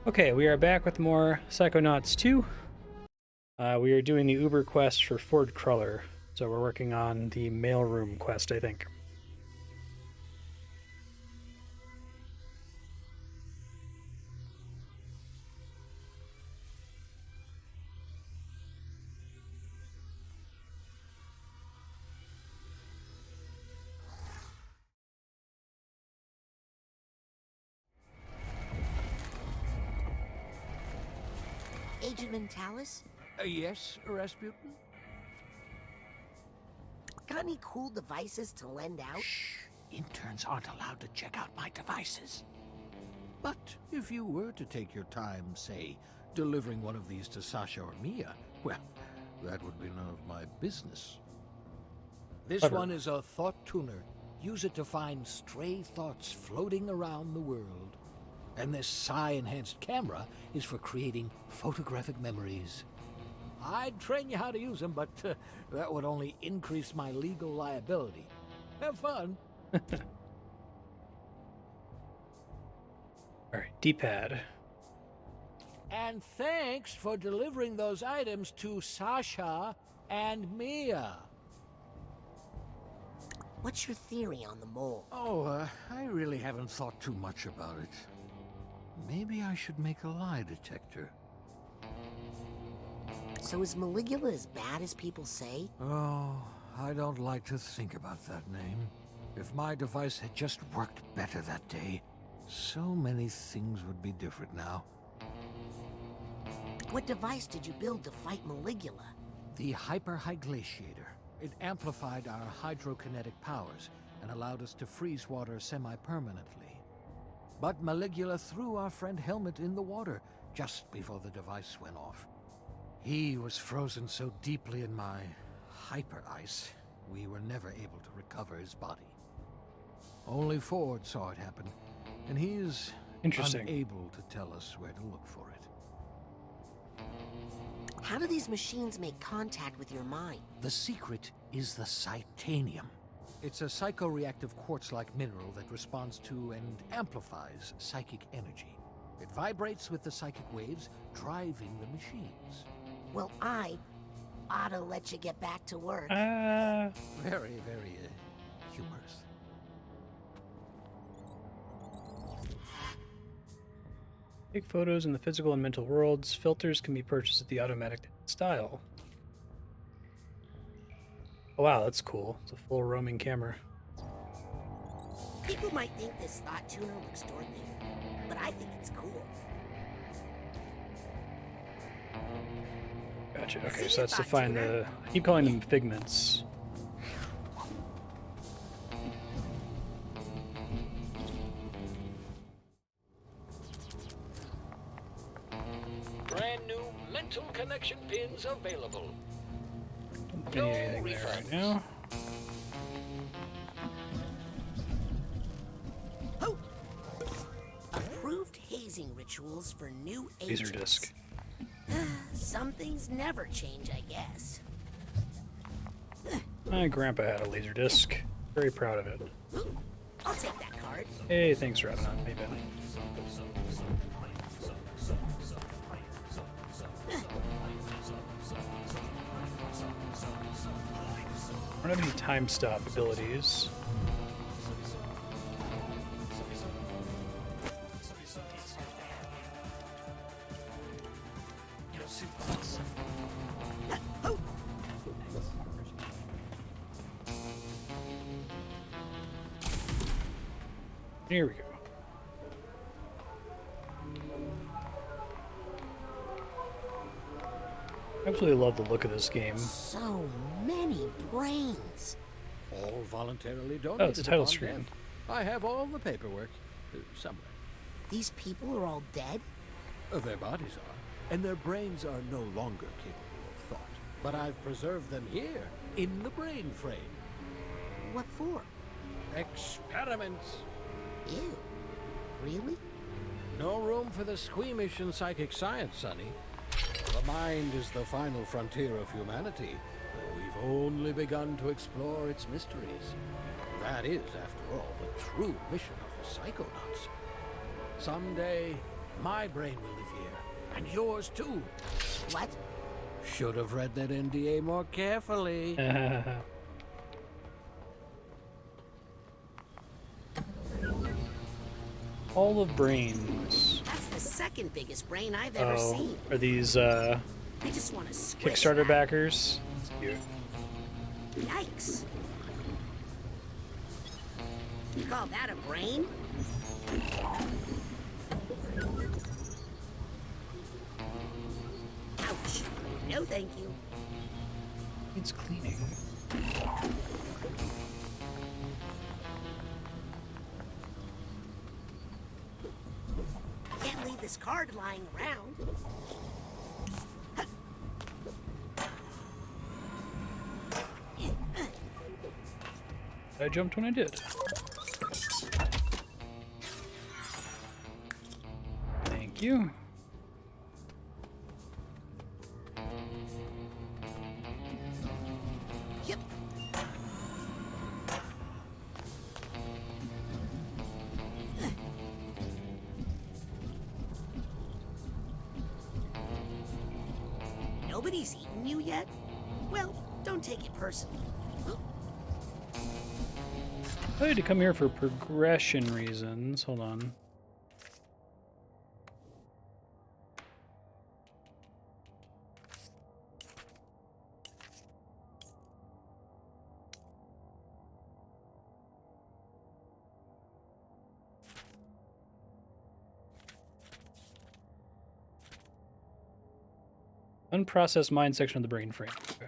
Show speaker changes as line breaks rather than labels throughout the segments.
Okay, we are back with more Psychonauts 2. We are doing the Uber quest for Ford Cruller, so we're working on the mailroom quest, I think.
Agent Mentalis?
Yes, Rasputin?
Got any cool devices to lend out?
Shh. Interns aren't allowed to check out my devices. But if you were to take your time, say, delivering one of these to Sasha or Mia, well, that would be none of my business. This one is a thought tuner. Use it to find stray thoughts floating around the world. And this psi-enhanced camera is for creating photographic memories. I'd train you how to use them, but that would only increase my legal liability. Have fun.
Alright, D-pad.
And thanks for delivering those items to Sasha and Mia.
What's your theory on the mole?
Oh, I really haven't thought too much about it. Maybe I should make a lie detector.
So is Maligula as bad as people say?
Oh, I don't like to think about that name. If my device had just worked better that day, so many things would be different now.
What device did you build to fight Maligula?
The hyper-hyglaciator. It amplified our hydrokinetic powers and allowed us to freeze water semi-permanently. But Maligula threw our friend Helmet in the water just before the device went off. He was frozen so deeply in my hyper-ice, we were never able to recover his body. Only Ford saw it happen, and he's unable to tell us where to look for it.
How do these machines make contact with your mind?
The secret is the Psytanium. It's a psychoreactive quartz-like mineral that responds to and amplifies psychic energy. It vibrates with the psychic waves, driving the machines.
Well, I ought to let you get back to work.
Very, very humorous.
Take photos in the physical and mental worlds. Filters can be purchased at the automatic style. Oh, wow, that's cool. It's a full roaming camera.
People might think this thought tuner looks dorky, but I think it's cool.
Gotcha. Okay, so that's to find the... I keep calling them figments.
Brand new mental connection pins available.
Don't need anything there right now.
Oh! Approved hazing rituals for new agents.
Laser disc.
Some things never change, I guess.
My grandpa had a laser disc. Very proud of it.
Ooh, I'll take that card.
Hey, thanks, Revenant. Hey, Ben. I don't have any time stop abilities. Here we go. I absolutely love the look of this game.
So many brains.
All voluntarily donated.
Oh, it's a title
upon
screen.
death. I have all the paperwork. Somewhere.
These people are all dead?
Their bodies are, and their brains are no longer capable of thought. But I've preserved them here, in the brain frame.
What for?
Experiments.
Ew. Really?
No room for the squeamish in psychic science, Sonny. The mind is the final frontier of humanity, and we've only begun to explore its mysteries. That is, after all, the true mission of the Psychonauts. Someday, My brain will live here, and yours too.
What?
Should have read that NDA more carefully.
All of brains.
That's the second biggest brain I've ever
Oh,
seen.
are these
I just want to squish
Kickstarter
that.
backers? That's cute.
Yikes. You call that a brain? Ouch. No thank you.
It's cleaning.
Can't leave this card lying around.
I jumped when I did. Thank you.
Yep. Nobody's eaten you yet? Well, don't take it personally.
I had to come here for progression reasons. Hold on. Unprocessed mind section of the brain frame. Okay.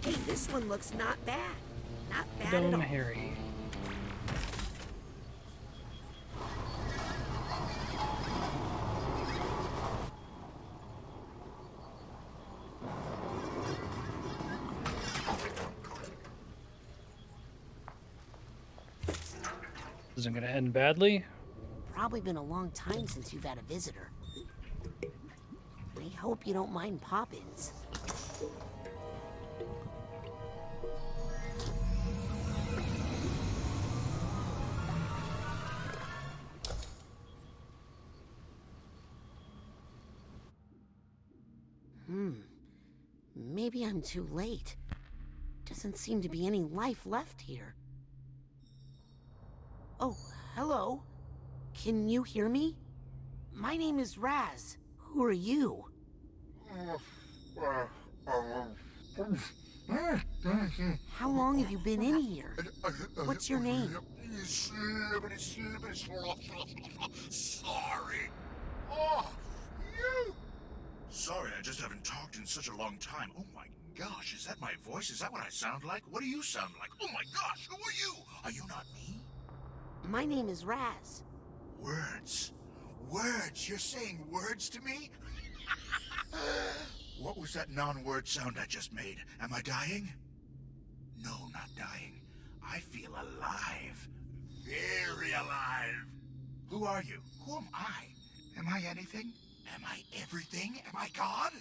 Hey, this one looks not bad. Not bad at
Dome
all.
Harry. Isn't gonna end badly.
Probably been a long time since you've had a visitor. I hope you don't mind pop-ins. Maybe I'm too late. Doesn't seem to be any life left here. Oh, hello. Can you hear me? My name is Raz. Who are you? How long have you been in here? What's your name?
Sorry. Oh, you. Sorry, I just haven't talked in such a long time. Oh my gosh, is that my voice? Is that what I sound like? What do you sound like? Oh my gosh, who are you? Are you not me?
My name is Raz.
Words. Words. You're saying words to me? What was that non-word sound I just made? Am I dying? No, not dying. I feel alive. Very alive. Who are you? Who am I? Am I anything? Am I everything? Am I God?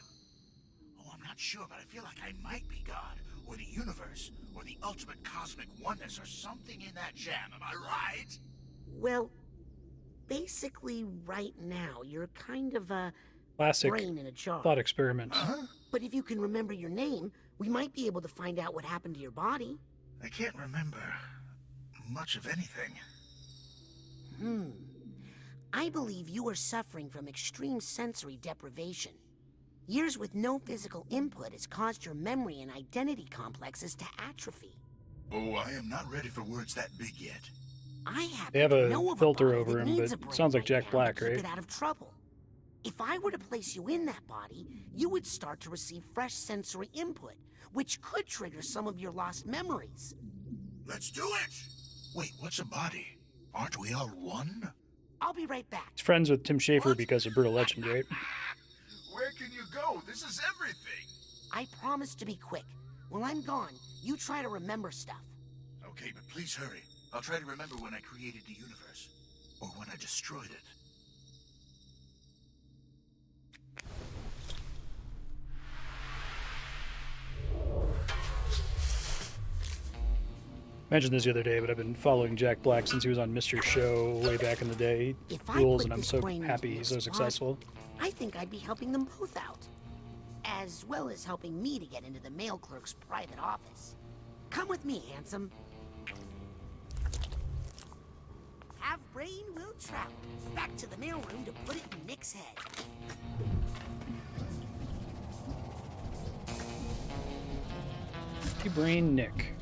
Oh, I'm not sure, but I feel like I might be God, or the universe, or the ultimate cosmic oneness, or something in that jam. Am I right?
Well, basically right now, you're kind of a
Classic
brain in a jar.
thought experiment.
Huh?
But if you can remember your name, we might be able to find out what happened to your body.
I can't remember much of anything.
I believe you are suffering from extreme sensory deprivation. Years with no physical input has caused your memory and identity complexes to atrophy.
Oh, I am not ready for words that big yet.
I happen
They have
to
a
know of
filter
body
over
that
him,
needs
but
a brain
sounds like
right
Jack
now
Black,
to keep
right?
it out of trouble. If I were to place you in that body, you would start to receive fresh sensory input, which could trigger some of your lost memories.
Let's do it! Wait, what's a body? Aren't we all one?
I'll be right back.
He's friends with Tim Schafer because of Brutal Legend, right?
Where can you go? This is everything!
I promise to be quick. While I'm gone, you try to remember stuff.
Okay, but please hurry. I'll try to remember when I created the universe. Or when I destroyed it.
Mentioned this the other day, but I've been following Jack Black since he was on Mr. Show way back in the day.
If I
Rules,
put
and I'm
this
so
brain into
happy he's so
this spot,
successful.
I think I'd be helping them both out, as well as helping me to get into the mail clerk's private office. Come with me, handsome. Have brain will travel back to the mailroom to put it in Nick's head.
Die-Brarian Nick.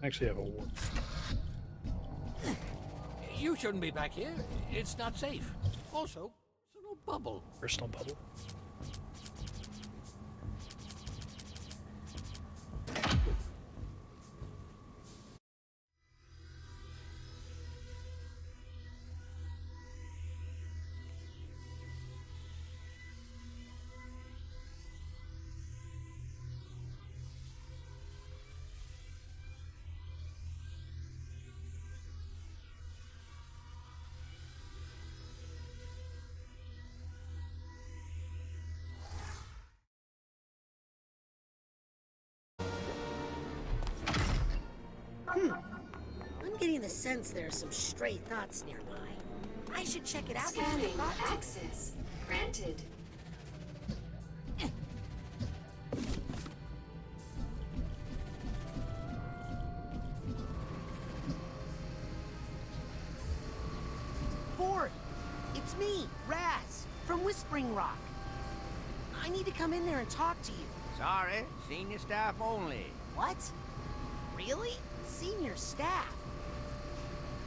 I actually have a war.
You shouldn't be back here. It's not safe. Also, it's a little bubble.
Personal bubble.
I'm getting the sense there are some stray thoughts nearby. I should check it out.
Scanning access granted.
Ford, it's me, Raz, from Whispering Rock. I need to come in there and talk to you.
Sorry, senior staff only.
What? Really? Senior staff?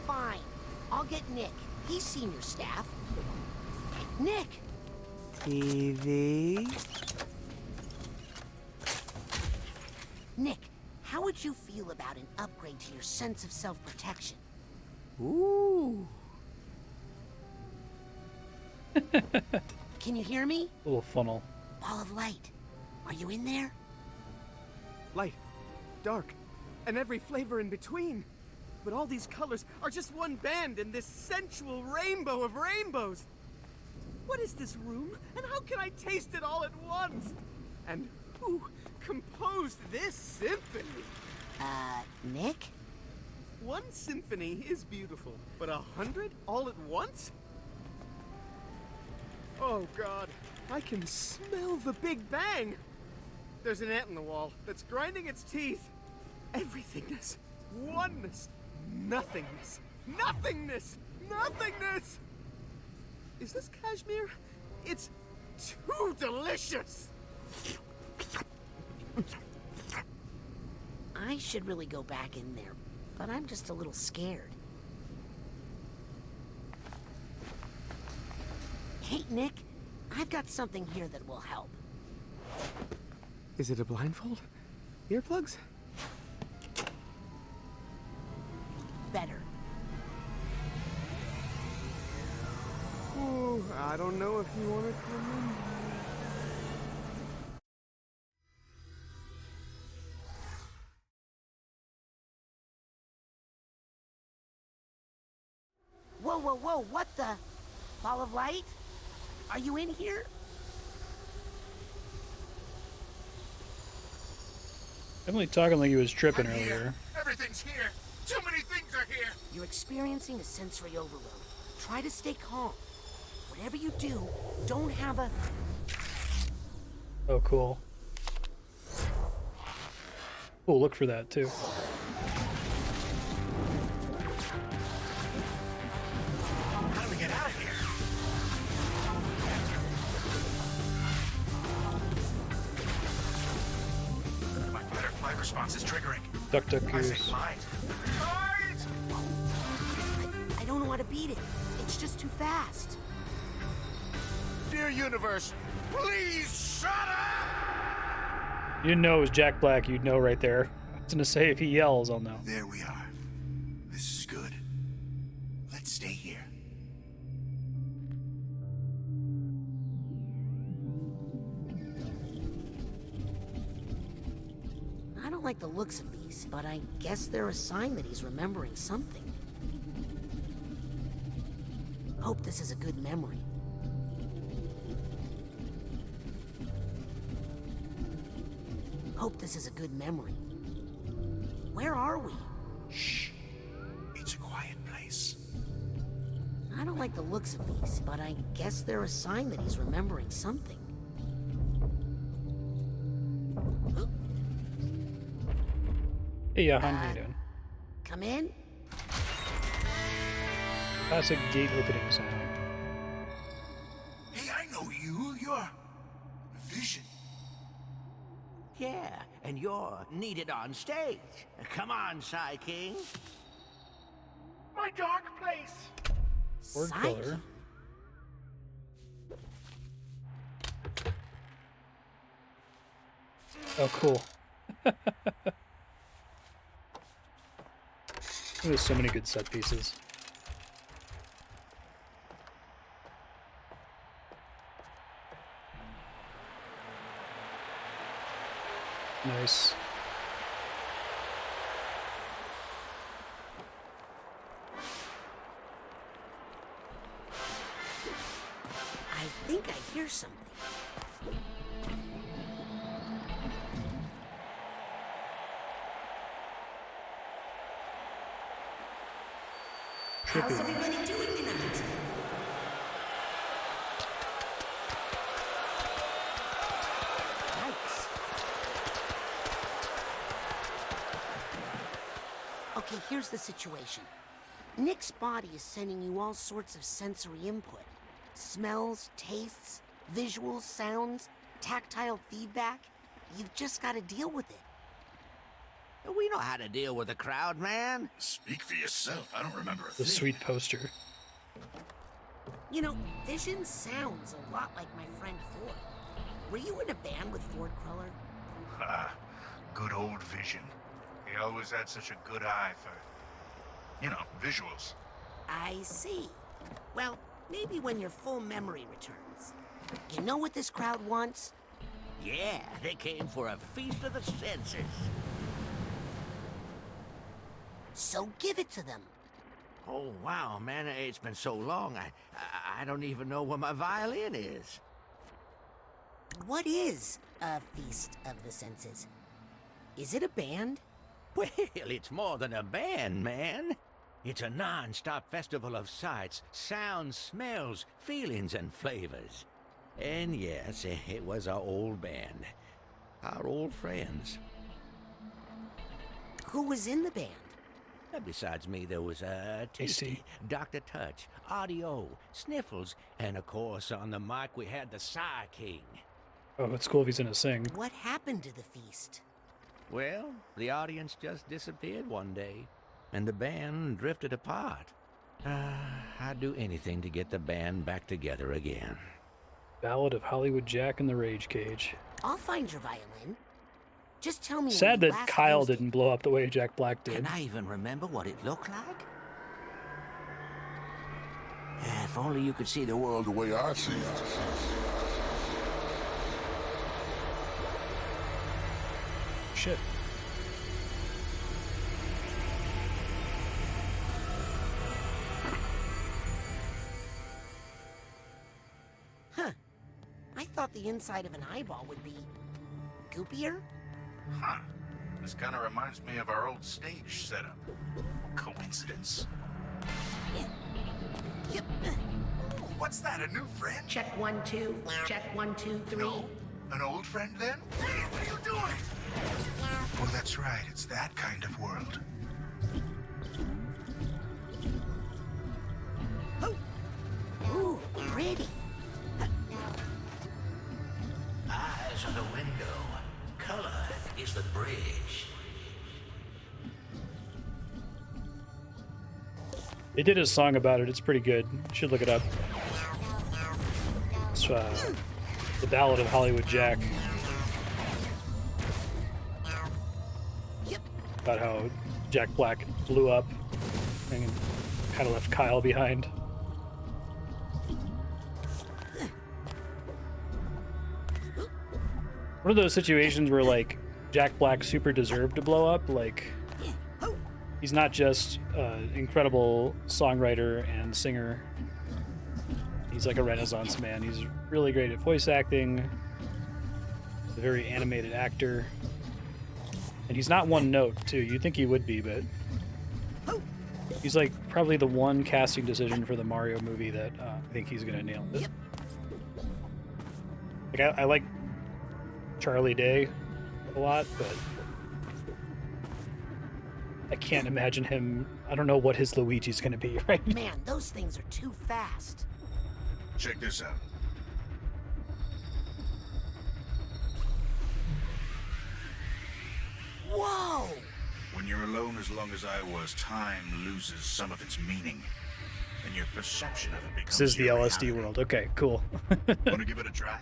Fine. I'll get Nick. He's senior staff. Nick!
TV?
Nick, how would you feel about an upgrade to your sense of self-protection?
Ooh.
Can you hear me?
Little funnel.
Ball of light. Are you in there?
Light, dark, and every flavor in between. But all these colors are just one band in this sensual rainbow of rainbows. What is this room, and how can I taste it all at once? And who composed this symphony?
Nick?
One symphony is beautiful, but 100 all at once? Oh God, I can smell the Big Bang. There's an ant in the wall that's grinding its teeth. Everythingness, oneness, nothingness, nothingness, nothingness! Is this cashmere? It's too delicious!
I should really go back in there, but I'm just a little scared. Hey, Nick, I've got something here that will help.
Is it a blindfold? Earplugs?
Better.
Ooh, I don't know if you want to come in.
Whoa, whoa, whoa, what the? Ball of light? Are you in here?
Definitely talking like he was tripping
I'm
earlier.
here. Everything's here. Too many things are here.
You're experiencing a sensory overload. Try to stay calm. Whatever you do, don't have a...
Oh, cool. Cool, look for that, too.
How do we get out of here? My fight or flight response is triggering.
Duck, duck,
I say
goose.
fight. Fight!
I don't know how to beat it. It's just too fast.
Dear universe, please shut up!
You didn't know it was Jack Black, you'd know right there. I was gonna say, if he yells, I'll know.
There we are. This is good. Let's stay here.
I don't like the looks of these, but I guess they're a sign that he's remembering something. Hope this is a good memory. Hope this is a good memory. Where are we? the looks of these, but I guess they're a sign that he's remembering something.
Hey, Johan, how you doing?
Come in?
Classic gate opening sound.
Hey, I know you. You're... Vision.
Yeah, and you're needed on stage. Come on, Psy King.
My dark place!
Word
Psyche.
Cruller. Oh, cool. There's so many good set pieces. Nice.
I think I hear something. How's everybody doing tonight? Yikes. Okay, here's the situation. Nick's body is sending you all sorts of sensory input. Smells, tastes, visuals, sounds, tactile feedback. You've just got to deal with it.
We know how to deal with a crowd, man.
Speak for yourself. I don't remember a
The
thing.
sweet poster.
You know, Vision sounds a lot like my friend Ford. Were you in a band with Ford Cruller?
Ah, good old Vision. He always had such a good eye for, you know, visuals.
I see. Well, maybe when your full memory returns. You know what this crowd wants?
Yeah, they came for a feast of the senses.
So give it to them.
Oh, wow, man, it's been so long, I don't even know where my violin is.
What is a Feast of the Senses? Is it a band?
Well, it's more than a band, man. It's a non-stop festival of sights, sounds, smells, feelings, and flavors. And yes, it was our old band. Our old friends.
Who was in the band?
Besides me, there was
Tasty.
Tasty, Dr. Touch, Audio, Sniffles, and of course on the mic we had the Psy King.
Oh, it's cool if he's gonna sing.
What happened to the feast?
Well, the audience just disappeared one day, and the band drifted apart. I'd do anything to get the band back together again.
Ballad of Hollywood Jack and the Rage Cage.
I'll find your violin. Just tell me.
Sad
when you
that
last
Kyle
used it.
didn't blow up the way Jack Black did.
Can I even remember what it looked like? If only you could see the world the way I see it.
Shit.
Huh. I thought the inside of an eyeball would be goopier.
Huh. This kind of reminds me of our old stage setup. Coincidence?
Yep.
What's that, a new friend?
Check 1, 2. Check 1, 2, 3.
No. An old friend, then? What are you doing? Oh, that's right. It's that kind of world.
Ooh, pretty.
Eyes are the window. Color is the bridge.
They did a song about it. It's pretty good. You should look it up. It's the Ballad of Hollywood Jack.
Yep.
About how Jack Black blew up and kind of left Kyle behind. One of those situations where, like, Jack Black super deserved to blow up. Like, he's not just an incredible songwriter and singer. He's like a Renaissance man. He's really great at voice acting. He's a very animated actor. And he's not one note, too. You'd think he would be, but He's like probably the one casting decision for the Mario movie that I think he's gonna nail it.
Yep.
Like I like Charlie Day a lot, but I can't imagine him. I don't know what his Luigi's gonna be, right?
Man, those things are too fast.
Check this out.
Whoa!
When you're alone as long as I was, time loses some of its meaning. And your perception of it becomes
This is the
your
LSD
reality.
world. Okay, cool.
Want to give it a try?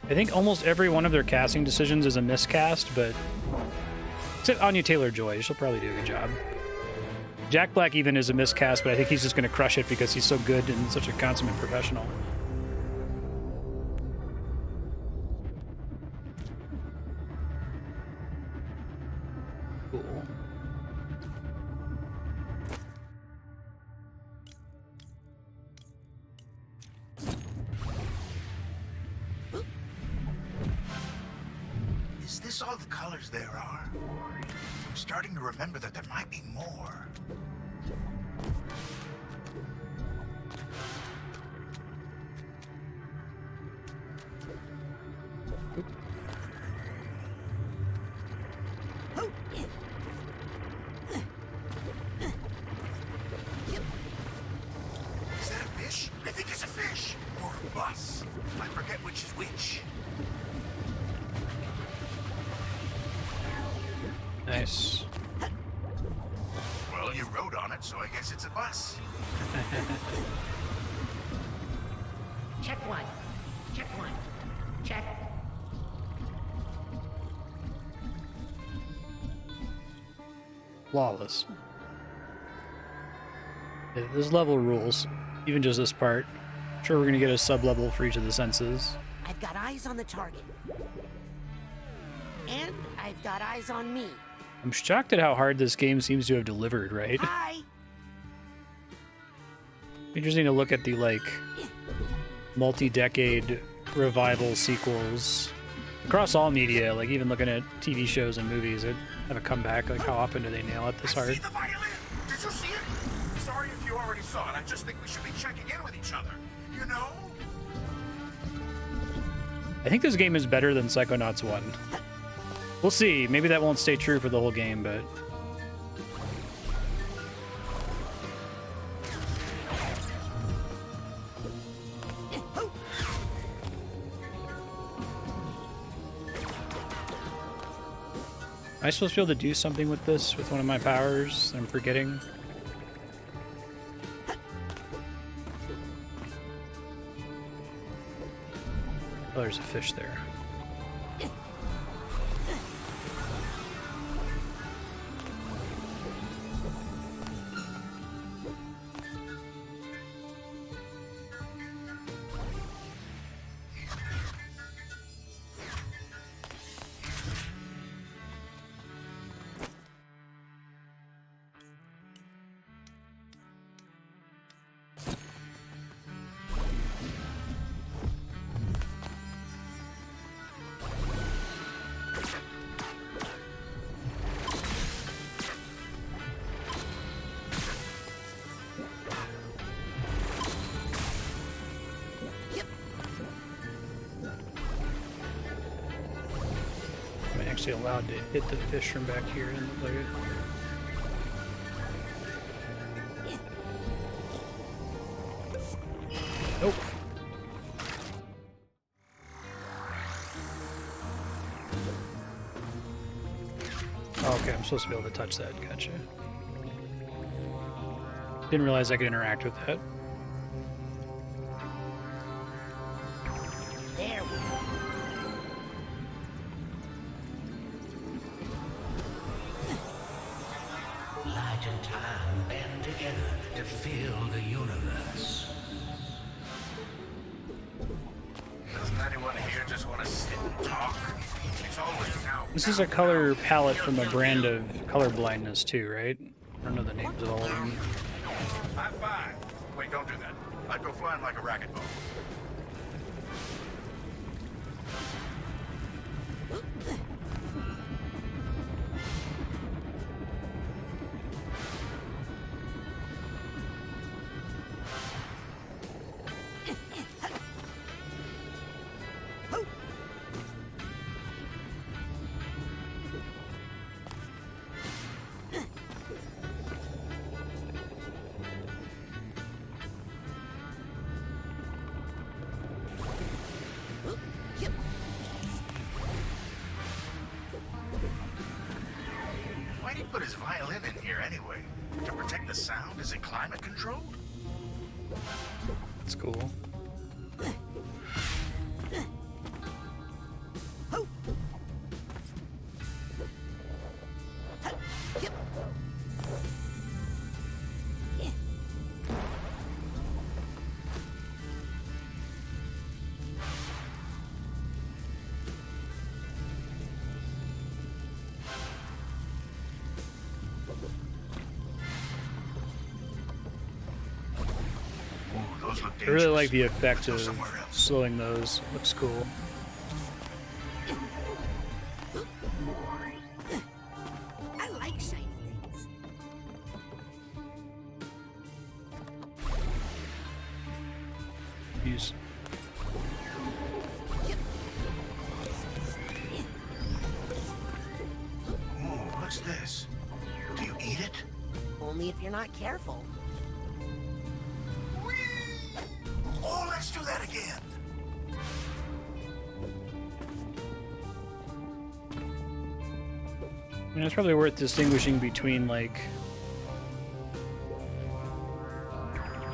I think almost every one of their casting decisions is a miscast, but except Anya Taylor-Joy, she'll probably do a good job. Jack Black even is a miscast, but I think he's just going to crush it because he's so good and such a consummate professional. Cool.
Is this all the colors there are? I'm starting to remember that there might be more. Is that a fish? I think it's a fish. Or a bus. I forget which is which.
Nice.
Well, you rode on it, so I guess it's a bus.
Check one. Check one. Check.
Flawless. Yeah, this level rules. Even just this part. Sure, we're going to get a sub-level for each of the senses.
I've got eyes on the target. And I've got eyes on me.
I'm shocked at how hard this game seems to have delivered, right?
Hi!
Interesting to look at the, like, multi-decade revival sequels across all media, like even looking at TV shows and movies that have a comeback. Like, how often do they nail it this
I
hard?
see the violin! Did you see it? Sorry if you already saw it. I just think we should be checking in with each other. You know?
I think this game is better than Psychonauts 1. We'll see. Maybe that won't stay true for the whole game, but... Am I supposed to be able to do something with this, with one of my powers? I'm forgetting. Oh, there's a fish there. I'm actually allowed to hit the fish from back here and look like it. Nope. Oh, okay, I'm supposed to be able to touch that. Gotcha. Didn't realize I could interact with that.
There we go.
Light and time band together to fill the universe.
Doesn't anyone here just want to sit and talk? It's always now.
This is a color palette from a brand of color blindness too, right? I don't know the names of all of them.
High five. Wait, don't do that. I'd go flying like a racquetball. put his violin in here anyway? To protect the sound? Is it climate controlled?
That's cool. I really like the effect of slowing those. Looks cool.
I like shiny things.
Use.
Oh, what's this? Do you eat it?
Only if you're not careful.
Oh, let's do that again.
I mean, it's probably worth distinguishing between, like,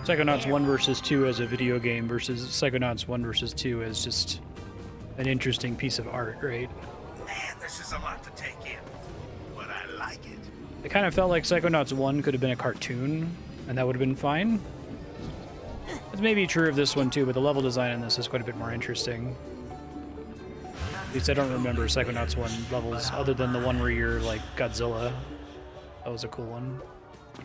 Psychonauts 1 versus 2 as a video game versus Psychonauts 1 versus 2 as just an interesting piece of art, right?
Man, this is a lot to take in, but I like it.
It kind of felt like Psychonauts 1 could have been a cartoon, and that would have been fine. It's maybe true of this one too, but the level design in this is quite a bit more interesting. At least I don't remember Psychonauts 1 levels, other than the one where you're like Godzilla. That was a cool one. I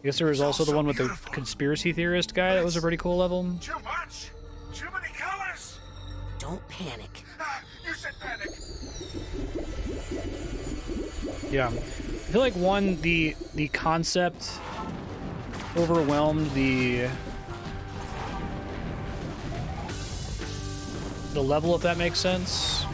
guess there was also the one with the conspiracy theorist guy. That was a pretty cool level.
Too much? Too many colors?
Don't panic.
Ah, you said panic.
Yeah. I feel like one, the concept overwhelmed the level, if that makes sense.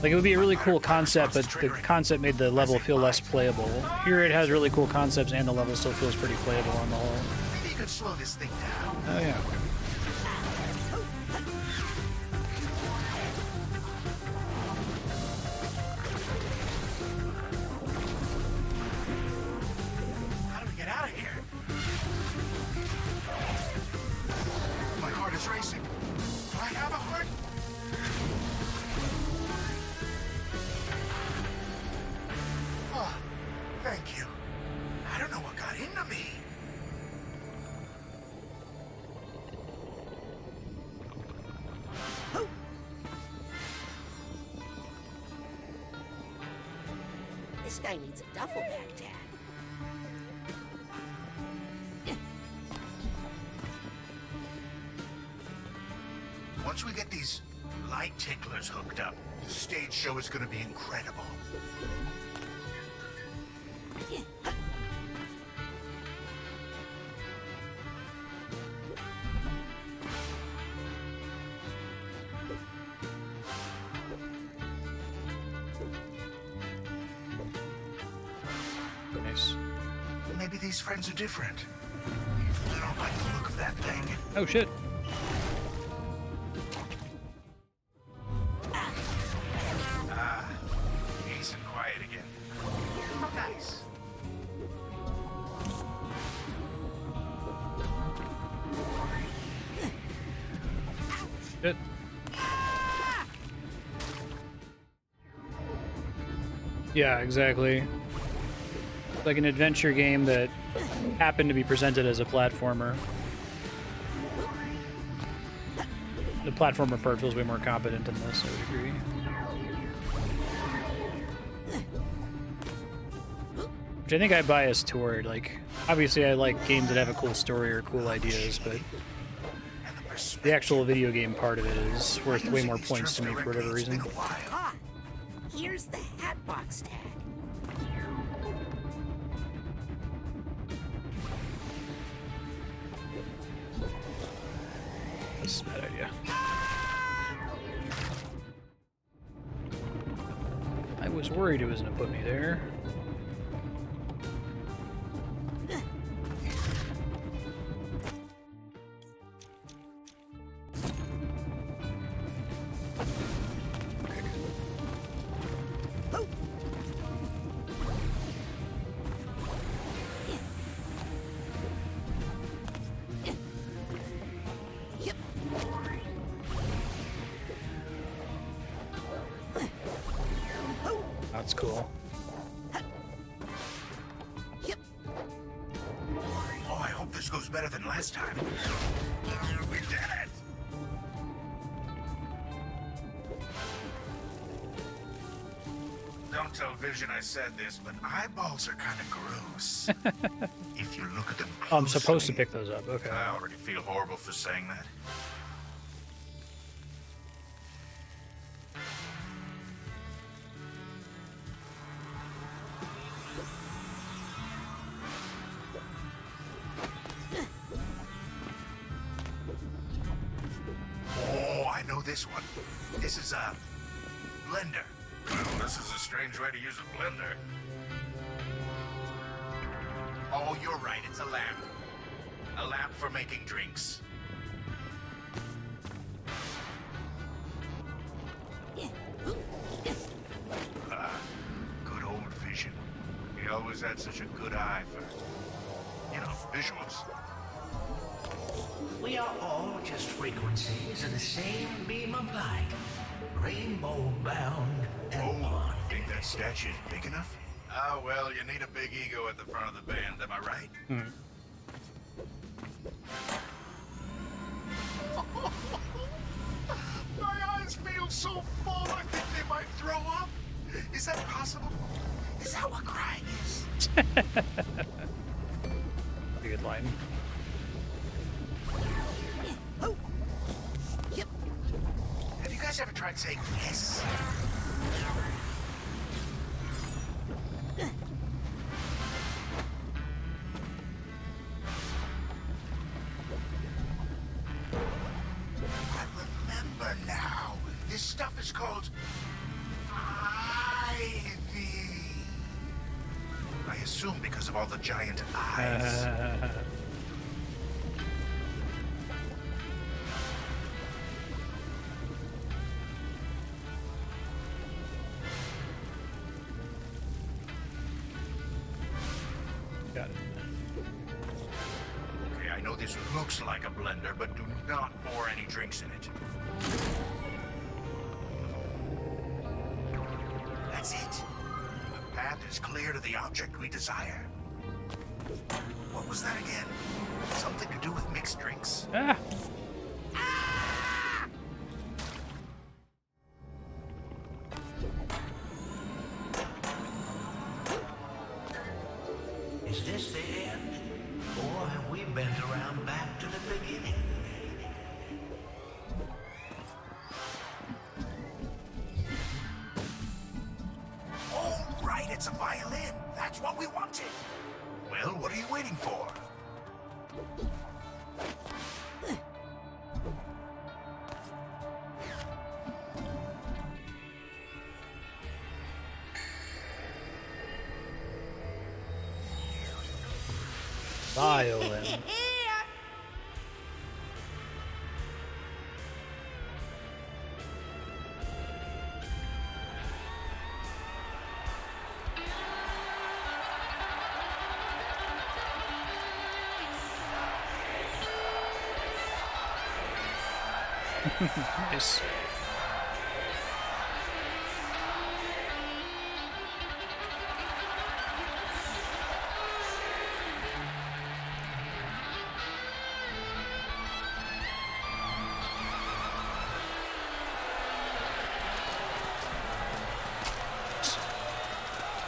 Like, it would be a really cool concept, but the concept made the level feel less playable. Here it has really cool concepts, and the level still feels pretty playable on the whole.
Maybe you could slow this thing down.
Oh, yeah.
How do we get out of here? My heart is racing. Do I have a heart? Oh, thank you. I don't know what got into me.
This guy needs a duffel bag tag.
Once we get these light ticklers hooked up, the stage show is going to be incredible.
Nice.
Maybe these friends are different. I don't like the look of that thing.
Oh, shit.
Peace and quiet again. How nice.
Shit. Yeah, exactly. Like an adventure game that happened to be presented as a platformer. The platformer part feels way more competent in this, I would agree. Which I think I bias toward. Like, obviously I like games that have a cool story or cool ideas, but the actual video game part of it is worth way more points to me for whatever reason.
Ah, here's the Hatbox tag.
That's a bad idea. I was worried it was gonna put me there. that's cool.
Yep.
Oh, I hope this goes better than last time. We did it! Don't tell Vision I said this, but eyeballs are kind of gross. If you look at them closely...
Oh, I'm supposed to pick those up. Okay.
I already feel horrible for saying that. Oh, I know this one. This is a blender. Well, this is a strange way to use a blender. Oh, you're right. It's a lamp. A lamp for making drinks. Good old Vision. He always had such a good eye for, visuals.
We are all just frequencies in the same beam of light. Rainbow bound and bond.
Think that statue's big enough? Ah, well, you need a big ego at the front of the band, am I right? My eyes feel so full, I think they might throw up. Is that possible? Is that what crying is?
A good line.
Oh. Yep.
Have you guys ever tried saying yes? I remember now. This stuff is called ivy. I assume because of all the giant eyes.
Got it.
Okay, I know this looks like a blender, but do not pour any drinks in it. That's it. The path is clear to the object we desire. What was that again? Something to do with mixed drinks?
Ah!
Is this the end? Or have we bent around back to the beginning?
Oh, right, it's a violin. That's what we wanted. Well, what are you waiting for?
Violin. Nice.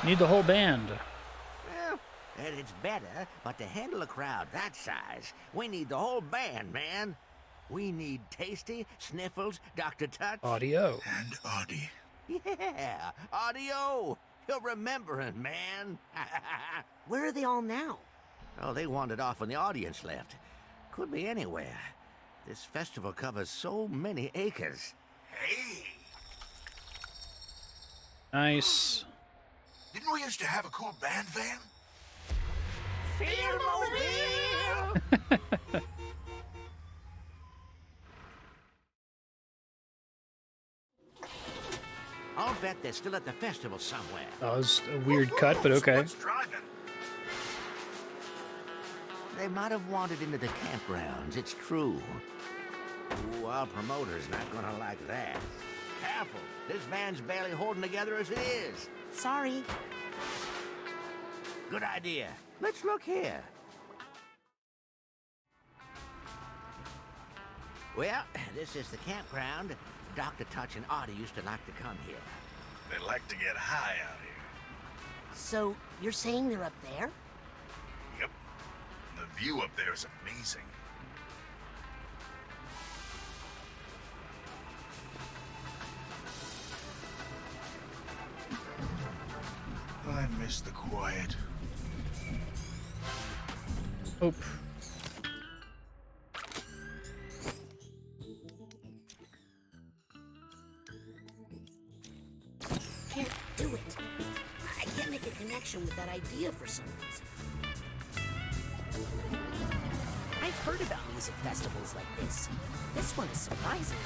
Need the whole band.
Well, and it's better, but to handle a crowd that size, we need the whole band, man. We need Tasty, Sniffles, Dr. Touch.
Audio.
And Audie.
Yeah, audio. You're remembering, man.
Where are they all now?
Oh, they wandered off when the audience left. Could be anywhere. This festival covers so many acres.
Hey,
Nice.
didn't we used to have a cool band van?
I'll bet they're still at the festival somewhere.
That was a weird cut, but okay.
What's driving?
They might have wandered into the campgrounds, it's true. Ooh, our promoter's not gonna like that. Careful, this van's barely holding together as it is.
Sorry.
Good idea. Let's look here. Well, this is the campground. Dr. Touch and Artie used to like to come here.
They like to get high out here.
So, you're saying they're up there?
Yep. The view up there is amazing. I miss the quiet.
Oh.
Can't do it. I can't make a connection with that idea for some reason. I've heard about music festivals like this. This one is surprising.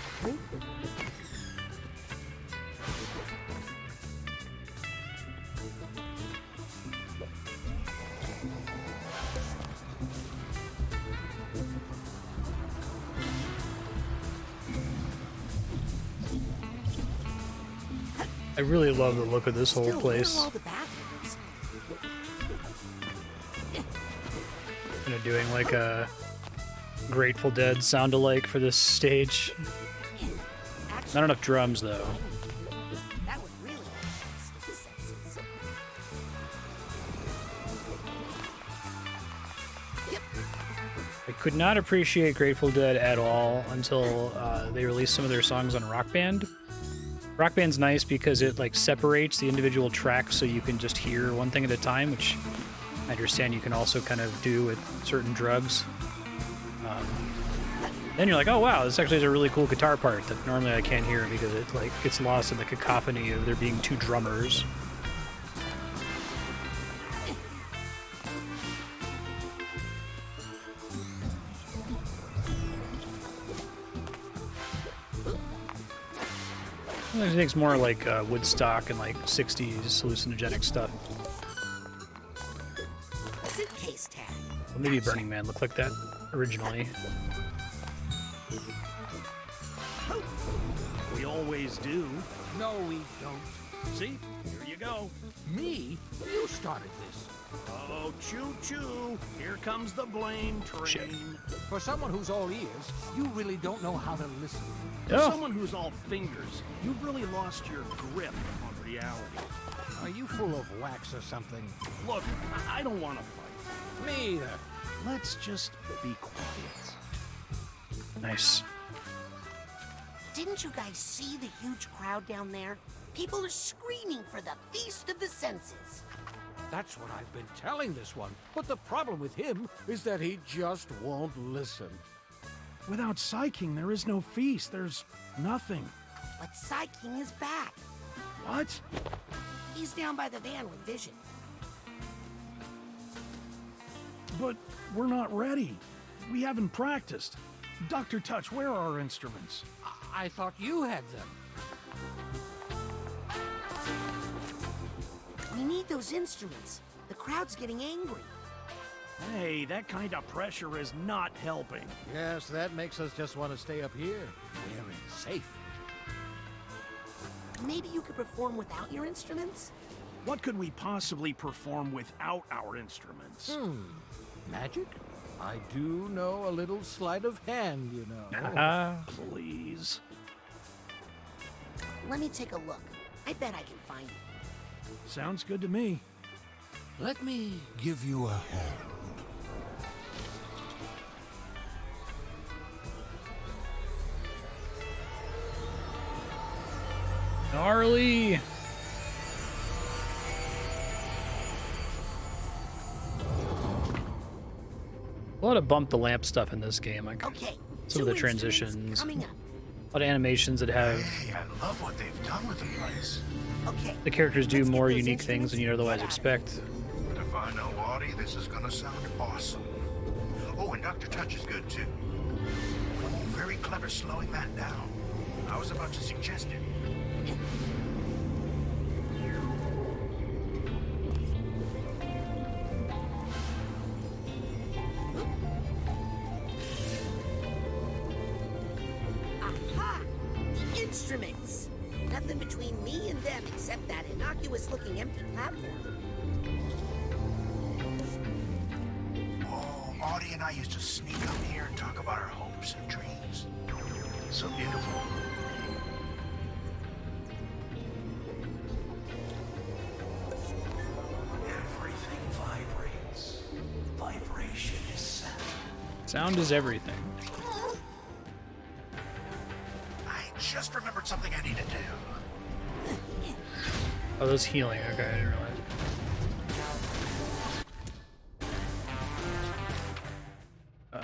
I really love the look of this whole
Still,
place.
where are all the bathrooms?
Kind of doing like a Grateful Dead sound-alike for this stage.
Actually,
Not enough drums though.
that would really enhance the senses. Yep.
I could not appreciate Grateful Dead at all until they released some of their songs on Rock Band. Rock Band's nice because it like separates the individual tracks so you can just hear one thing at a time, which I understand you can also kind of do with certain drugs. Then you're like, oh wow, this actually is a really cool guitar part that normally I can't hear because it like gets lost in the cacophony of there being two drummers. I think it's more like Woodstock and like 60s hallucinogenic stuff.
Suitcase tag.
Well, maybe Burning Man looked like that originally.
We always do.
No, we don't.
See? Here you go.
Me? You started this.
Oh, choo-choo. Here comes the blame train.
Shit.
For someone who's all ears, you really don't know how to listen.
For
Oh.
someone who's all fingers, you've really lost your grip on reality.
Are you full of wax or something?
Look, I don't want to fight.
Me either.
Let's just be quiet.
Nice.
Didn't you guys see the huge crowd down there? People are screaming for the Feast of the Senses.
That's what I've been telling this one. But the problem with him is that he just won't listen.
Without Psyking, there is no feast. There's nothing.
But Psyking is back.
What?
He's down by the van with Vision.
But we're not ready. We haven't practiced. Dr. Touch, where are our instruments?
I thought you had them.
We need those instruments. The crowd's getting angry.
Hey, that kind of pressure is not helping.
Yes, that makes us just want to stay up here. Where it's safe.
Maybe you could perform without your instruments?
What could we possibly perform without our instruments?
Magic? I do know a little sleight of hand, you know.
Ah.
Please.
Let me take a look. I bet I can find it.
Sounds good to me.
Let me give you a hand.
Gnarly. A lot of bump the lamp stuff in this game. Like
Okay.
some of
two
the transitions.
instruments coming up.
A lot of animations that have
Hey, I love what they've done with the place.
Okay.
the characters do
let's get
more
those
unique things than you'd otherwise
instruments and
expect.
But if I know Audie, this is gonna sound awesome. Oh, and Dr. Touch is good too. Oh, very clever slowing that down. I was about to suggest it.
Aha! The instruments! Nothing between me and them. them except that innocuous-looking empty platform.
Oh, Audie and I used to sneak up here and talk about our hopes and dreams. So beautiful. Everything vibrates. Vibration is sound.
Sound is everything.
I just remembered something I need to do.
Oh, that's healing. Okay, I didn't realize.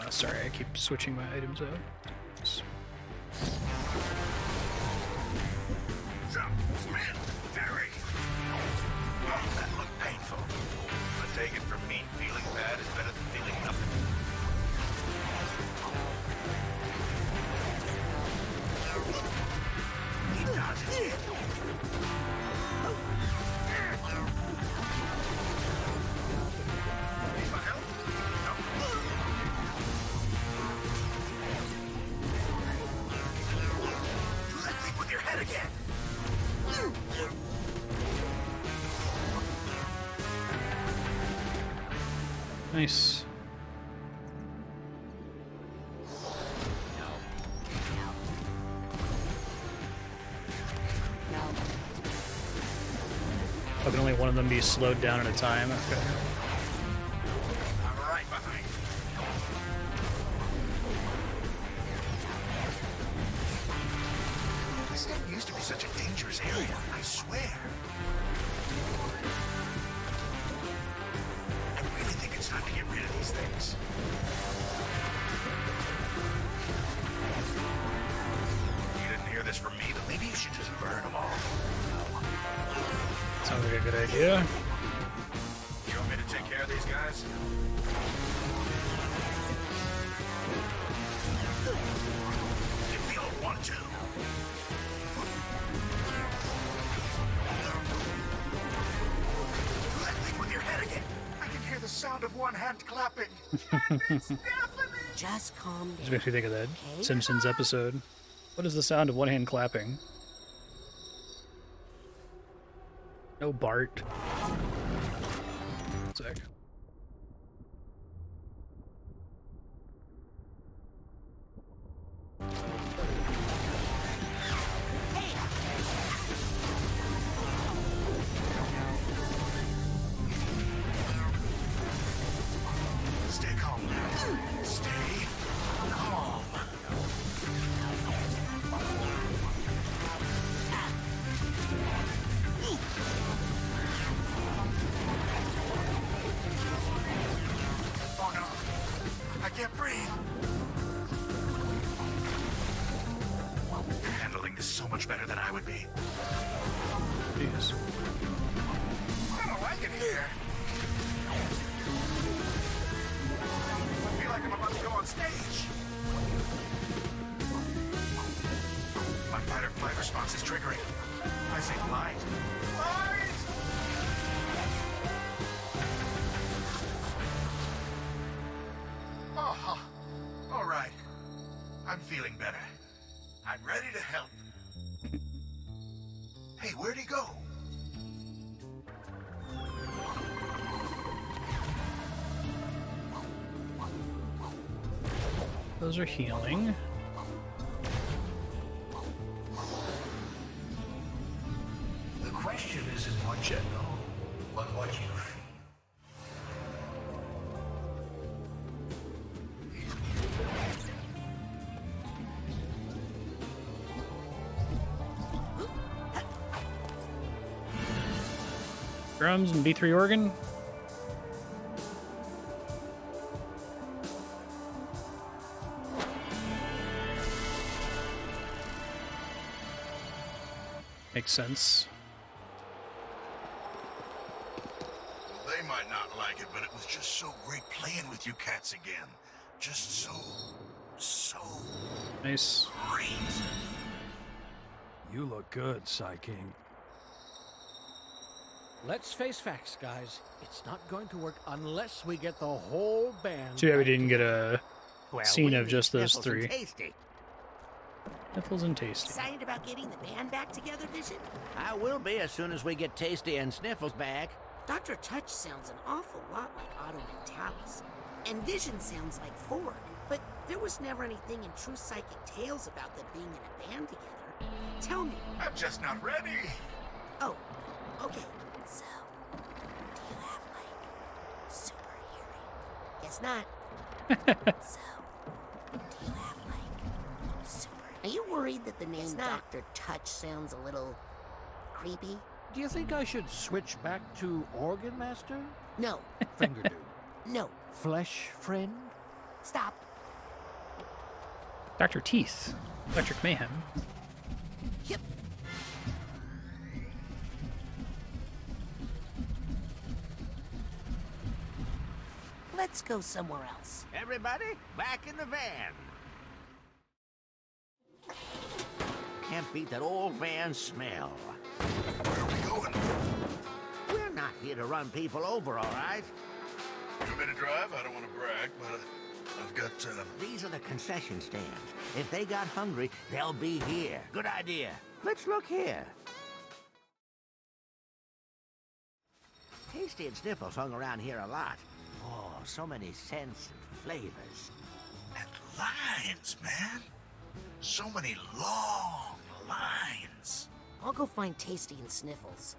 Sorry, I keep switching my items out.
Spin, very. Oh, that looked painful. But take it from me, feeling bad is better than feeling nothing. He dodges it. Need my help? No. Do that thing with your head again.
Nice. Oh, can only one of them be slowed down at a time? Okay.
I'm right behind you. This didn't used to be such a dangerous area, I swear. I really think it's time to get rid of these things. You didn't hear this from me, but maybe you should just burn them all.
Sounds like a good idea.
You want me to take care of these guys? If we all want to. Do that thing with your head again. I can hear the sound of one hand clapping.
Just calm
This
down.
makes me think of that
Okay.
Simpsons episode. What is the sound of one hand clapping? No Bart. Sec.
Stay calm now. Stay calm. Oh no. I can't breathe. You're handling this so much better than I would be.
Jeez.
I don't like it here. I feel like I'm about to go on stage. My fight or flight response is triggering. I say light. Light! Oh, all right. I'm feeling better. I'm ready to help. Hey, where'd he go?
Those are healing.
The question isn't what you know, but what you feel.
Drums and B3 organ. Makes sense.
They might not like it, but it was just so great playing with you cats again. Just so
Nice.
great.
You look good, Psy King. Let's face facts, guys. It's not going to work unless we get the whole band.
Too bad we
back
didn't get
together.
a scene of just those
Simple and
three.
tasty.
Sniffles and Tasty.
Excited about getting the band back together, Vision?
I will be as soon as we get Tasty and Sniffles back.
Dr. Touch sounds an awful lot like Otto Mentalis. And Vision sounds like Forg. But there was never anything in True Psychic Tales about them being in a band together. Tell me.
I'm just not ready.
Oh, okay. So, do you have, like, super hearing? Guess not. So, do you have, like, super... Are you worried that the name Dr. Touch sounds a little creepy?
Do you think I should switch back to Organ Master?
No.
Finger do.
No.
Flesh Friend?
Stop.
Dr. Teeth. Electric Mayhem.
Yep. Let's go somewhere else.
Everybody, back in the van. Can't beat that old van smell.
Where are we going?
We're not here to run people over, all right?
You made a drive? I don't want to brag, but I've got,
These are the concession stands. If they got hungry, they'll be here. Good idea. Let's look here. Tasty and Sniffles hung around here a lot. Oh, so many scents and flavors.
And lines, man. So many long lines.
I'll go find Tasty and Sniffles.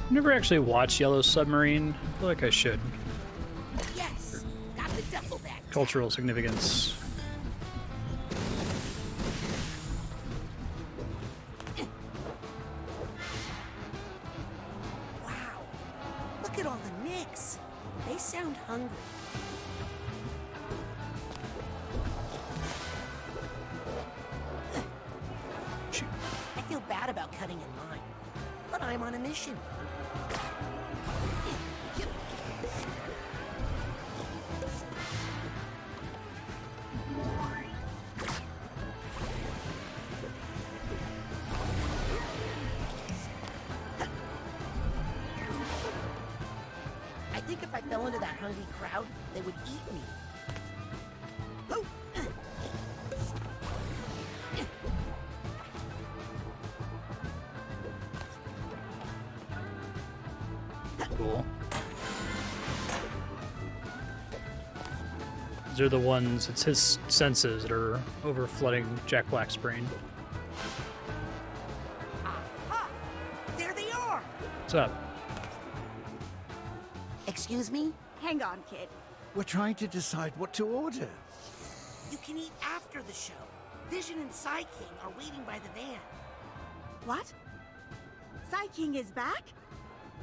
Never actually watched Yellow Submarine. I feel like I should.
Yes! Got the duffel bag.
Cultural significance.
Wow. Look at all the nicks. They sound hungry.
Shoot.
I feel bad about cutting in line, but I'm on a mission. I think if I fell into that hungry crowd, they would eat me. Oh.
Cool. These are the ones, it's his senses that are over flooding Jack Black's brain.
Aha! There they are!
What's up?
Excuse me?
Hang on, kid.
We're trying to decide what to order.
You can eat after the show. Vision and Psy King are waiting by the van.
What? Psy King is back?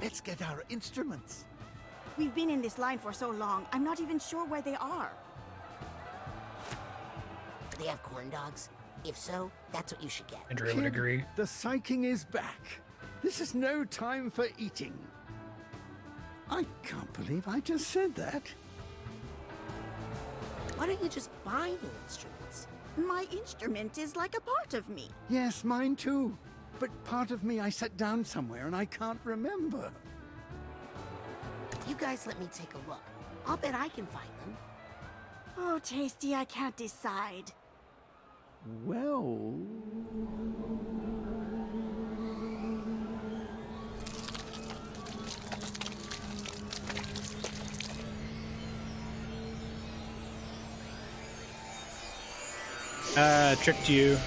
Let's get our instruments.
We've been in this line for so long, I'm not even sure where they are.
Do they have corn dogs? If so, that's what you should get.
Andrea would agree.
The Psyking is back. This is no time for eating. I can't believe I just said that.
Why don't you just buy new instruments?
My instrument is like a part of me.
Yes, mine too. But part of me I set down somewhere and I can't remember.
You guys let me take a look. I'll bet I can find them.
Oh, Tasty, I can't decide.
Well...
Tricked you.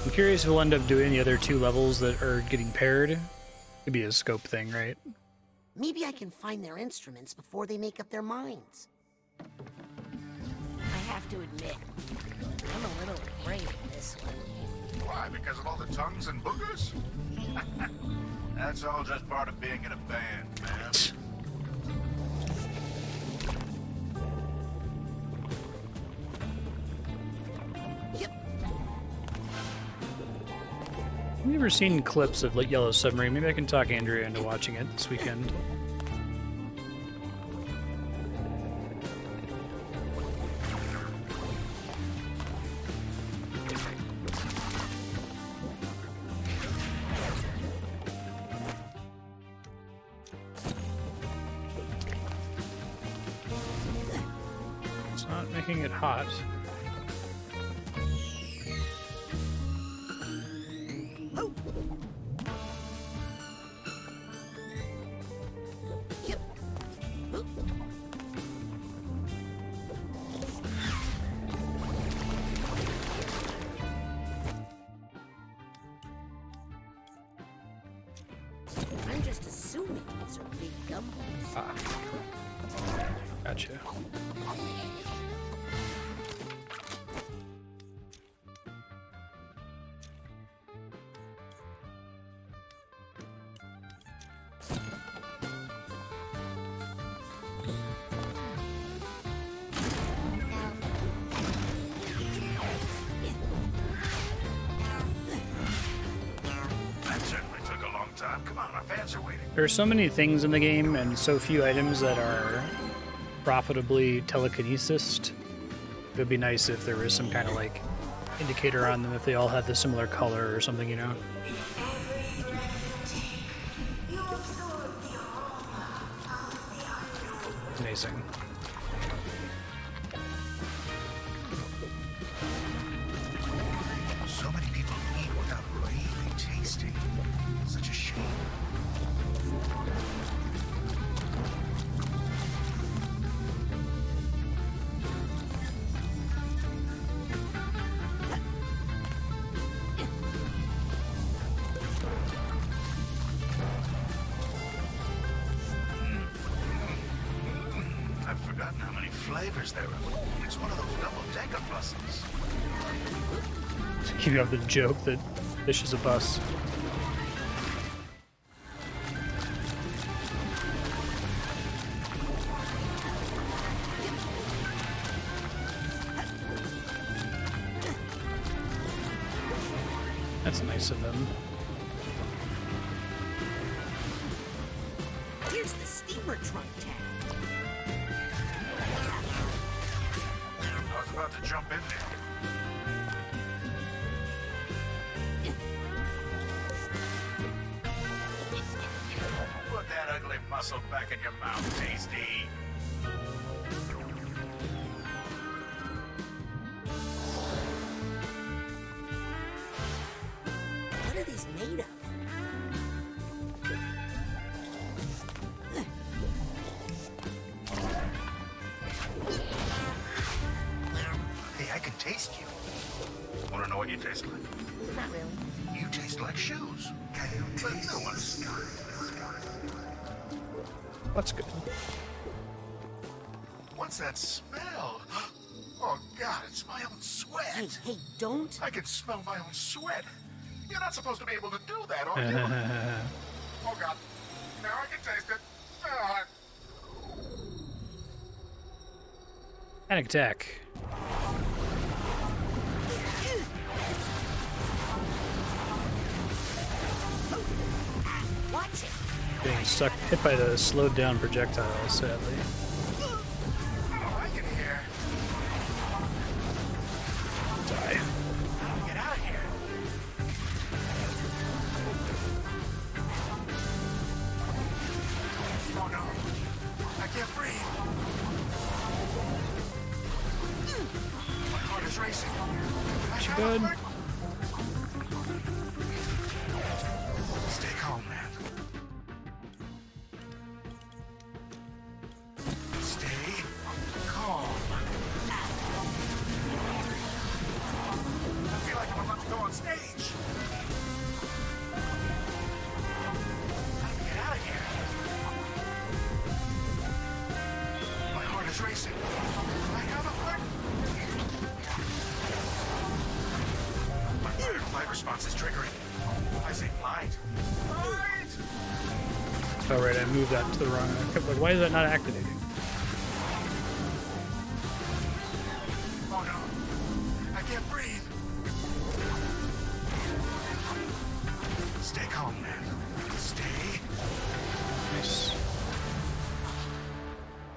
I'm curious if we'll end up doing the other two levels that are getting paired. Could be a scope thing, right?
Maybe I can find their instruments before they make up their minds. I have to admit, I'm a little afraid of this one.
Why? Because of all the tongues and boogers? That's all just part of being in a band, man.
Yep.
I've never seen clips of Yellow Submarine. Maybe I can talk Andrea into watching it this weekend. making it hot.
I'm just assuming these are big gumballs.
Ah. Gotcha.
That certainly took a long time. Come on, our fans are waiting.
There are so many things in the game and so few items that are profitably telekinesis. It would be nice if there was some kind of like indicator on them if they all had the similar color or something, you know? Amazing.
So many people eat without really tasting. Such a shame. I've forgotten how many flavors there are. It's one of those double-decker buses.
To keep up the joke that fish is a bus. That's nice of them.
Here's the steamer trunk tag.
I was about to jump in there. Put that ugly muscle back in your mouth, Tasty.
What are these made of?
Hey, I can taste you. Want to know what you taste like?
Not really.
You taste like shoes. But no one's...
That's good.
What's that smell? Oh, God, it's my own sweat.
Hey, hey, don't.
I can smell my own sweat. You're not supposed to be able to do that, are you? Oh, God. Now I can taste it.
Panic attack.
Watch it.
Being stuck, hit by the slowed down projectile, sadly.
Oh, I can hear.
Die.
Get out of here. Oh, no. I can't breathe. My heart is racing.
Good.
Stay calm, man. Stay calm. I feel like I'm about to go on stage. How do we get out of here? My heart is racing. I have a heart. My fight response is triggering. I say light. Light!
Oh right, I moved that to the wrong. I kept like, why is that not activating?
Oh no. I can't breathe. Stay calm, man. Stay.
Nice.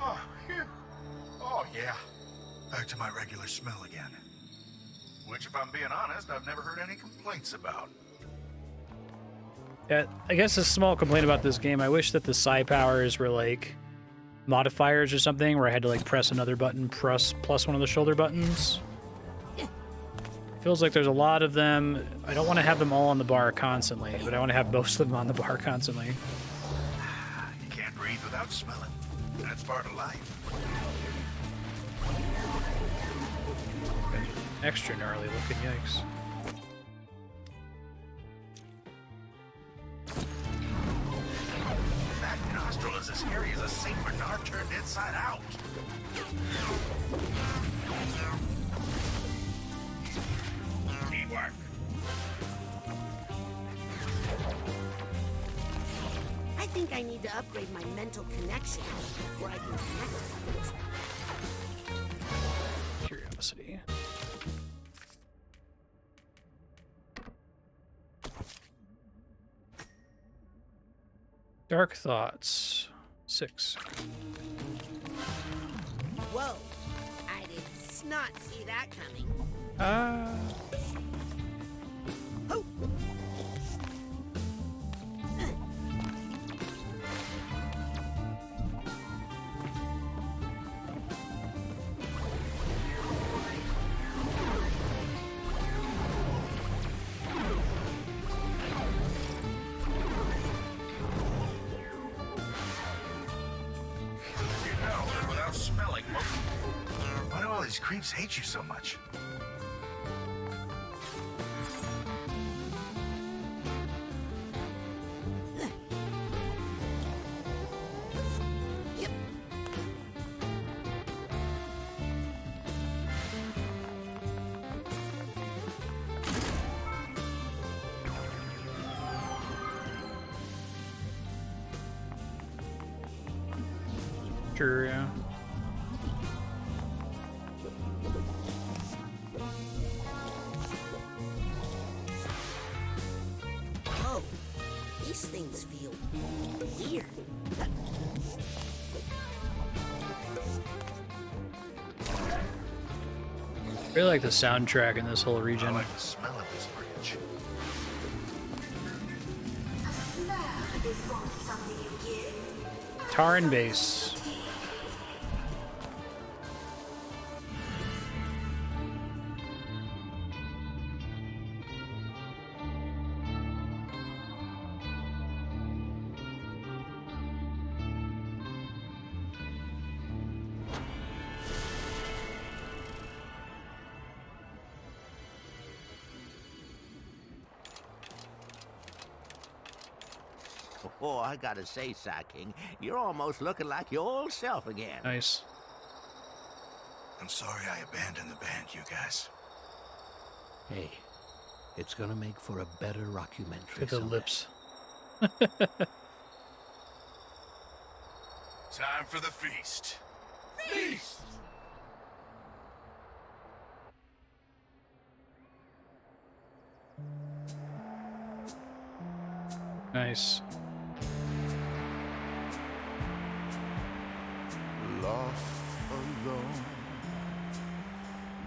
Oh, phew. Oh, yeah. Back to my regular smell again. Which, if I'm being honest, I've never heard any complaints about.
Yeah, I guess a small complaint about this game. I wish that the psi powers were like modifiers or something where I had to like press another button plus one of the shoulder buttons. Feels like there's a lot of them. I don't want to have them all on the bar constantly, but I want to have most of them on the bar constantly.
You can't breathe without smelling. That's part of life.
Extra gnarly looking, yikes.
That nostril is as scary as a Saint Bernard turned inside out. Teamwork.
I think I need to upgrade my mental connection before I can connect to things.
Curiosity. Dark thoughts. 6.
Whoa! I did not see that coming. Oh!
Without smelling, why do all these creeps hate you so much?
Yep.
Sure, yeah.
Whoa! These things feel weird.
I really like the soundtrack in this whole region.
I like the smell of this bridge.
Guitar and bass.
Oh, I gotta say, King, you're almost looking like your old self again.
Nice.
I'm sorry I abandoned the band, you guys.
Hey, it's gonna make for a better rockumentary.
Look at the
someday.
lips.
Time for the feast. Feast!
Nice.
Lost alone,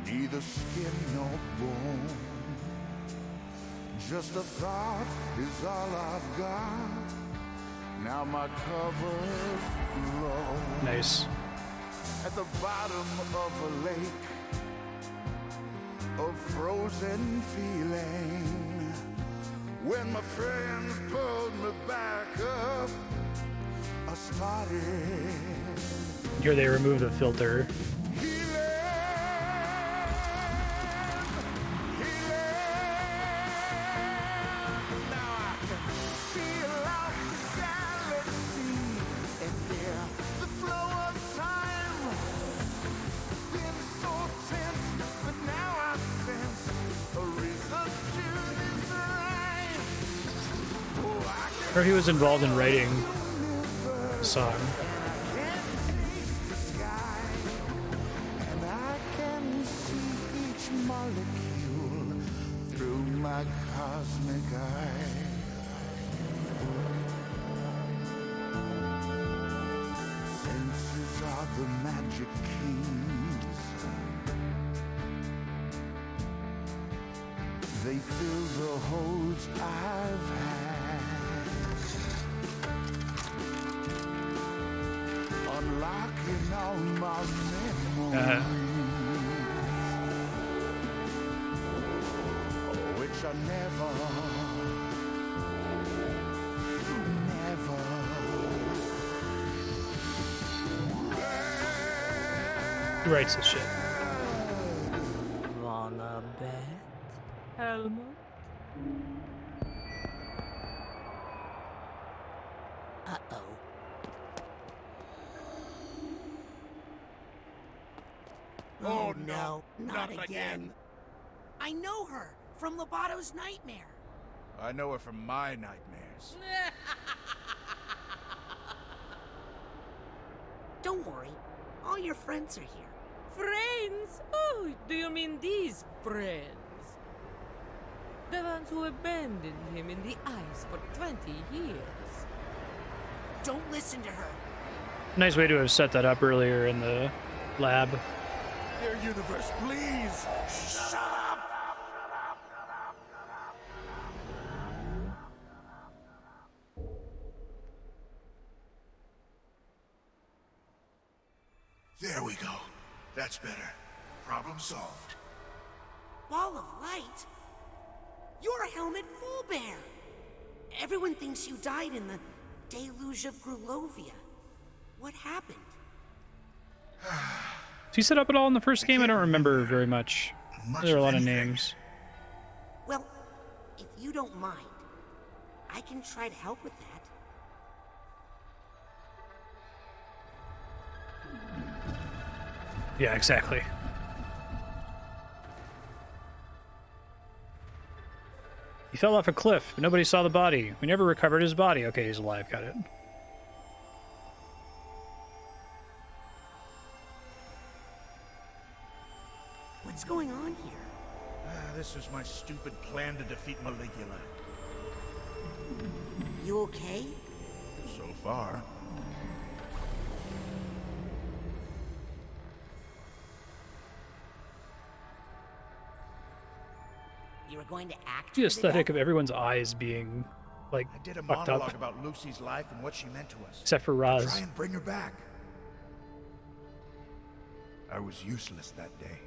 neither skin nor bone. Just a thought is all I've got. Now my cover's low.
Nice.
At the bottom of a lake, a frozen feeling. When my friends pulled me back up, I started.
Here they remove the filter. Or he was involved in writing the song.
And I can see each molecule through my cosmic eye. Senses are the magic keys. They fill the holes I've had. blocking all my memories. Which I never.
He writes this shit.
Wanna bet, Helmut?
Uh-oh. Oh no, not again. I know her from Lobato's nightmare.
I know her from my nightmares.
Don't worry, all your friends are here.
Friends? Oh, do you mean these friends? The ones who abandoned him in the ice for 20 years.
Don't listen to her.
Nice way to have set that up earlier in the lab.
Dear universe, please, shut up! There we go. That's better. Problem solved.
Ball of light? You're Helmut Fullbear. Everyone thinks you died in the deluge of Grulovia. What happened?
Did he set up at all in the first game? I don't remember very much. There are a lot of names.
Well, if you don't mind, I can try to help with that.
Yeah, exactly. He fell off a cliff, but nobody saw the body. We never recovered his body. Okay, he's alive. Got it.
What's going on here?
This was my stupid plan to defeat Maligula.
You okay?
So far.
You were going to act.
The aesthetic of everyone's eyes being, like,
I did a
fucked
monologue
up.
about Lucy's life and what she meant to us.
Except for Raz.
Try and bring her back. I was useless that day.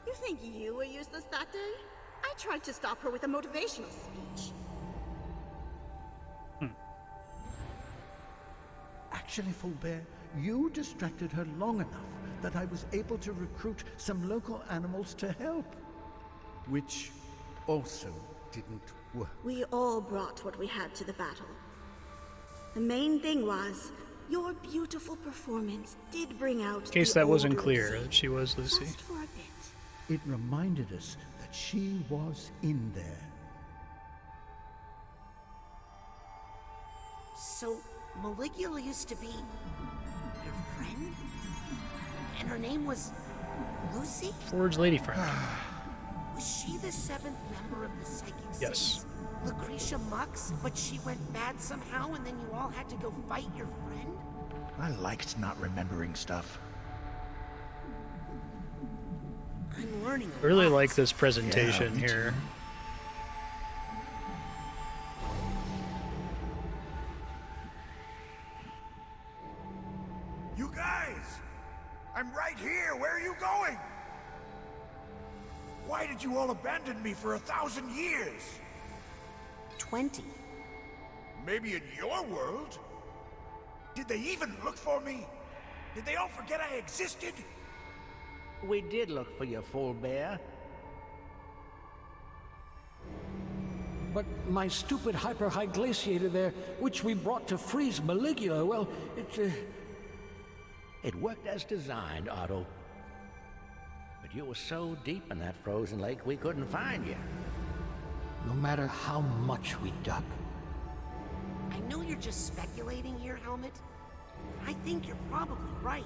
You think you were useless that day? I tried to stop her with a motivational speech.
Actually, Fullbear, you distracted her long enough that I was able to recruit some local animals to help. Which also didn't work.
We all brought what we had to the battle. The main thing was, your beautiful performance did bring out
In case
the
that wasn't
old
clear,
Lucy.
that she was Lucy.
Just for a bit.
It reminded us that she was in there.
So, Maligula used to be your friend? And her name was Lucy?
Forge lady friend.
Was she the seventh member of the Psychic
Yes.
Six? Lucretia Mux? But she went bad somehow and then you all had to go fight your friend?
I liked not remembering stuff.
I'm learning a
I really
lot.
like this presentation
Yeah, me
here.
You guys! I'm right here! Where are you going? Why did you all abandon me for 1,000 years?
20.
Maybe in your world? Did they even look for me? Did they all forget I existed?
We did look for you, Fullbear.
But my stupid hyper-high glaciator there, which we brought to freeze Maligula, well,
It worked as designed, Otto. But you were so deep in that frozen lake, we couldn't find you.
no matter how much we dug.
I know you're just speculating here, Helmut. I think you're probably right.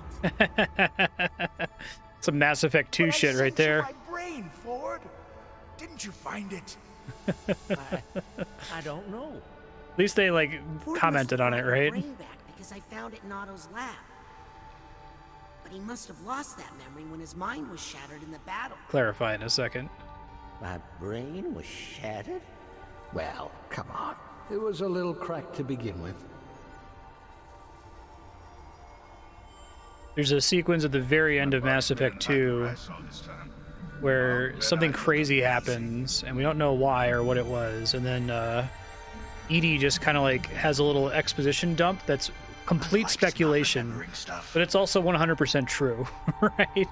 Some Mass Effect 2
But I
shit right
sent you
there.
my brain, Ford. Didn't you find it?
I don't know.
At least they, like,
Ford
commented
must
on
have
it,
brought my
right?
brain back because I found it in Otto's lab. But he must have lost that memory when his mind was shattered in the battle.
Clarify in a second.
My brain was shattered?
Well, come on. It was a little cracked to begin with.
There's a sequence at the very end of Mass Effect 2 where something crazy happens, and we don't know why or what it was, and then Edie just kind of like has a little exposition dump that's complete speculation, but it's also 100% true, right?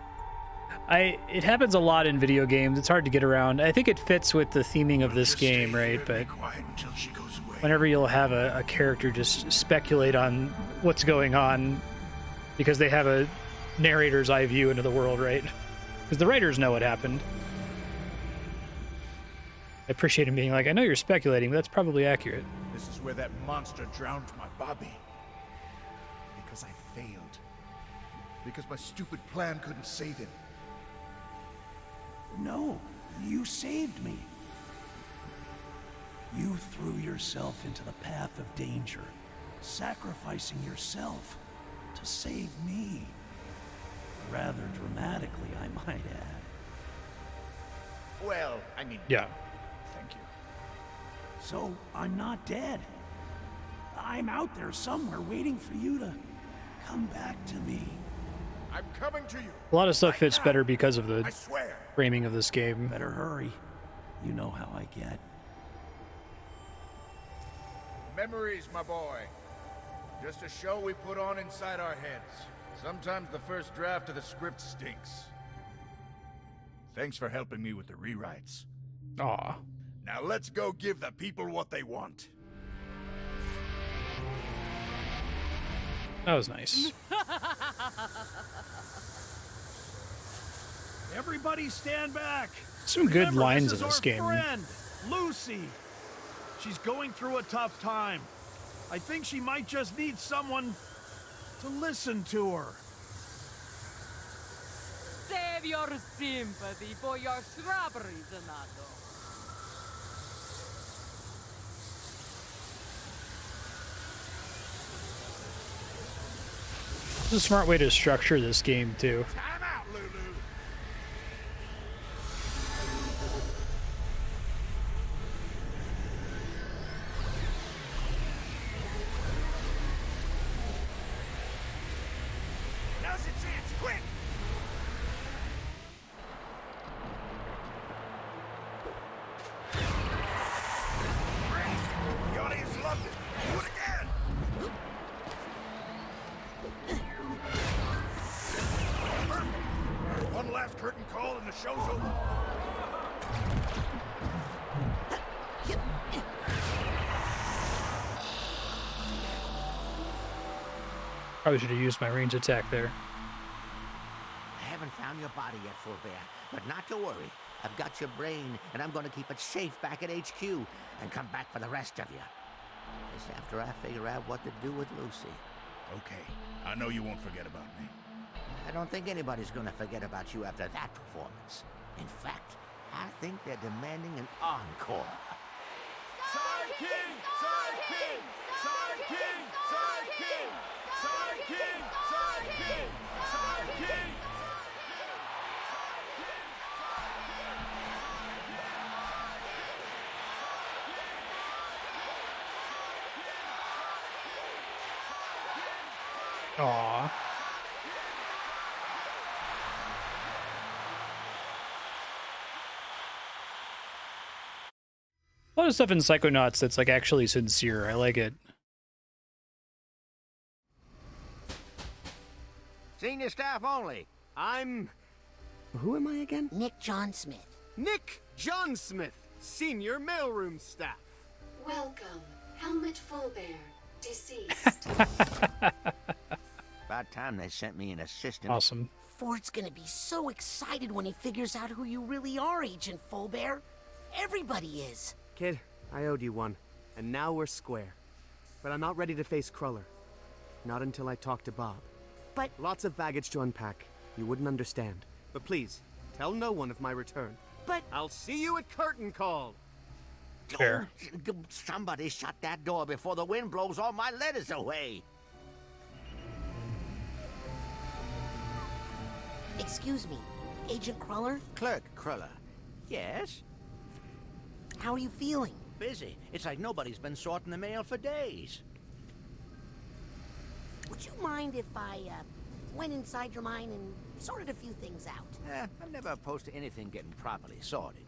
It happens a lot in video games. It's hard to get around. I think it fits with the theming of this game, right? But whenever you'll have a character just speculate on what's going on because they have a narrator's eye view into the world, right? Because the writers know what happened. I appreciate him being like, I know you're speculating, but that's probably accurate.
This is where that monster drowned my Bobby. Because I failed. Because my stupid plan couldn't save him.
No, you saved me. You threw yourself into the path of danger, sacrificing yourself to save me. Rather dramatically, I might add.
Well, I mean...
Yeah.
Thank you.
So, I'm not dead. I'm out there somewhere waiting for you to come back to me.
I'm coming to you.
A lot of stuff fits better because of the
I swear.
framing of this game.
Better hurry. You know how I get.
Memories, my boy. Just a show we put on inside our heads. Sometimes the first draft of the script stinks. Thanks for helping me with the rewrites.
Aw.
Now let's go give the people what they want.
That was nice.
Everybody stand back.
Some good
Remember,
lines
this
in
is
this
our
game.
Friend, Lucy. She's going through a tough time. I think she might just need someone to listen to her.
Save your sympathy for your strawberries, Anato.
It's a smart way to structure this game, too.
Time out, Lulu. Now's your chance, quick! The audience loved it. Do it again! One last curtain call and the show's over.
Probably should have used my range attack there.
I haven't found your body yet, Fulbear, but not to worry. I've got your brain, and I'm going to keep it safe back at HQ and come back for the rest of you. Just after I figure out what to do with Lucy.
Okay, I know you won't forget about me.
I don't think anybody's going to forget about you after that performance. In fact, I think they're demanding an encore.
Side King! Side King! Side King! Side King! Side King! Side King! Side King!
Aw. A lot of stuff in Psychonauts that's like actually sincere. I like it.
Senior staff only.
Who am I again?
Nick John Smith.
Nick John Smith, senior mailroom staff.
Welcome, Helmet Fulbear, deceased.
About time they sent me an assistant.
Awesome.
Ford's gonna be so excited when he figures out who you really are, Agent Fulbear. Everybody is.
Kid, I owed you one, and now we're square. But I'm not ready to face Cruller. Not until I talk to Bob.
But
Lots of baggage to unpack. You wouldn't understand. But please, tell no one of my return.
But
I'll see you at curtain call.
Fair.
Oh, somebody shut that door before the wind blows all my letters away.
excuse me, Agent Cruller?
Clerk Cruller. Yes?
How are you feeling?
Busy. It's like nobody's been sorting the mail for days.
Would you mind if I, went inside your mind and sorted a few things out?
I'm never opposed to anything getting properly sorted.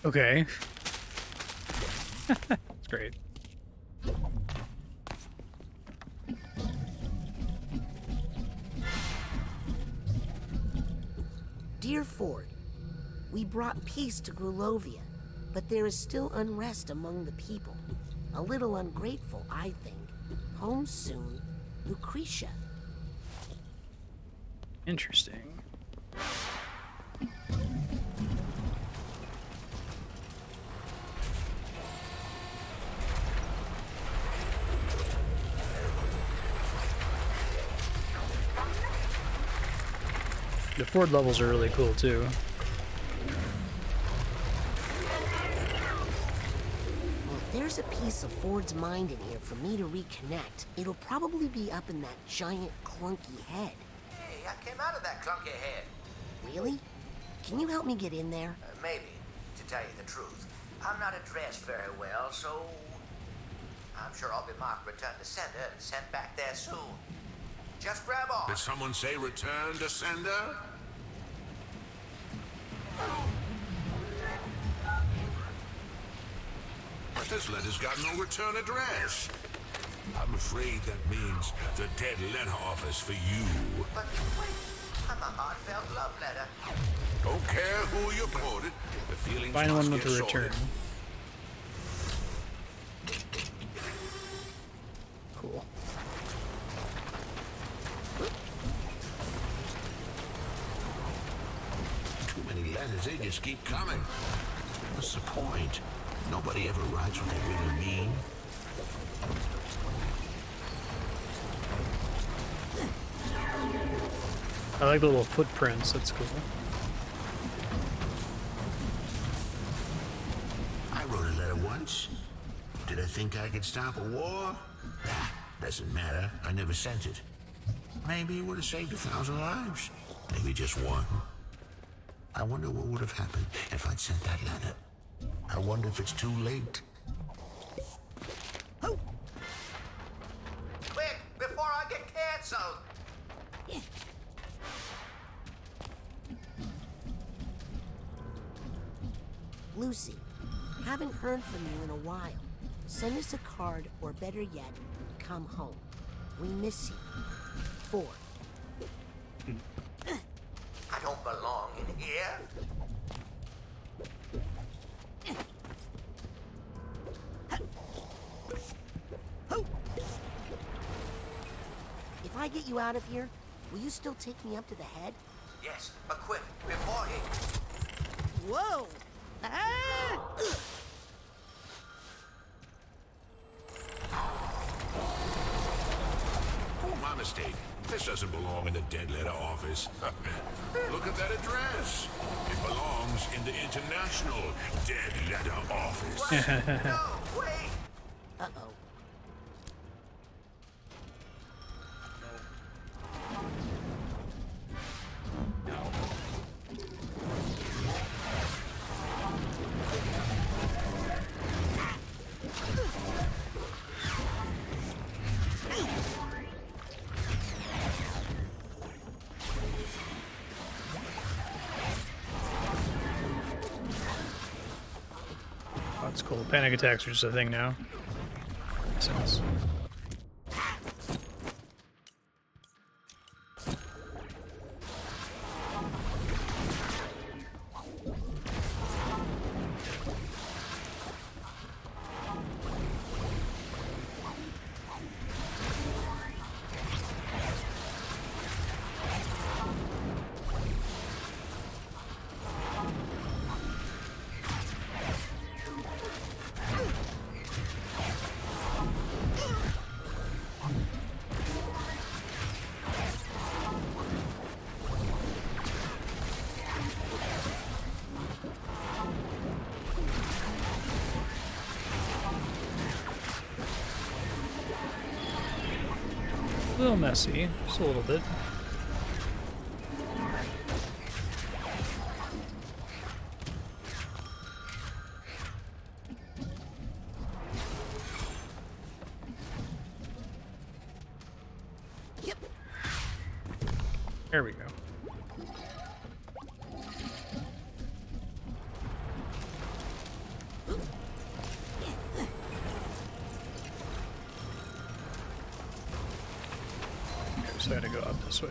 Okay. That's great.
Dear Ford, we brought peace to Grulovia, but there is still unrest among the people. A little ungrateful, I think. Home soon, Lucretia.
Interesting. The Ford levels are really cool too.
Well, if there's a piece of Ford's mind in here for me to reconnect, it'll probably be up in that giant clunky head.
Hey, I came out of that clunky head.
Really? Can you help me get in there?
Maybe, to tell you the truth. I'm not addressed very well, so I'm sure I'll be marked return to sender and sent back there soon. Just grab on.
Did someone say return to sender? But this letter's got no return address. I'm afraid that means the dead letter office for you.
But wait, I'm a heartfelt love letter.
Don't care who you quoted. The feelings
Find
must
one with
get
a return.
sorted.
Cool.
Too many letters, they just keep coming. What's the point? Nobody ever writes what they really mean.
I like the little footprints, that's cool.
I wrote a letter once. Did I think I could stop a war? Doesn't matter. I never sent it. Maybe it would have saved 1,000 lives. Maybe just one. I wonder what would have happened if I'd sent that letter. I wonder if it's too late.
Quick, before I get canceled.
Lucy, haven't heard from you in a while. Send us a card, or better yet, come home. We miss you. Ford.
I don't belong in here.
If I get you out of here, will you still take me up to the head?
Yes, but quick, before he...
Whoa! Ah!
Oh, my mistake. This doesn't belong in the dead letter office. Look at that address. It belongs in the International Dead Letter Office.
What? No, wait!
Uh-oh.
That's cool. Panic attacks are just a thing now. Makes sense. little messy, just a little bit. There we go. Okay, so I gotta go up this way.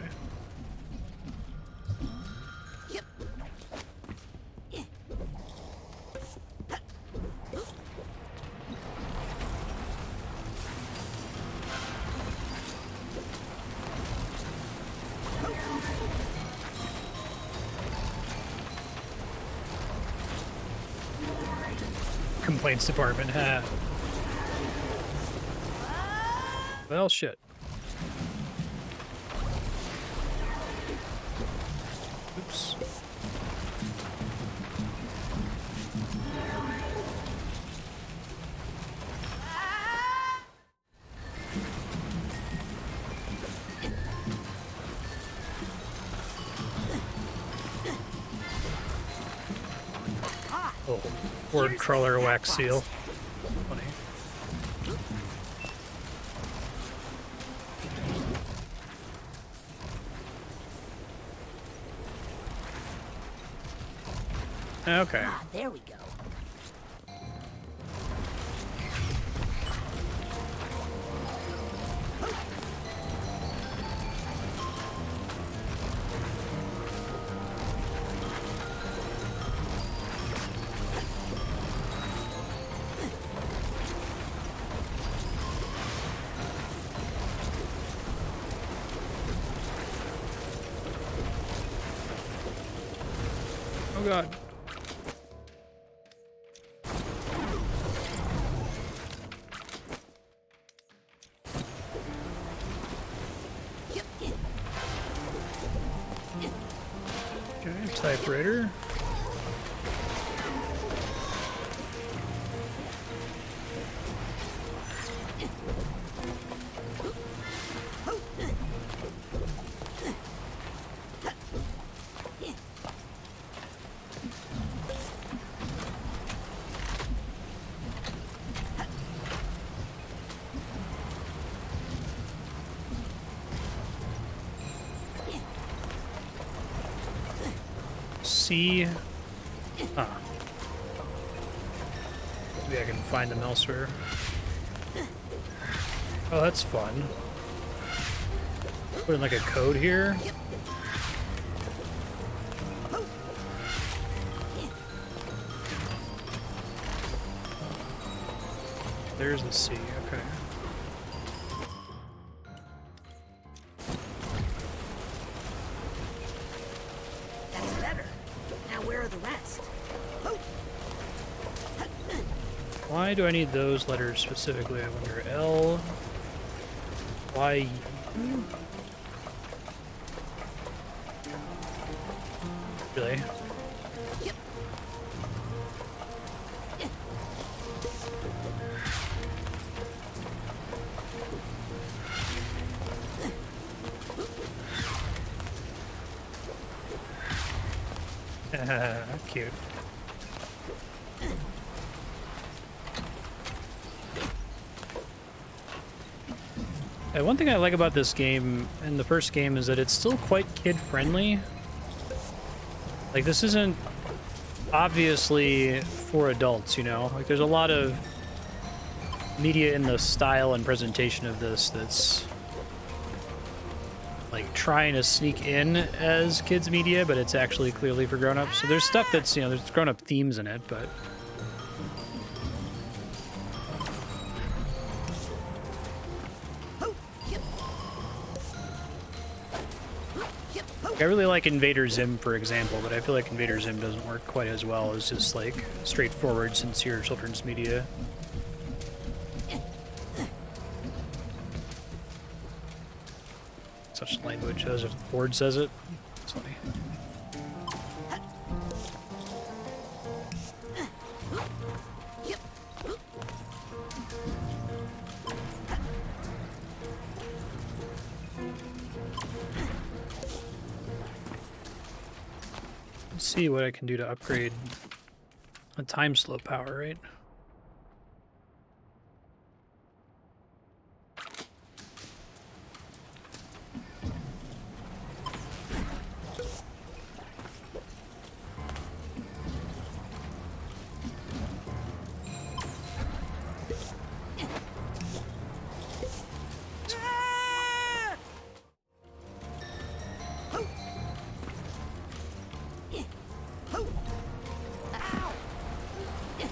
Complaints department, huh? Well, shit. Oops. Oh, word crawler wax seal. Funny. Okay.
Ah, there we go.
Oh god. Okay, typewriter. See, maybe I can find them elsewhere. Oh, that's fun. Put in like a code here. There's the C, okay. Why do I need those letters specifically? I wonder. L, Y, U? Really? Cute. One thing I like about this game, in the first game, is that it's still quite kid-friendly. Like, this isn't obviously for adults, you know? Like, there's a lot of media in the style and presentation of this that's, like, trying to sneak in as kids' media, but it's actually clearly for grown-ups. So there's stuff that's, you know, there's grown-up themes in it, but... I really like Invader Zim, for example, but I feel like Invader Zim doesn't work quite as well as just, like, straightforward, sincere children's media. Such language, as if Ford says it. It's funny. Let's see what I can do to upgrade a time slow power, right?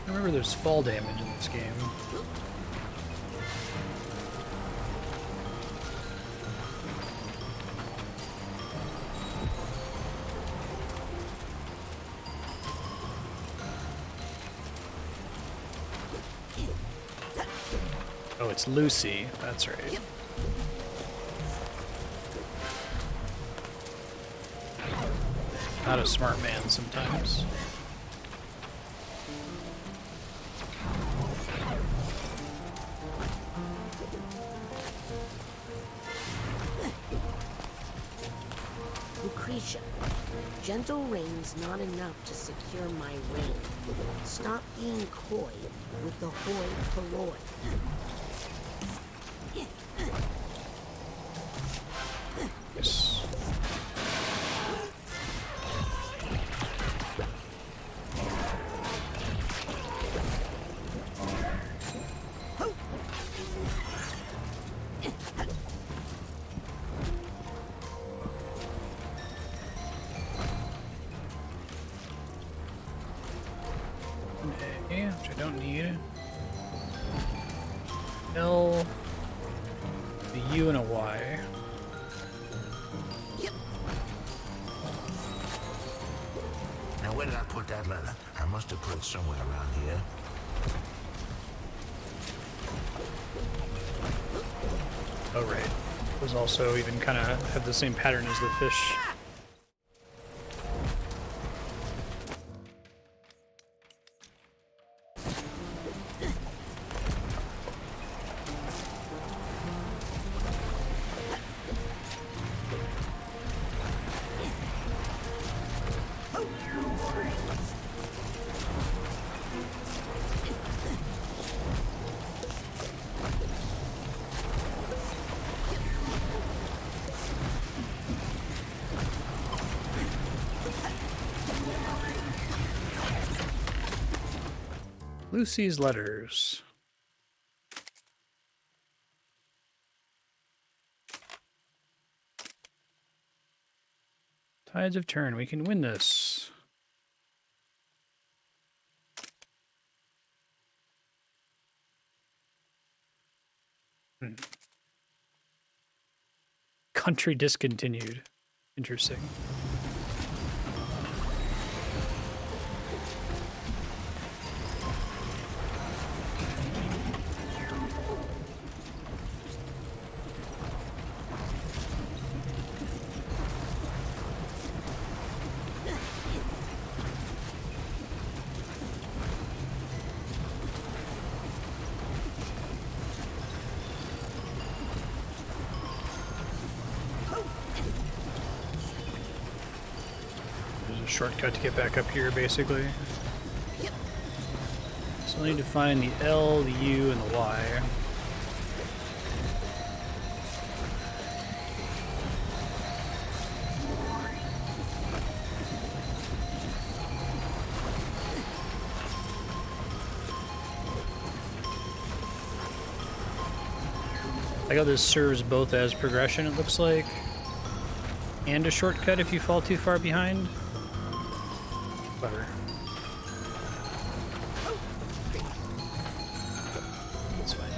Remember there's fall damage in this game. Oh, it's Lucy. That's right. Not a smart man sometimes.
Gentle rain's not enough to secure my reign. Stop being coy with the hoi polloi.
Yes. Which I don't need. L, a U, and a Y.
Now, where did I put that letter? I must have put it somewhere around here.
Oh, right. Those also even kind of have the same pattern as the fish. Lucy's letters. Tides of turn. We can win this. Country discontinued. Interesting. Shortcut to get back up here, basically. So I need to find the L, the U, and the Y. I got this serves both as progression, it looks like, and a shortcut if you fall too far behind. Clever. That's fine.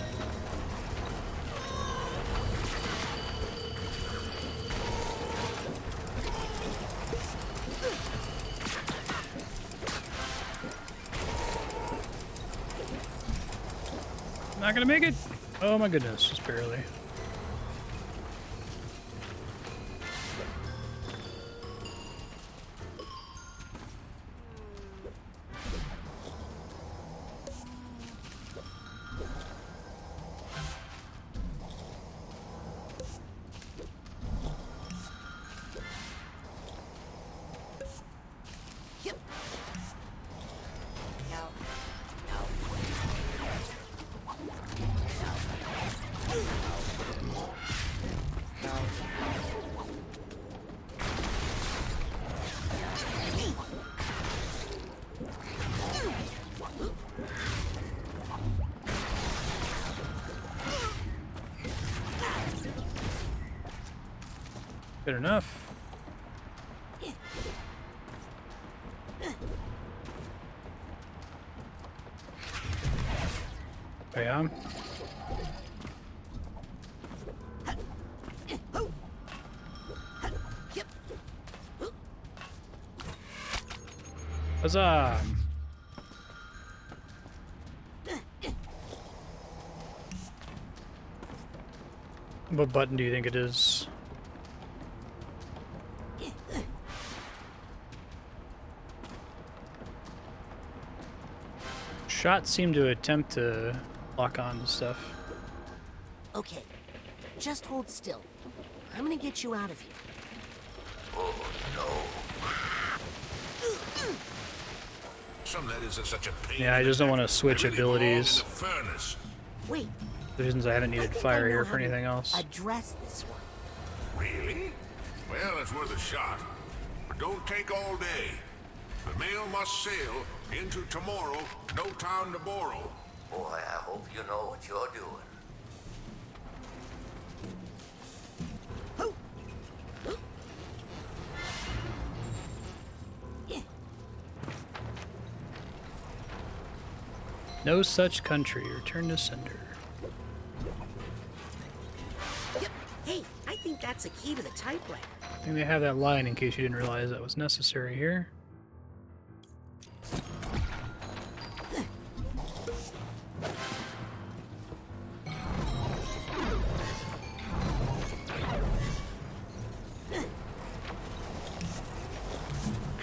Not gonna make it. Oh my goodness, just barely. Good enough. Yeah. Huzzah! What button do you think it is? Shots seem to attempt to lock on to stuff.
Okay, just hold still. I'm gonna get you out of here.
Oh, no. Some that isn't such a pain.
Yeah, I just don't want to switch abilities.
Wait.
Reasons I haven't needed fire here for anything else.
Address this one.
Really? Well, it's worth a shot. But don't take all day. The mail must sail into tomorrow, no time to borrow.
Boy, I hope you know what you're doing.
No such country. Return to sender.
Yep. Hey, I think that's a key to the typewriter.
I think they have that line in case you didn't realize that was necessary here.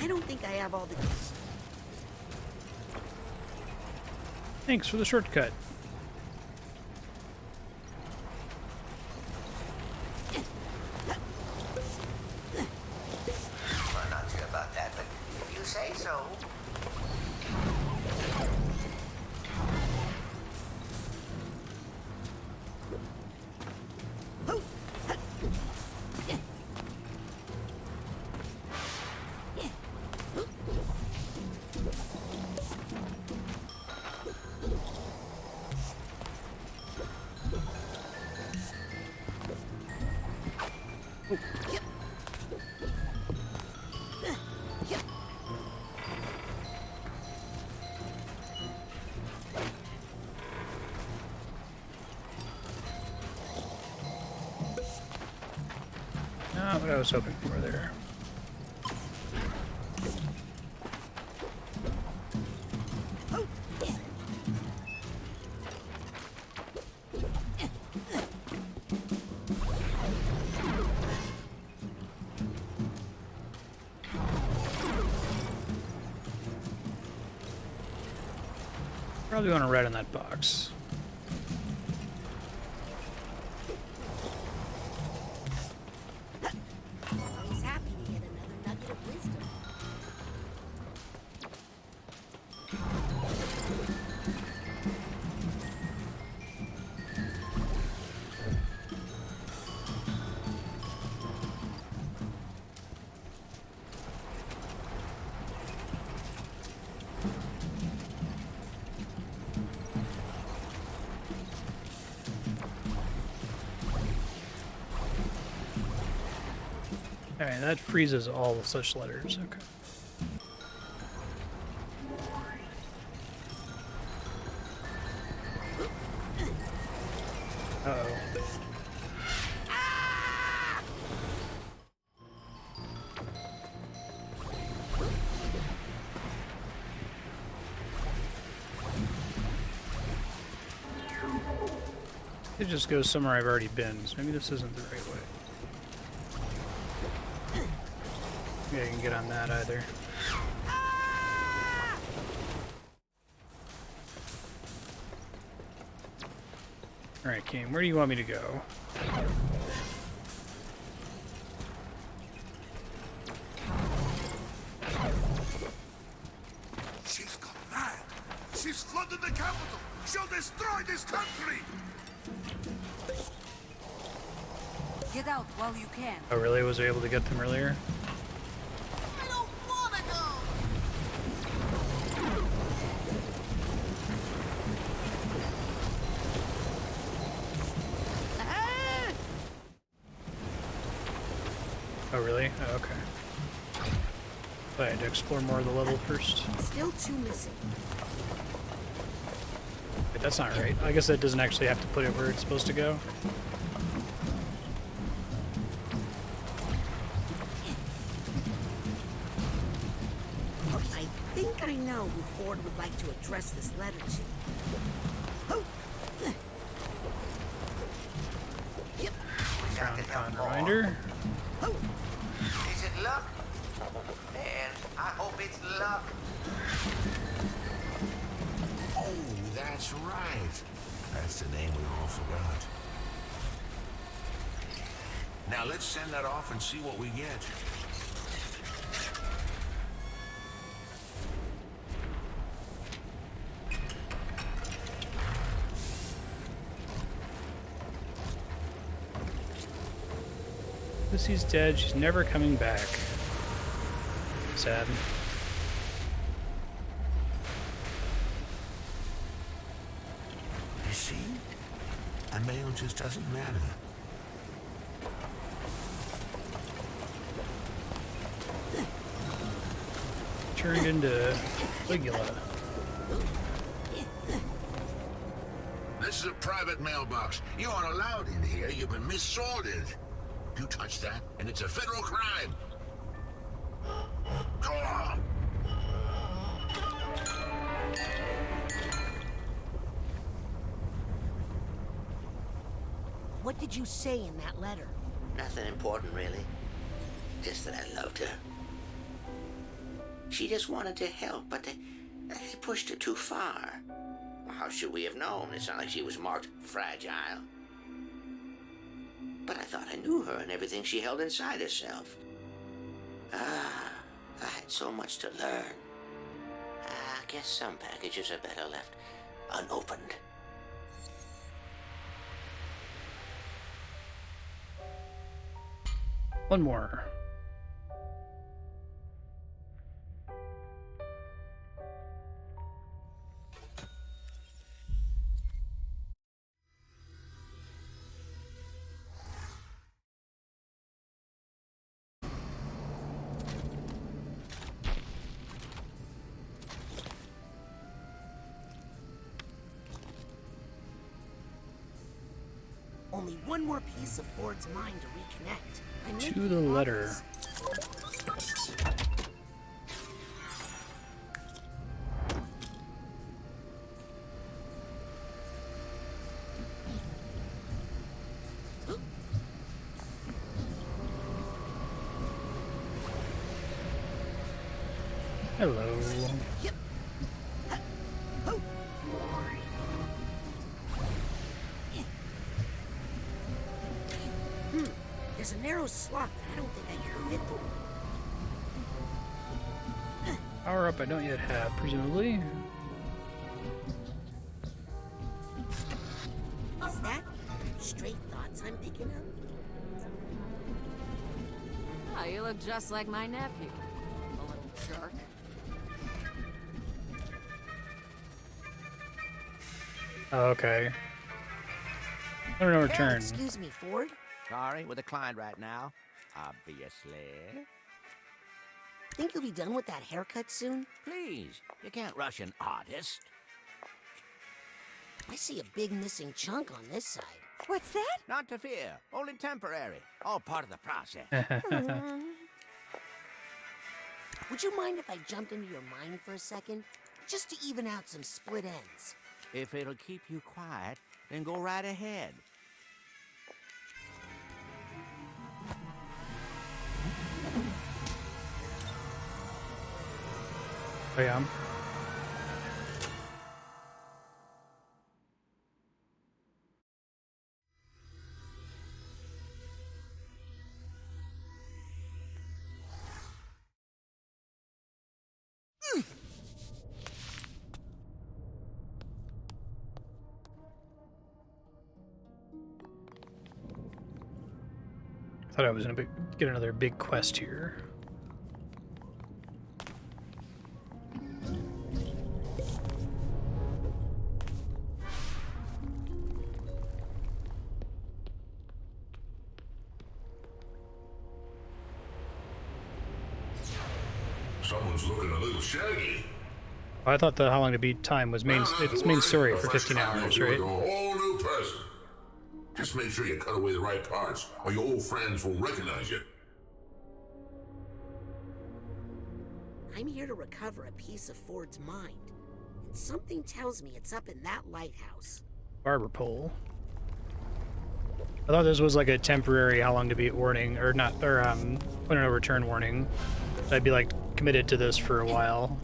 I don't think I have all the keys.
Thanks for the shortcut.
I'm not sure about that, but if you say so.
Not what I was hoping for there. Probably want to red in that box.
Always happy to get another nugget of wisdom.
Alright, that freezes all such letters. Okay. Uh-oh. It just goes somewhere I've already been, so maybe this isn't the right way. Yeah, you can get on that either. Alright, Kane, where do you want me to go?
She's gone mad. She's flooded the capital. She'll destroy this country.
Get out while you can.
Oh, really? Was I able to get them earlier?
I don't wanna go.
Oh, really? Oh, okay. But I had to explore more of the level first.
Still 2 missing.
Wait, that's not right. I guess that doesn't actually have to put it where it's supposed to go.
I think I know who Ford would like to address this letter to. Oh. Yep.
Crown reminder.
Oh.
Is it luck? And I hope it's luck.
Oh, that's right. That's the name we all forgot. Now let's send that off and see what we get.
Lucy's dead. She's never coming back. Sad.
You see? A male just doesn't matter.
Turned into Caligula.
This is a private mailbox. You aren't allowed in here. You've been missorted. You touch that, and it's a federal crime. Go on.
What did you say in that letter?
Nothing important, really. Just that I loved her. She just wanted to help, but they pushed her too far. Well, how should we have known? It's not like she was marked fragile. But I thought I knew her and everything she held inside herself. Ah, I had so much to learn. I guess some packages are better left unopened.
One more.
Only one more piece of Ford's mind to reconnect. I'm
To
making
the letter.
progress.
Hello.
Yep. Oh. There's a narrow slot that I don't think I can fit through.
Power up I don't yet have, presumably.
Is that straight thoughts I'm picking up?
Ah, you look just like my nephew. A little jerk.
Okay. I don't know return.
Excuse me, Ford.
Sorry, with a client right now. Obviously.
Think you'll be done with that haircut soon?
Please, you can't rush an artist.
I see a big missing chunk on this side.
What's that?
Not to fear, only temporary. All part of the process.
Would you mind if I jumped into your mind for a second? Just to even out some split ends.
If it'll keep you quiet, then go right ahead.
I am. Thought I was gonna get another big quest here.
Someone's looking a little shaggy.
I thought the How Long to Beat time was its main story for 15 hours, right?
A whole new person. Just make sure you cut away the right parts, or your old friends won't recognize you.
I'm here to recover a piece of Ford's mind, and something tells me it's up in that lighthouse.
Barber pole. I thought this was like a temporary How Long to Beat warning, or not, or point of no return warning. I'd be like committed to this for a while.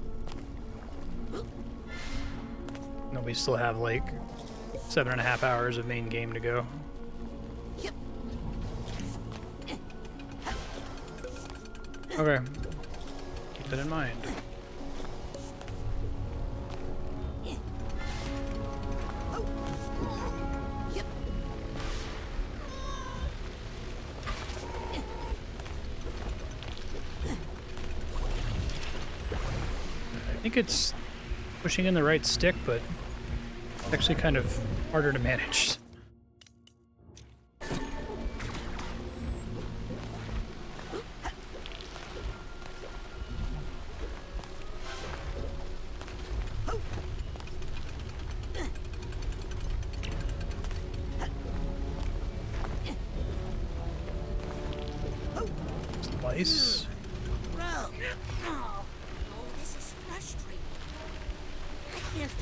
And we still have like 7.5 hours of main game to go. Okay, keep that in mind. I think it's pushing in the right stick, but it's actually kind of harder to manage. Slice.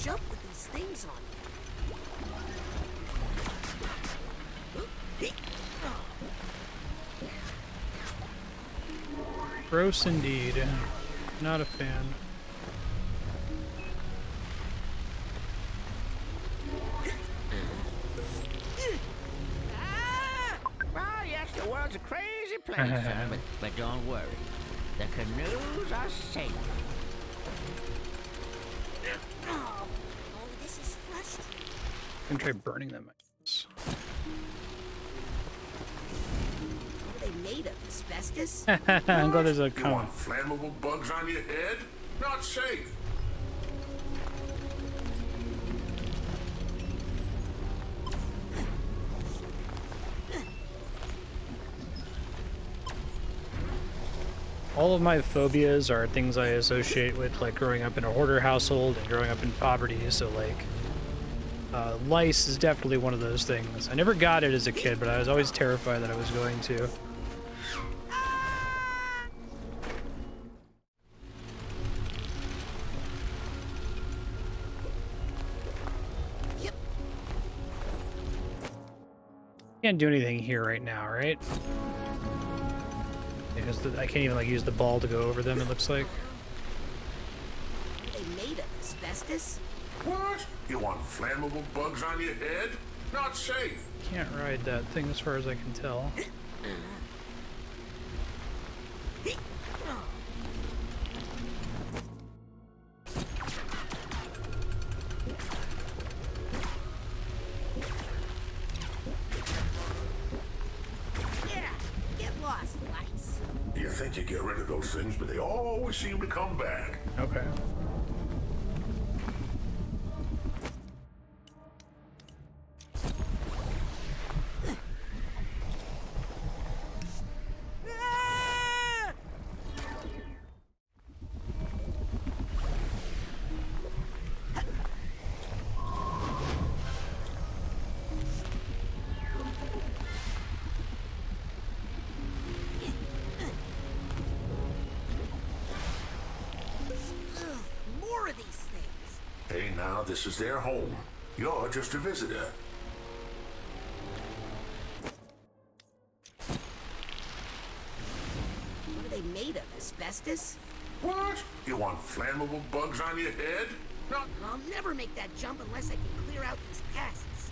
Jump with these things on me.
Gross indeed. Not a fan.
Well, yes, the world's a crazy place, son, but don't worry. The canoes are safe.
Oh, this is frustrating.
I'm gonna try burning them.
What are they made of? Asbestos?
I'm glad there's a
You
comment.
want flammable bugs on your head? Not safe.
All of my phobias are things I associate with like growing up in a hoarder household and growing up in poverty, so like lice is definitely one of those things. I never got it as a kid, but I was always terrified that I was going to. Can't do anything here right now, right? Because I can't even like use the ball to go over them, it looks like.
Are they made of asbestos?
What? You want flammable bugs on your head? Not safe.
Can't ride that thing as far as I can tell.
You think you get rid of those things, but they always seem to come back.
Okay.
Now this is their home. You're just a visitor.
What are they made of? Asbestos?
What? You want flammable bugs on your head? No.
I'll never make that jump unless I can clear out these pests.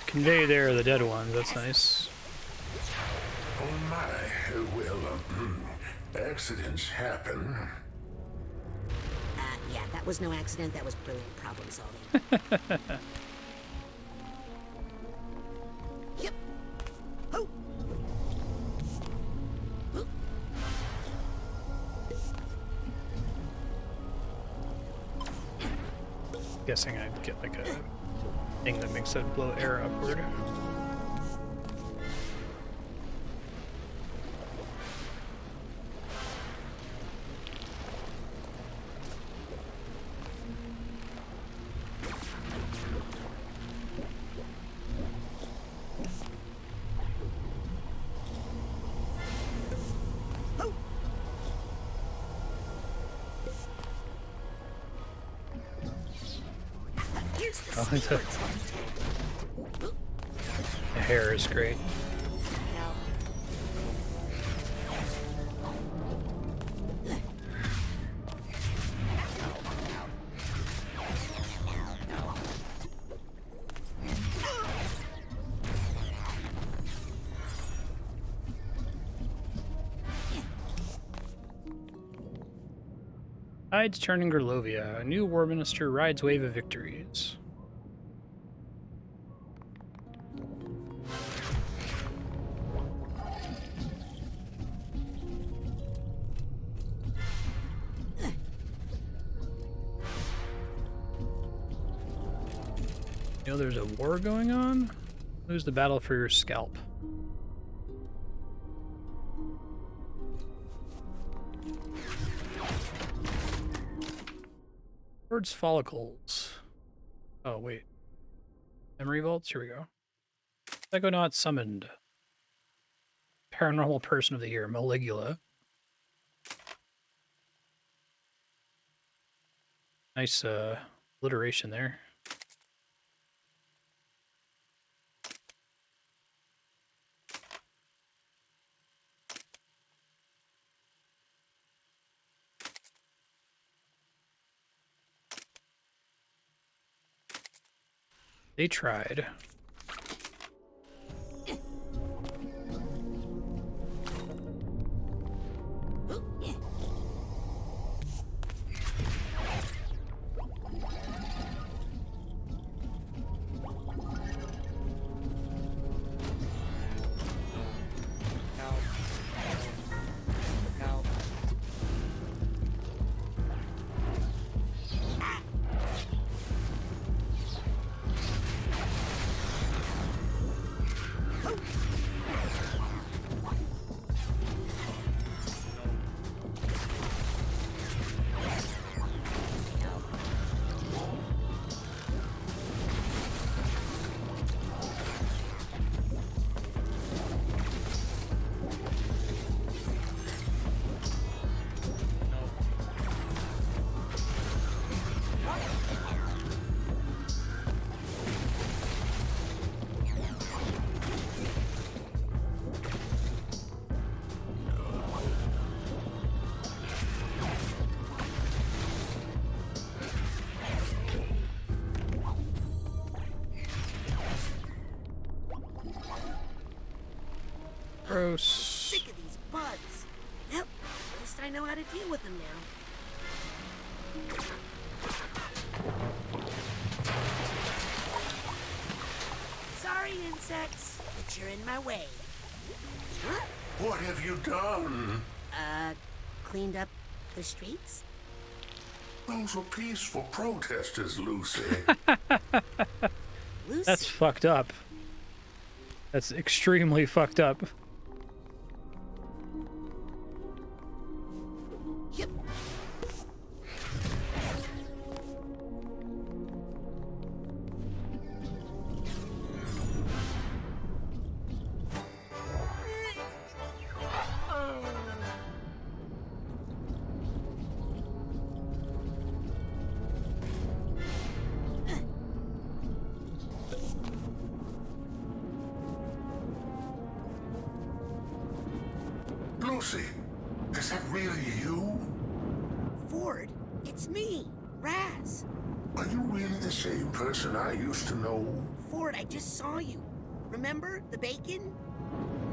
Convey there the dead ones, that's nice.
Oh my, well, accidents happen.
Yeah, that was no accident, that was brilliant problem solving. Yep. Oh.
Guessing I'd get like a thing that makes that blow air upward. Oh, the hair is great. Tides turning Gurlovia. A new war minister rides wave of victories. You know there's a war going on? Lose the battle for your scalp. Towards Follicles. Oh, wait. Memory vaults? Here we go. Psychonauts summoned. Paranormal person of the year, Maligula. Nice alliteration there. They tried. Gross.
Sick of these bugs. Yep, at least I know how to deal with them now. Sorry, insects, but you're in my way. Huh?
What have you done?
Cleaned up the streets?
Those were peaceful protesters, Lucy.
Lucy?
That's fucked up. That's extremely fucked up.
Yep.
Lucy, is that really you?
Ford, it's me, Raz.
Are you really the same person I used to know?
Ford, I just saw you. Remember the bacon?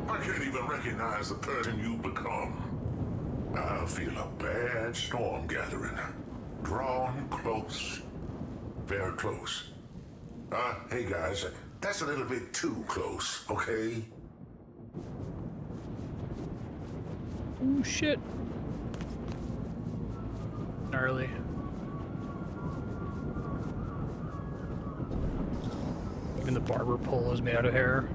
I can't even recognize the person you've become. I feel a bad storm gathering. Drawn close. Very close. Hey guys, that's a little bit too close, okay?
Oh shit. Gnarly. barber pole is made out of hair.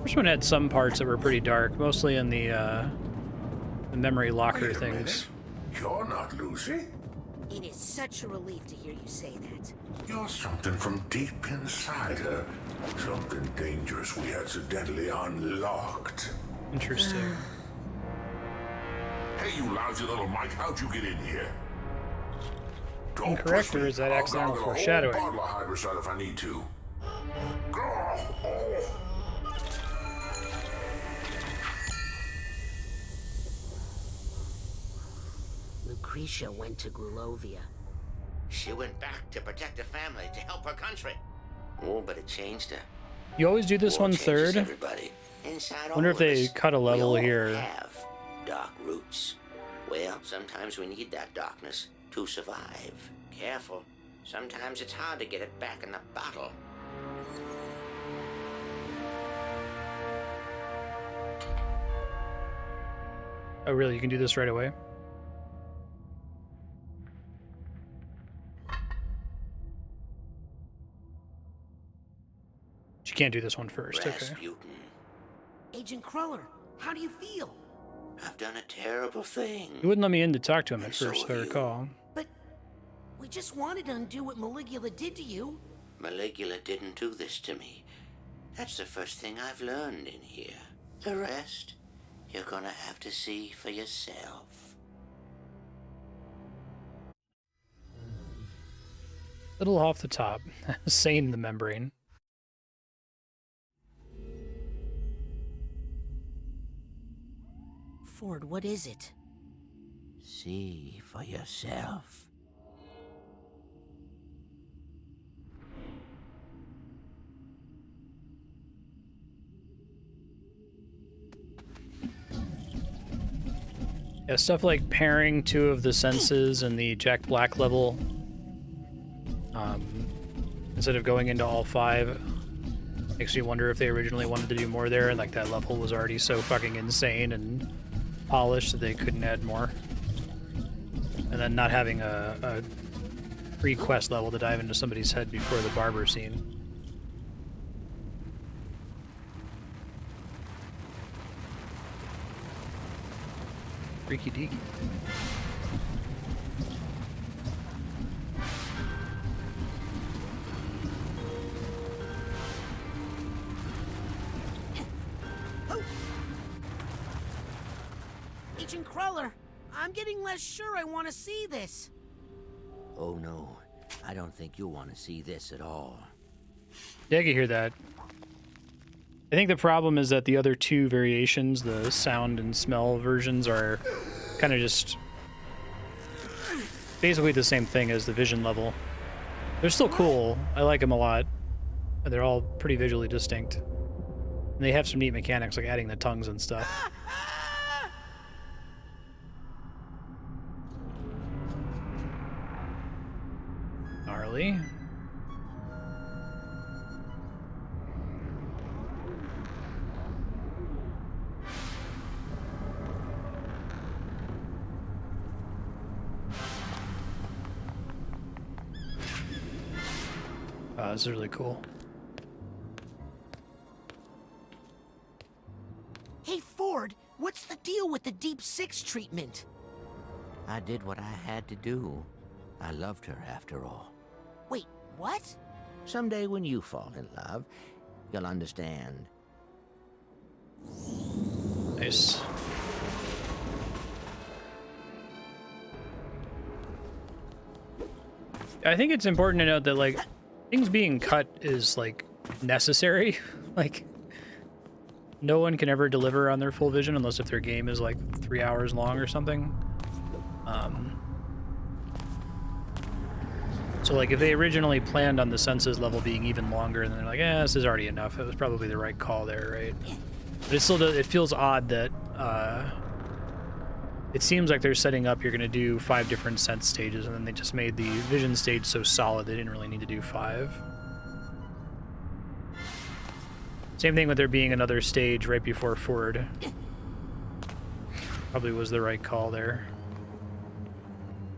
First one had some parts that were pretty dark, mostly in the memory locker things.
You're not Lucy.
It is such a relief to hear you say that.
You're something from deep inside her. Something dangerous we accidentally unlocked.
Interesting.
Hey, you lousy little Mike, how'd you get in here? Don't
Incorrect,
push
or
me.
is that
I'll
accidental
gargle a whole
foreshadowing?
bottle of hydroside if I need to.
Lucretia went to Grulovia.
She went back to protect her family, to help her country. Oh, but it changed her.
You always do this
War
one
changes
third?
everybody. Inside
Wonder
all
if
of
they
us,
cut a
we
level
all
here.
have dark roots. Well, sometimes we need that darkness to survive. Careful. Sometimes it's hard to get it back in the bottle.
Oh, really? You can do this right away? You can't do this one first. Okay.
Rasputin,
Agent Cruller, how do you feel?
I've done a terrible thing.
You wouldn't let me in to talk to him at
So
first, if I
have you.
recall.
But we just wanted to undo what Maligula did to you.
Maligula didn't do this to me. That's the first thing I've learned in here. The rest, you're gonna have to see for yourself.
Little off the top. Sane the membrane.
Ford, what is it?
See for yourself.
Yeah, stuff like pairing two of the senses in the Jack Black level, instead of going into all five, makes me wonder if they originally wanted to do more there, and like that level was already so fucking insane and polished that they couldn't add more. And then not having a pre-quest level to dive into somebody's head before the barber scene. Freaky deaky.
Agent Cruller, I'm getting less sure I want to see this.
Oh no, I don't think you'll want to see this at all.
Yeah, I can hear that. I think the problem is that the other two variations, the sound and smell versions, are kind of just basically the same thing as the vision level. They're still cool. I like them a lot. They're all pretty visually distinct. And they have some neat mechanics, like adding the tongues and stuff. Gnarly. This is really cool.
Hey, Ford, what's the deal with the Deep Six treatment?
I did what I had to do. I loved her after all.
Wait, what?
Someday when you fall in love, you'll understand.
Nice. I think it's important to note that, like, things being cut is, like, necessary. Like, no one can ever deliver on their full vision unless if their game is, like, 3 hours long or something. So, like, if they originally planned on the senses level being even longer, and then they're like, this is already enough. It was probably the right call there, right? But it still does, it feels odd that, it seems like they're setting up you're going to do 5 different sense stages, and then they just made the vision stage so solid they didn't really need to do 5. Same thing with there being another stage right before Ford. Probably was the right call there.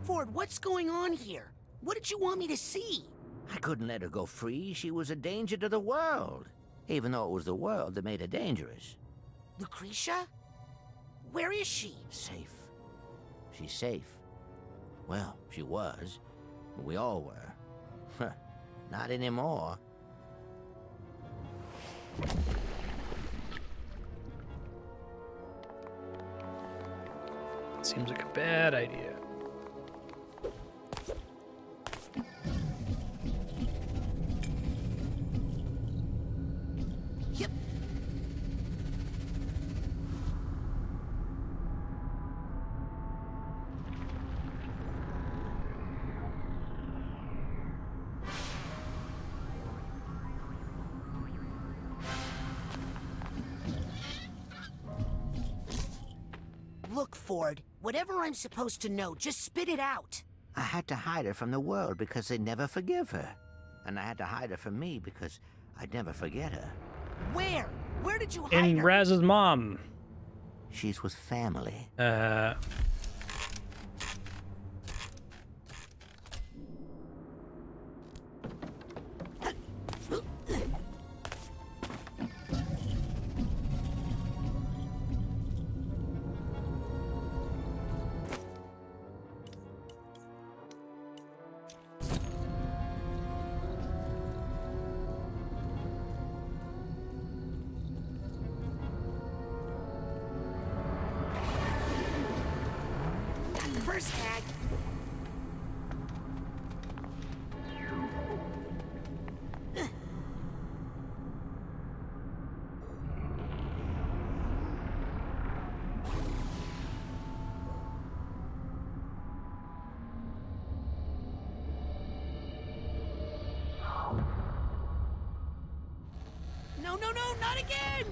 Ford, what's going on here? What did you want me to see?
I couldn't let her go free. She was a danger to the world. Even though it was the world that made her dangerous.
Lucretia? Where is she?
Safe. She's safe. Well, she was. We all were. Not anymore.
Seems like a bad idea.
Yep. Look, Ford, whatever I'm supposed to know, just spit it out.
I had to hide her from the world because they'd never forgive her. And I had to hide her from me because I'd never forget her.
Where? Where did you hide
In
her?
Raz's mom.
She's with family.
First tag. No, no, no, not again!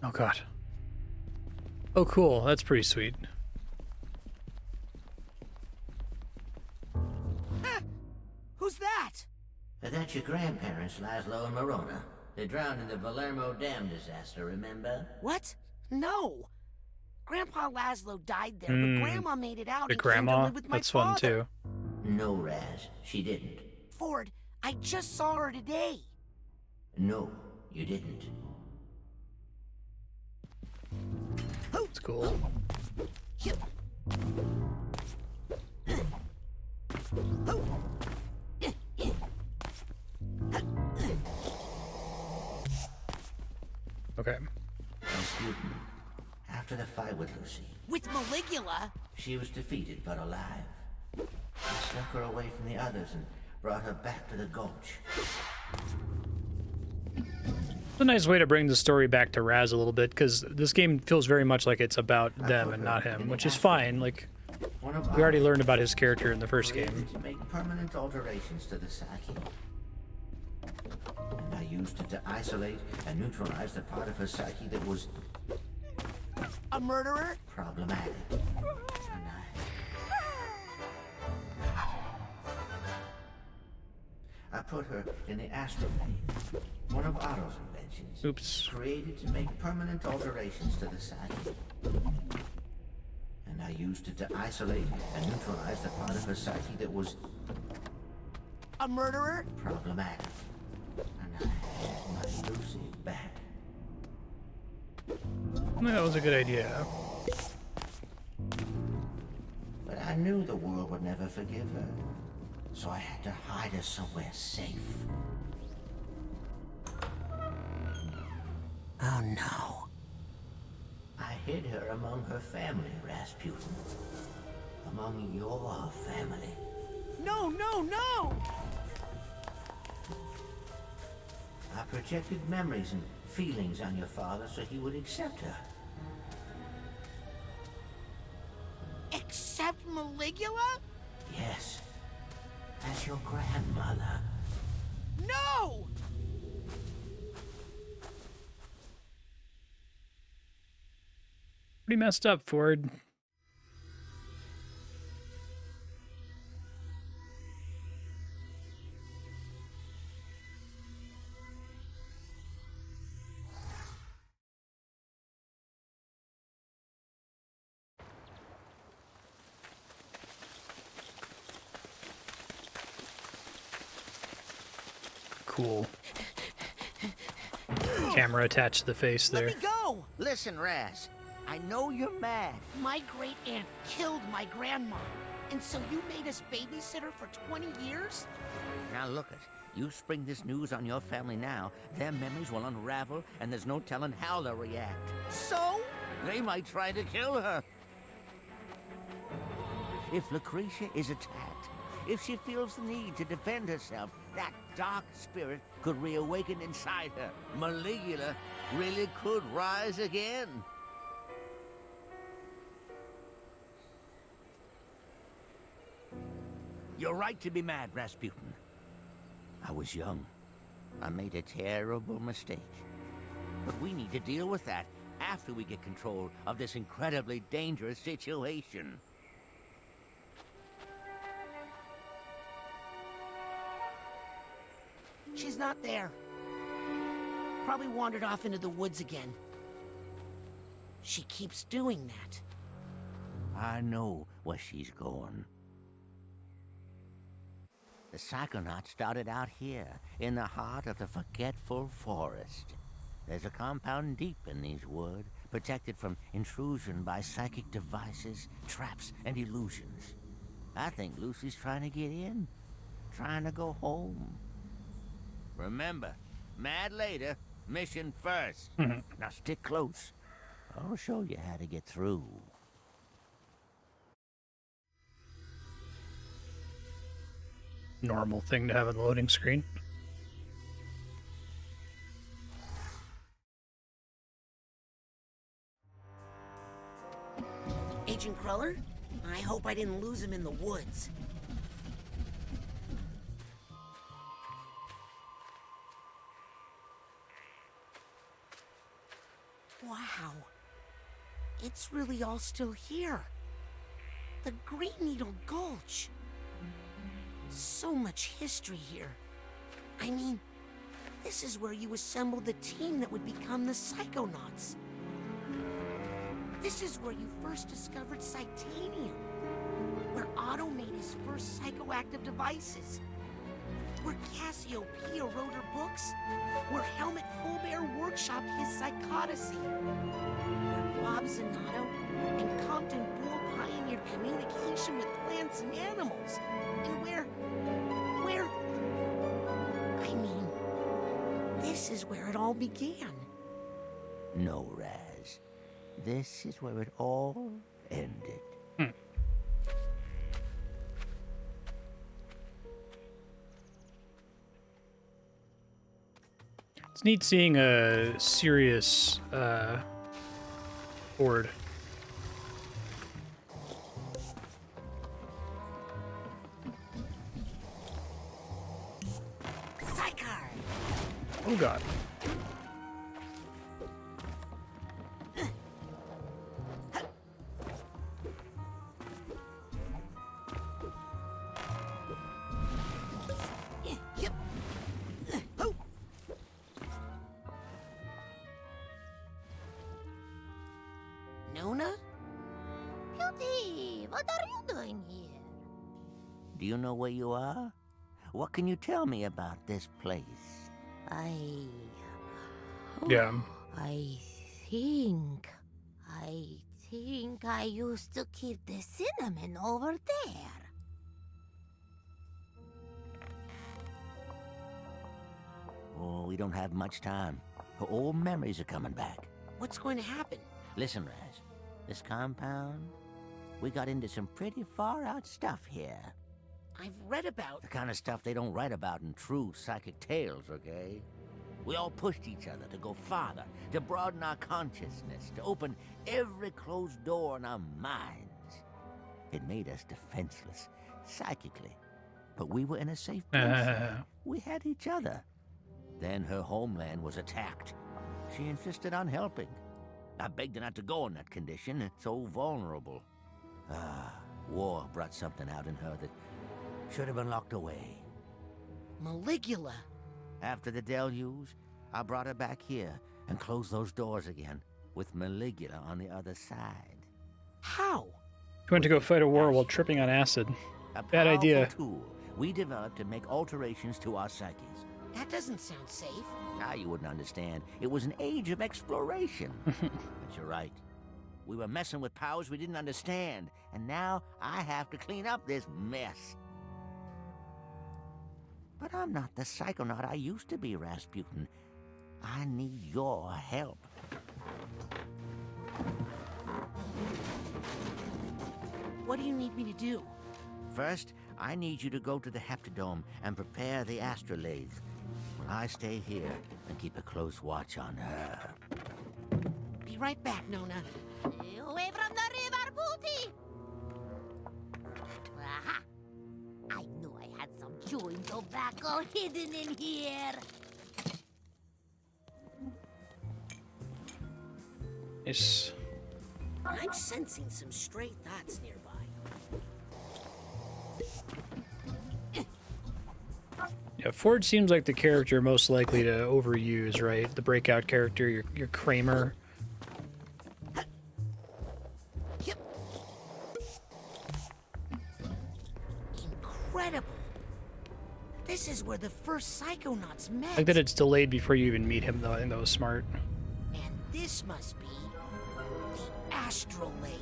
Oh god. Oh cool, that's pretty sweet.
Who's that?
That's your grandparents, Laszlo and Morona. They drowned in the Valermo Dam disaster, remember?
What? No. Grandpa Laszlo died there, but Grandma made it out
The
and came to
grandma?
live with my
That's fun
father.
too.
No, Raz, she didn't.
Ford, I just saw her today.
No, you didn't.
It's cool. Okay.
Rasputin, after the fight with Lucy,
With Maligula?
she was defeated but alive. I snuck her away from the others and brought her back to the Gulch.
It's a nice way to bring the story back to Raz a little bit, because this game feels very much like it's about them and not him, which is fine. Like, we already learned about his character in the first game.
To make permanent alterations to the psyche. And I used it to isolate and neutralize the part of her psyche that was
A murderer?
problematic. I put her in the astroplane, one of Otto's inventions.
Oops.
Created to make permanent alterations to the psyche. And I used it to isolate and neutralize the part of her psyche that was
A murderer?
problematic. And I had my Lucy back.
That was a good idea.
But I knew the world would never forgive her. So I had to hide her somewhere safe.
Oh no.
I hid her among her family, Rasputin. Among your family.
No, no, no!
I projected memories and feelings on your father so he would accept her.
Except Maligula?
Yes. As your grandmother.
No!
Pretty messed up, Ford. cool camera attached to the face there.
Let me go!
Listen, Raz, I know you're mad.
My great aunt killed my grandma. And so you made us babysitter for 20 years?
Now look it, you spring this news on your family now, their memories will unravel, and there's no telling how they'll react.
So?
They might try to kill her. If Lucretia is attacked, if she feels the need to defend herself, that dark spirit could reawaken inside her. Maligula really could rise again. You're right to be mad, Rasputin. I was young. I made a terrible mistake. But we need to deal with that after we get control of this incredibly dangerous situation.
She's not there. Probably wandered off into the woods again. She keeps doing that.
I know where she's going. The Psychonauts started out here, in the heart of the forgetful forest. There's a compound deep in these woods, protected from intrusion by psychic devices, traps, and illusions. I think Lucy's trying to get in, trying to go home. Remember, mad later, mission first. Now stick close. I'll show you how to get through.
Normal thing to have on the loading screen.
Agent Cruller, I hope I didn't lose him in the woods. Wow. It's really all still here. The Green Needle Gulch. So much history here. I mean, this is where you assembled the team that would become the Psychonauts. This is where you first discovered Psytanium. Where Otto made his first psychoactive devices. Where Cassiopeia wrote her books. Where Helmut Fullbear workshopped his psychodicy. Where Bob Zanato and Compton Bull pioneered communication with plants and animals. And where... I mean, this is where it all began.
No, Raz. This is where it all ended.
It's neat seeing a serious board. Oh god.
Nona?
Beauty, what are you doing here?
Do you know where you are? What can you tell me about this place?
Yeah.
I think I used to keep the cinnamon over there.
Oh, we don't have much time. Her old memories are coming back.
What's going to happen?
Listen, Raz. This compound, we got into some pretty far-out stuff here.
I've read about...
The kind of stuff they don't write about in true psychic tales, okay? We all pushed each other to go farther, to broaden our consciousness, to open every closed door in our minds. It made us defenseless, psychically. But we were in a safe place. We had each other. Then her homeland was attacked. She insisted on helping. I begged her not to go in that condition, so vulnerable. War brought something out in her that should have been locked away.
Maligula.
After the deluge, I brought her back here and closed those doors again, with Maligula on the other side.
How?
She went to go fight a war while tripping on acid.
A
Bad idea.
powerful tool we developed to make alterations to our psyches.
That doesn't sound safe.
Now you wouldn't understand. It was an age of exploration. But you're right. We were messing with powers we didn't understand, and now I have to clean up this mess. But I'm not the psychonaut I used to be, Rasputin. I need your help.
What do you need me to do?
First, I need you to go to the Heptadome and prepare the astrolabe. While I stay here and keep a close watch on her.
Be right back, Nona.
Away from the river, Booty! Aha! I knew I had some chewing tobacco hidden in here.
Nice.
I'm sensing some stray thoughts nearby.
Yeah, Ford seems like the character most likely to overuse, right? The breakout character, your Kramer.
Incredible. This is where the first Psychonauts met.
Like that it's delayed before you even meet him, though. I think that was smart.
And this must be the astrolabe.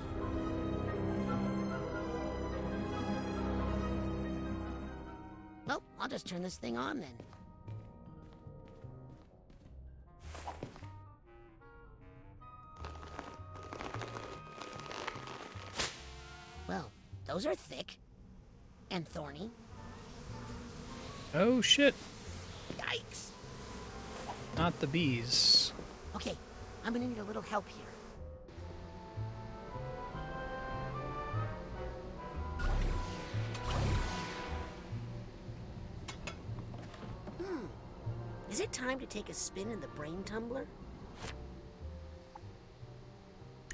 Well, I'll just turn this thing on then. Well, those are thick and thorny.
Oh shit!
Yikes!
Not the bees.
Okay, I'm gonna need a little help here. Is it time to take a spin in the brain tumbler?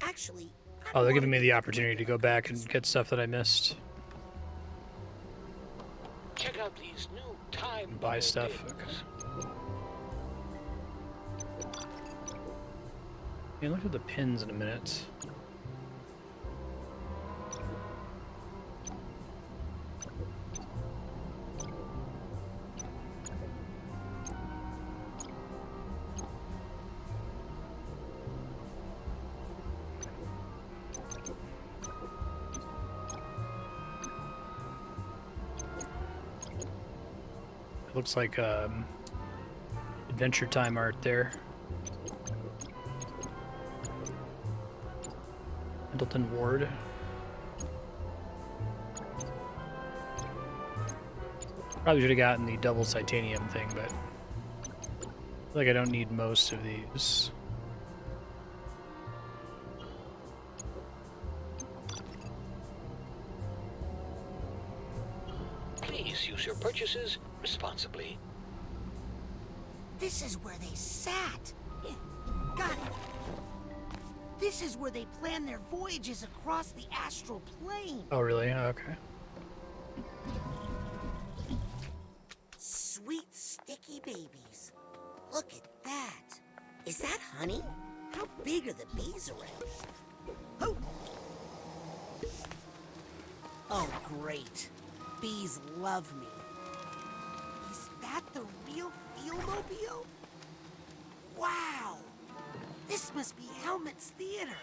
Actually,
Oh, they're giving me the opportunity to go back and get stuff that I missed.
Check out these new time
Buy stuff. Okay. Yeah, look at the pins in a minute. Looks like Adventure Time art there. Middleton Ward. Probably should have gotten the double titanium thing, but I feel like I don't need most of these.
Please use your purchases responsibly.
This is where they sat. Yeah, got it. This is where they plan their voyages across the astral plane.
Oh, really? Oh, okay.
Sweet, sticky babies. Look at that. Is that honey? How big are the bees around? Oh! Oh, great. Bees love me. Is that the real Feel-mobile? Wow! This must be Helmet's theater.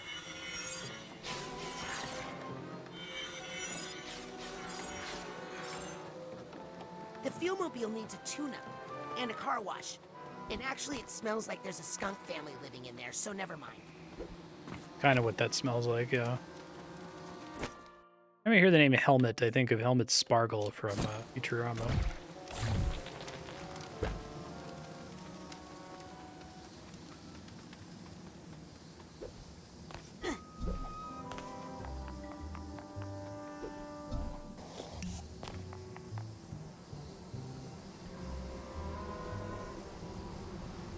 The Feel-mobile needs a tune-up and a car wash. And actually, it smells like there's a skunk family living in there, so never mind.
Kind of what that smells like, yeah. When I hear the name Helmet, I think of Helmet Spargle from Futurama.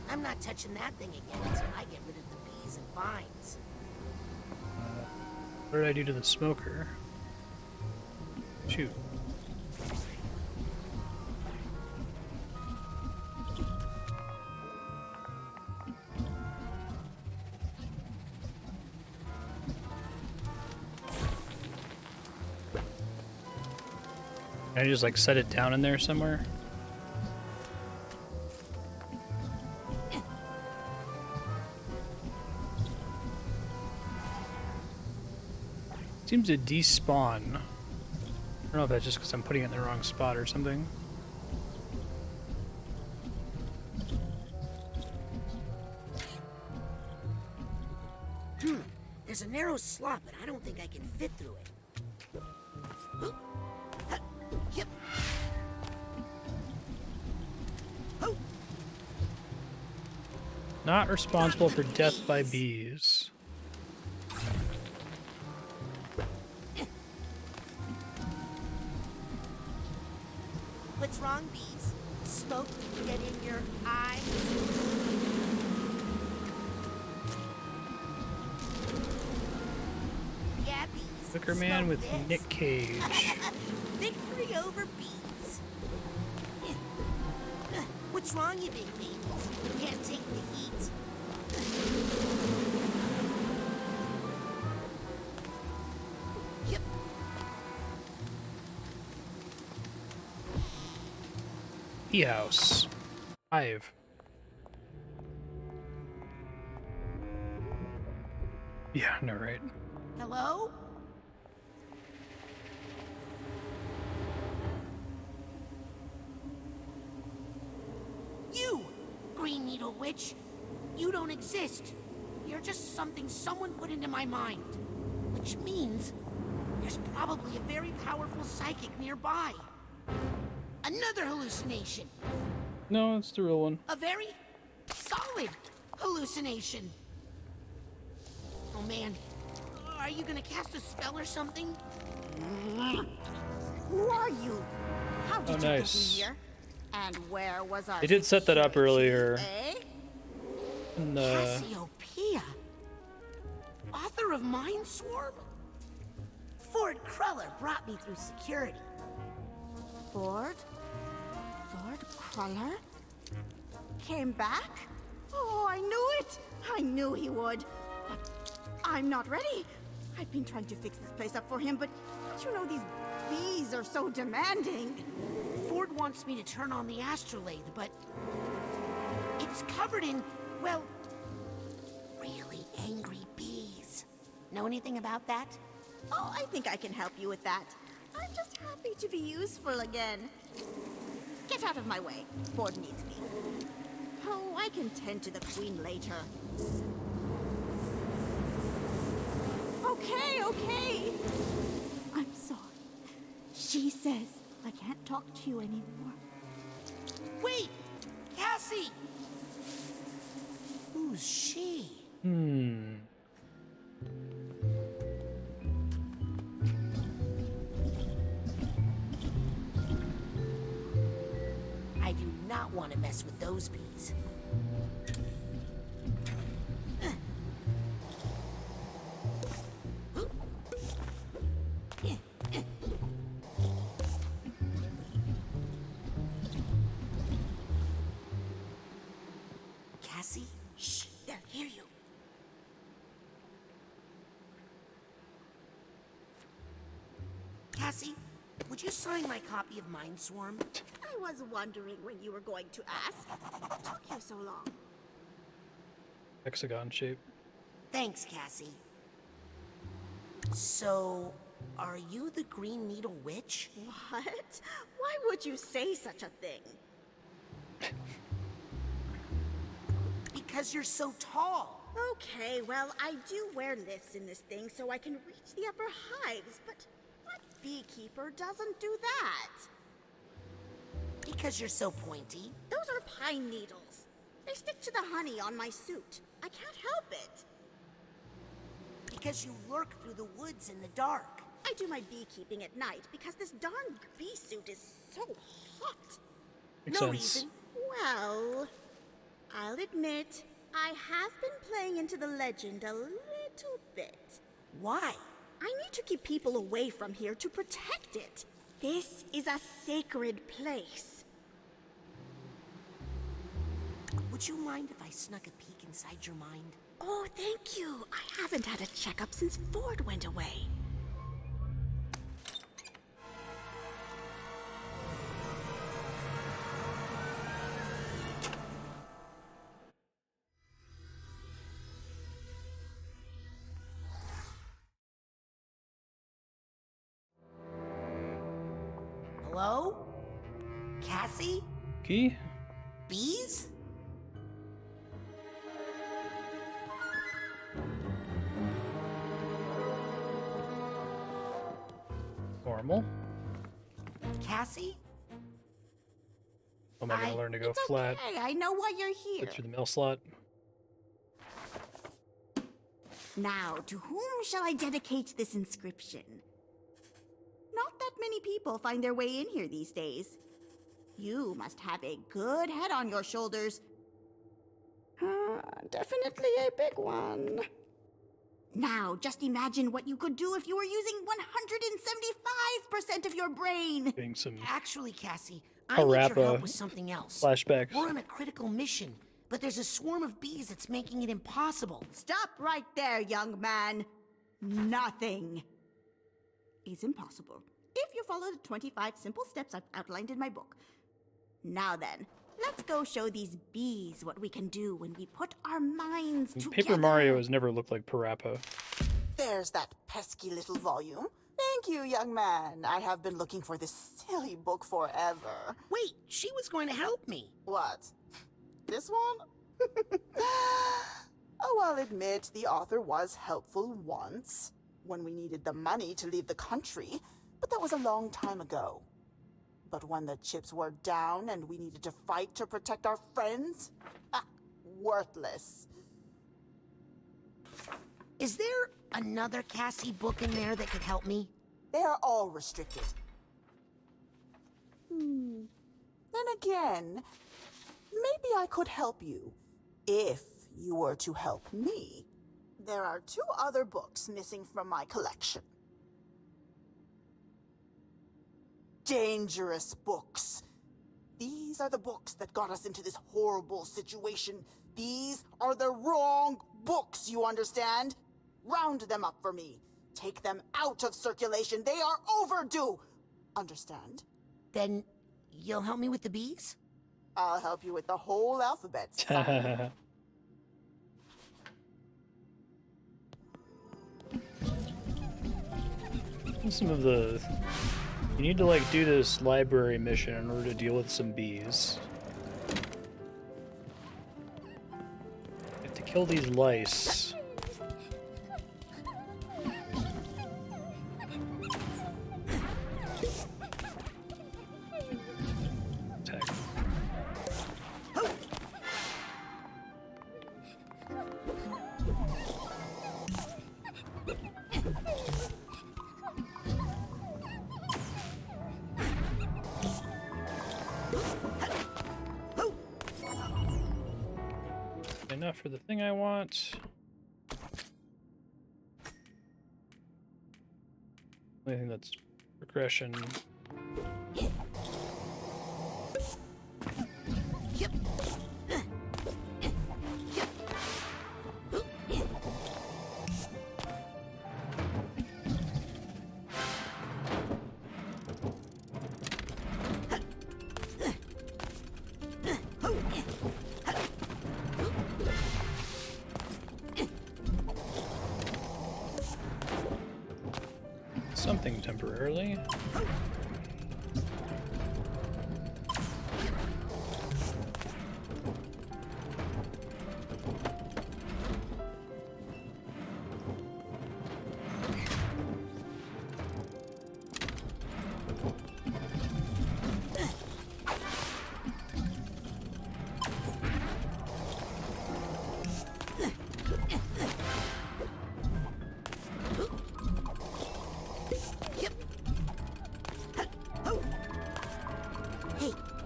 I'm not touching that thing again until I get rid of the bees and vines.
What did I do to the smoker? Shoot. Can I just like set it down in there somewhere? Seems to despawn. I don't know if that's just because I'm putting it in the wrong spot or something.
There's a narrow slot, but I don't think I can fit through it. Yep.
Not responsible for death by bees.
What's wrong, bees? Smoke get in your eyes? Yeah, bees.
Wicker Man
Smoke
with
this.
Nick Cage.
Victory over bees. What's wrong, you big bees? You can't take the heat. Yep.
Bee House. Hive. Yeah, no, right.
Hello? You, Green Needle Witch. You don't exist. You're just something someone put into my mind. Which means there's probably a very powerful psychic nearby. Another hallucination.
No, it's the real one.
A very solid hallucination. Oh man, are you gonna cast a spell or something?
Who are you? How did
Oh,
you get
nice.
here? And where was our
They did set that up earlier.
eh?
In the...
Cassiopeia, author of Mindswarm? Ford Cruller brought me through security.
Ford Cruller? Came back? Oh, I knew it! I knew he would. But I'm not ready. I've been trying to fix this place up for him, but you know these bees are so demanding.
Ford wants me to turn on the astrolabe, but it's covered in, well, really angry bees. Know anything about that?
Oh, I think I can help you with that. I'm just happy to be useful again. Get out of my way. Ford needs me. Oh, I can tend to the queen later. Okay. I'm sorry. She says I can't talk to you anymore.
Wait! Cassie! Who's she? I do not want to mess with those bees. Cassie? Shh, they'll hear you. Cassie, would you sign my copy of Mindswarm?
I was wondering when you were going to ask. What took you so long?
Hexagon shape.
Thanks, Cassie. So, are you the Green Needle Witch?
What? Why would you say such a thing?
Because you're so tall.
Okay, well, I do wear lifts in this thing so I can reach the upper hives, but what beekeeper doesn't do that?
Because you're so pointy.
Those are pine needles. They stick to the honey on my suit. I can't help it.
Because you lurk through the woods in the dark.
I do my beekeeping at night because this darn bee suit is so hot.
Makes
No
sense.
reason.
Well, I'll admit, I have been playing into the legend a little bit.
Why?
I need to keep people away from here to protect it. This is a sacred place.
Would you mind if I snuck a peek inside your mind?
Oh, thank you. I haven't had a checkup since Ford went away.
Cassie?
Key?
Bees?
Normal.
Cassie?
Oh, am I gonna learn to go
It's
flat?
okay, I know why you're here.
Click through the mail slot.
Now, to whom shall I dedicate this inscription? Not that many people find their way in here these days. You must have a good head on your shoulders. Definitely a big one. Now, just imagine what you could do if you were using 175% of your brain.
Getting some
Actually, Cassie, I need your help
Parappa
with something else.
flashbacks.
We're on a critical mission, but there's a swarm of bees that's making it impossible.
Stop right there, young man. Nothing is impossible if you follow the 25 simple steps I've outlined in my book. Now then, let's go show these bees what we can do when we put our minds together.
Paper Mario has never looked like Parappa.
There's that pesky little volume. Thank you, young man. I have been looking for this silly book forever.
Wait, she was going to help me.
What? This one? Oh, I'll admit the author was helpful once, when we needed the money to leave the country, but that was a long time ago. But when the chips were down and we needed to fight to protect our friends? Worthless.
Is there another Cassie book in there that could help me?
They are all restricted. Then again, maybe I could help you, if you were to help me. There are 2 other books missing from my collection. Dangerous books. These are the books that got us into this horrible situation. These are the wrong books, you understand? Round them up for me. Take them out of circulation. They are overdue. Understand?
Then you'll help me with the bees?
I'll help you with the whole alphabet.
Some of the... You need to, like, do this library mission in order to deal with some bees. You have to kill these lice. Attack. Enough for the thing I want. Only thing that's progression. Something temporarily.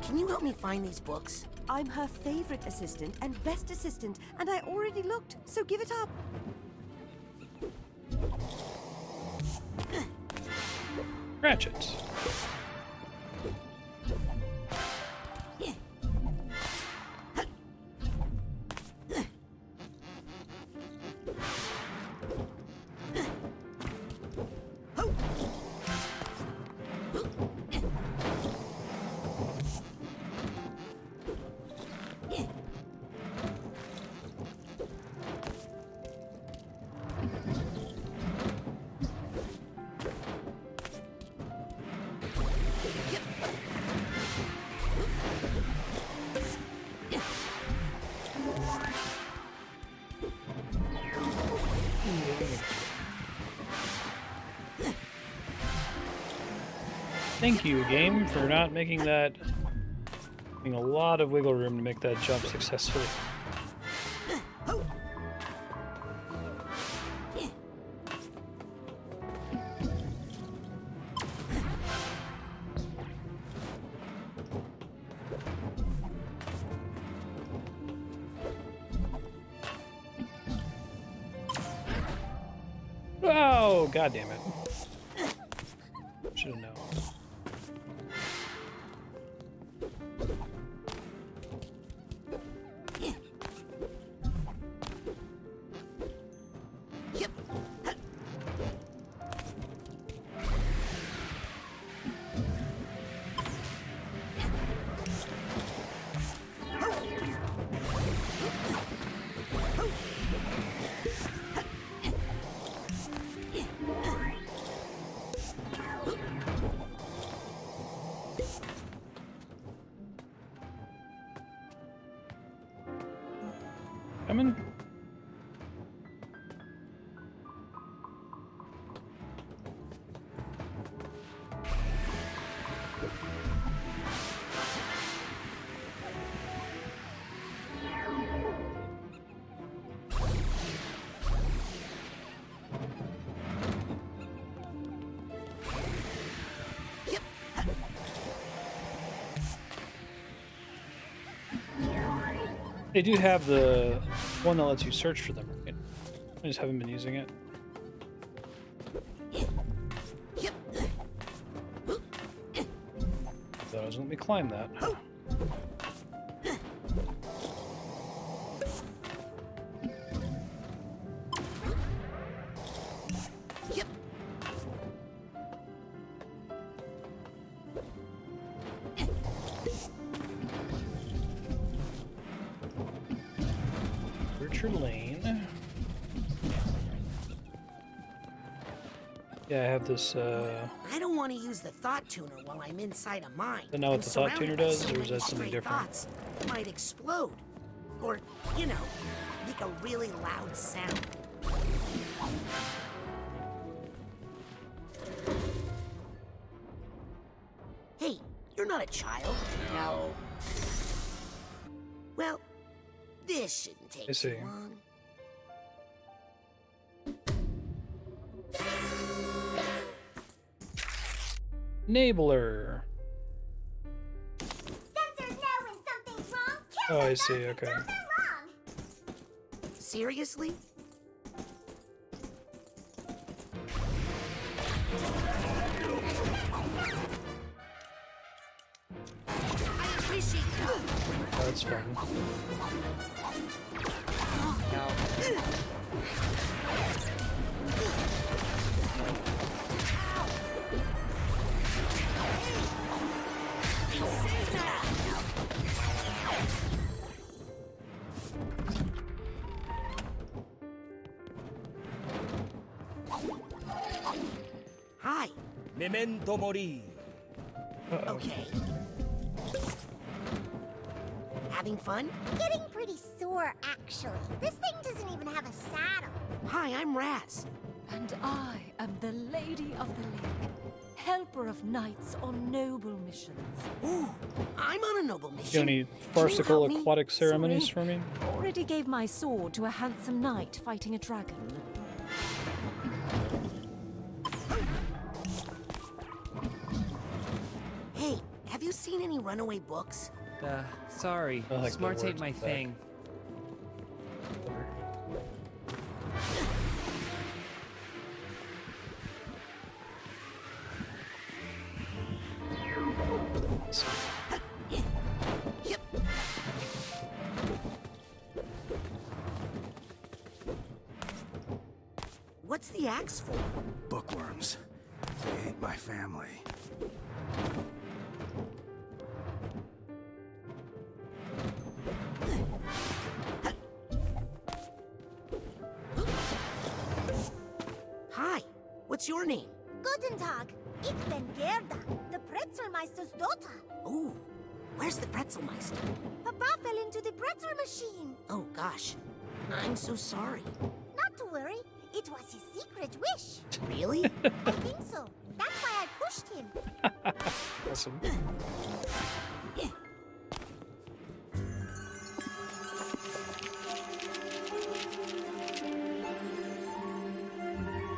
Can you help me find these books?
I'm her favorite assistant and best assistant, and I already looked, so give it up.
Ratchet. Thank you, game, for not making that... Having a lot of wiggle room to make that jump successfully. Oh, god damn it. Should have known. Coming. They do have the one that lets you search for them, right? I just haven't been using it. That doesn't let me climb that. Lane. Yeah, I have this.
I don't want to use the thought tuner while I'm inside a mine.
Don't know what the thought tuner does, or is that something different?
Thoughts might explode, or you know, make a really loud sound. Hey, you're not a child. No. Well, this shouldn't take too long.
Enabler.
Sensors know when something's wrong.
Oh, I see. Okay.
Seriously? I appreciate you.
Oh, that's fun.
Hi.
Memento mori.
Okay. Having fun?
Getting pretty sore, actually. This thing doesn't even have a saddle.
Hi, I'm Raz.
And I am the Lady of the Lake, helper of knights on noble missions.
Ooh, I'm on a noble
You
mission.
got any farcical aquatic ceremonies for me?
Already gave my sword to a handsome knight fighting a dragon.
Hey, have you seen any runaway books?
Sorry.
I like the
Smarts ain't
words
my
of that.
thing.
What's the axe for?
Bookworms. They ate my family.
Hi, what's your name?
Guten Tag. Ich bin Gerda, the Pretzelmeister's daughter.
Ooh, where's the Pretzelmeister?
Papa fell into the pretzel machine.
Oh gosh, I'm so sorry.
Not to worry. It was his secret wish.
Really?
I think so. That's why I pushed him.
awesome.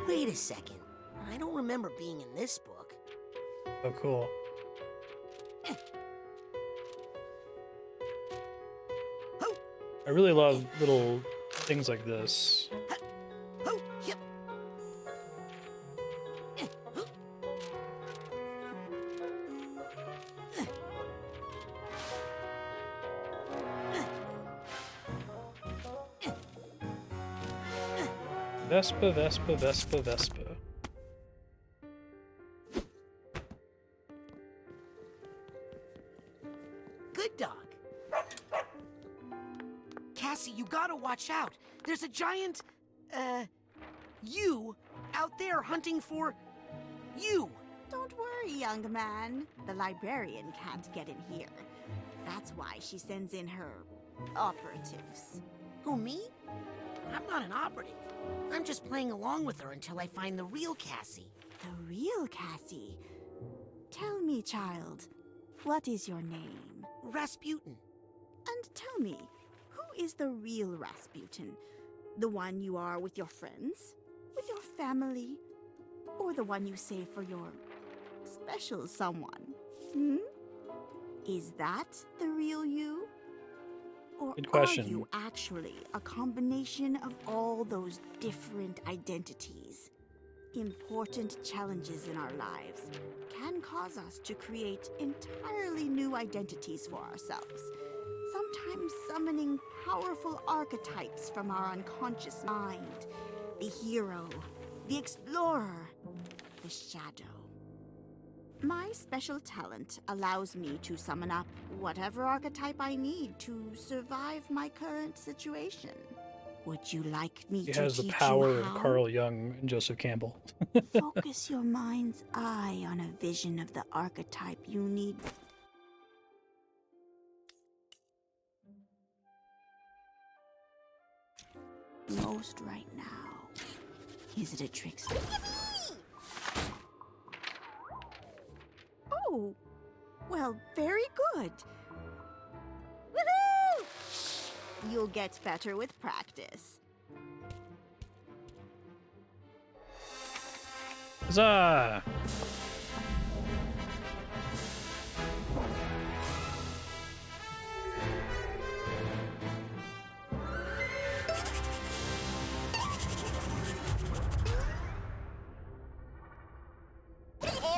Wait a second. I don't remember being in this book.
Oh, cool. I really love little things like this. Vespa, Vespa, Vespa, Vespa.
Good dog. Cassie, you gotta watch out. There's a giant, you out there hunting for you.
Don't worry, young man. The librarian can't get in here. That's why she sends in her operatives.
Who, me? I'm not an operative. I'm just playing along with her until I find the real Cassie.
The real Cassie? Tell me, child, what is your name?
Rasputin.
And tell me, who is the real Rasputin? The one you are with your friends? With your family? Or the one you save for your special someone? Hmm? Is that the real you? Or
Good question.
Are you actually a combination of all those different identities? Important challenges in our lives can cause us to create entirely new identities for ourselves, sometimes summoning powerful archetypes from our unconscious mind. The hero, the explorer, the shadow. My special talent allows me to summon up whatever archetype I need to survive my current situation. Would you like me
He
to
has the
teach
power
you
of
how?
Carl Jung and Joseph Campbell.
Focus your mind's eye on a vision of the archetype you need. Most right now. Is it a trickster? Oh, well, very good. Woohoo! You'll get better with practice.
Huzzah!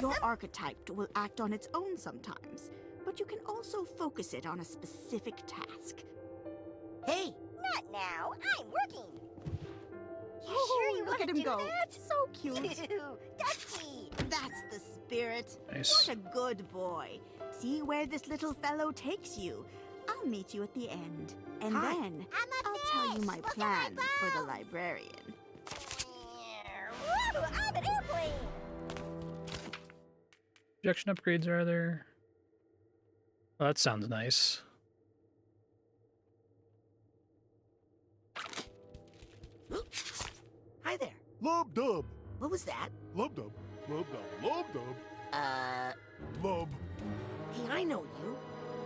Your archetype will act on its own sometimes, but you can also focus it on a specific task.
Hey!
Not now. I'm working. You
Oh,
sure you
look
want
at
to
him
do
go.
that?
So cute.
Dusty.
That's the spirit.
Nice.
What a good boy. See where this little fellow takes you. I'll meet you at the end. And
Hi.
then I'll tell you my plan for the librarian.
Woo, I'm an airplane.
Projection upgrades are there? Well, that sounds nice.
Hi there.
Lub dub.
What was that?
Lub dub. Lub dub. Lub dub. Lub.
Hey, I know you.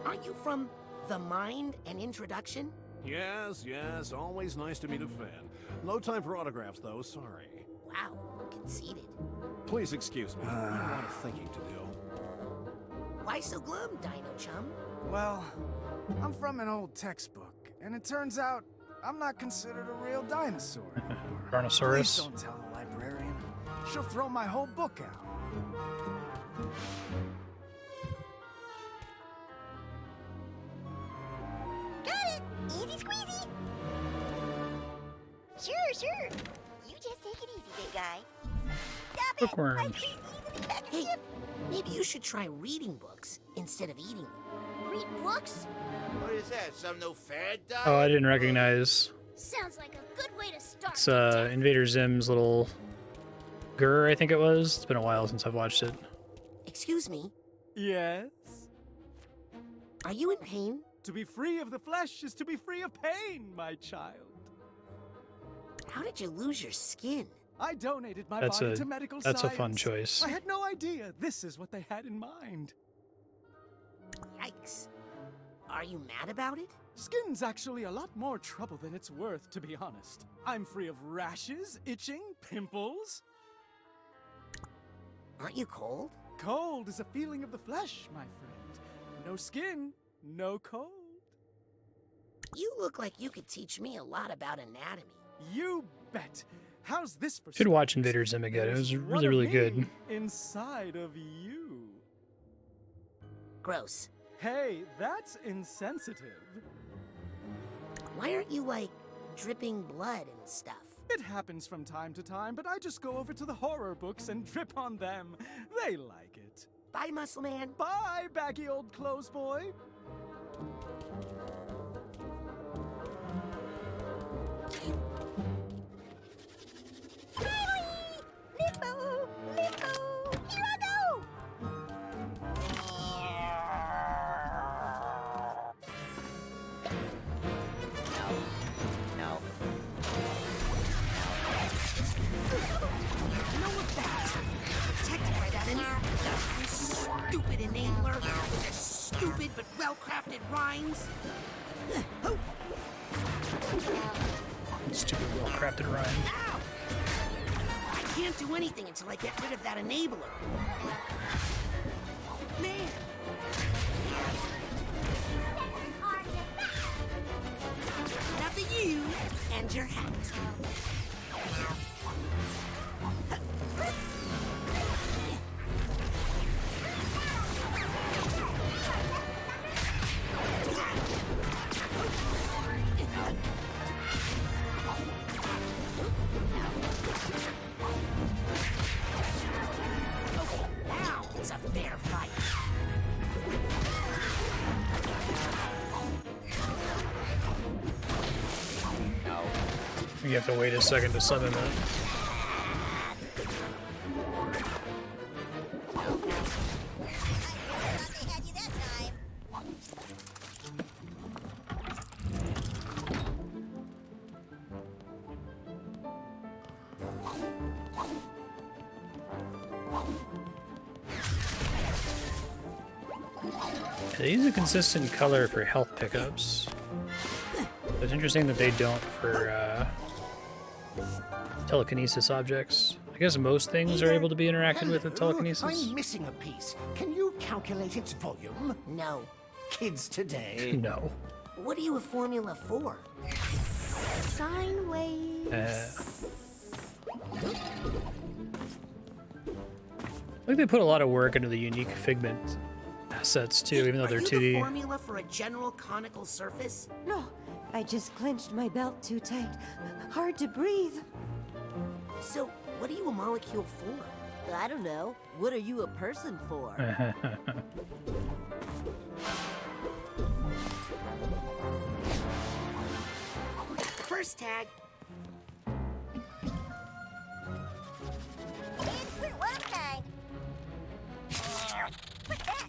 Aren't you from The Mind and Introduction?
Yes, yes. Always nice to meet a fan. No time for autographs, though. Sorry.
Wow, conceited.
Please excuse me. I have a lot of thinking to do.
Why so glum, Dino Chum?
Well, I'm from an old textbook, and it turns out I'm not considered a real dinosaur. Please
Brontosaurus.
don't tell the librarian. She'll throw my whole book out.
Got it. Easy squeezy. Sure. You just take it easy, big guy. Stop it.
Bookworms.
Hey, maybe you should try reading books instead of eating them.
Read books?
What is that? Some new fad diet?
Oh, I didn't recognize.
Sounds like a good way to start.
It's Invader Zim's little Grr, I think it was. It's been a while since I've watched it.
Excuse me.
Yes?
Are you in pain?
To be free of the flesh is to be free of pain, my child.
How did you lose your skin?
I donated my
That's
body
a-
to medical
that's a
science.
fun choice.
I had no idea this is what they had in mind.
Yikes. Are you mad about it?
Skin's actually a lot more trouble than it's worth, to be honest. I'm free of rashes, itching, pimples.
Aren't you cold?
Cold is a feeling of the flesh, my friend. No skin, no cold.
You look like you could teach me a lot about anatomy.
You bet. How's this for
Should watch Invader Zim again. It was really, really good.
Inside of you.
Gross.
Hey, that's insensitive.
Why aren't you, like, dripping blood and stuff?
It happens from time to time, but I just go over to the horror books and drip on them. They like it.
Bye, Muscle Man.
Bye, baggy old clothes boy.
Limbo! Limbo! Here I go!
No.
No effect. Protected by that stupid enabler. Stupid but well-crafted rhymes.
Stupid, well-crafted rhyme.
Ow! I can't do anything until I get rid of that enabler. Man! Enough of you and your hat. Now it's a fair fight.
You have to wait a second to summon that. They use a consistent color for health pickups. It's interesting that they don't for telekinesis objects. I guess most things are able to be interacted with telekinesis.
I'm missing a piece. Can you calculate its volume?
No.
Kids today.
No.
What are you a formula for?
Sine wave.
I think they put a lot of work into the unique Figment assets too, even though they're 2D.
Are you the formula for a general conical surface?
No, I just clenched my belt too tight. Hard to breathe.
So, what are you a molecule for?
I don't know. What are you a person for?
First tag.
We're one kind. What's that?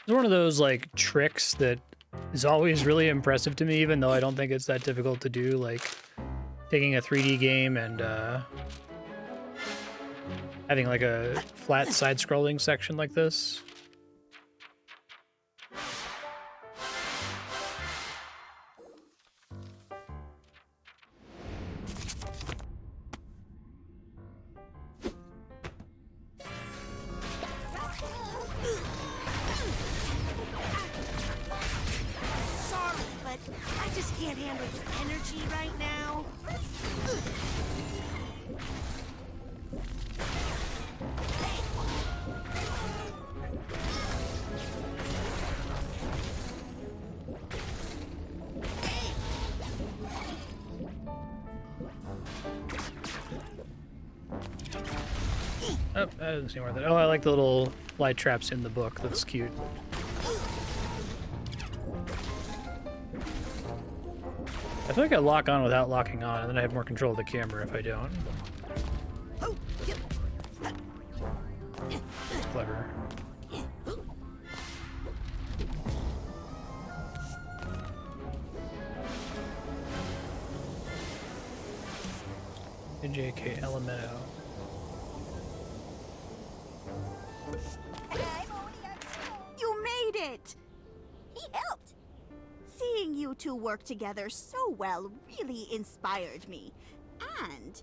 It's one of those like tricks that is always really impressive to me, even though I don't think it's that difficult to do, like taking a 3D game and having like a flat side-scrolling section like this.
Sorry, but I just can't handle your energy right now.
Oh, that doesn't seem worth it. Oh, I like the little light traps in the book. That's cute. I feel like I lock on without locking on, and then I have more control of the camera if I don't.
Oh, yep.
JK Elemento.
You made it! He helped! Seeing you two work together so well really inspired me. And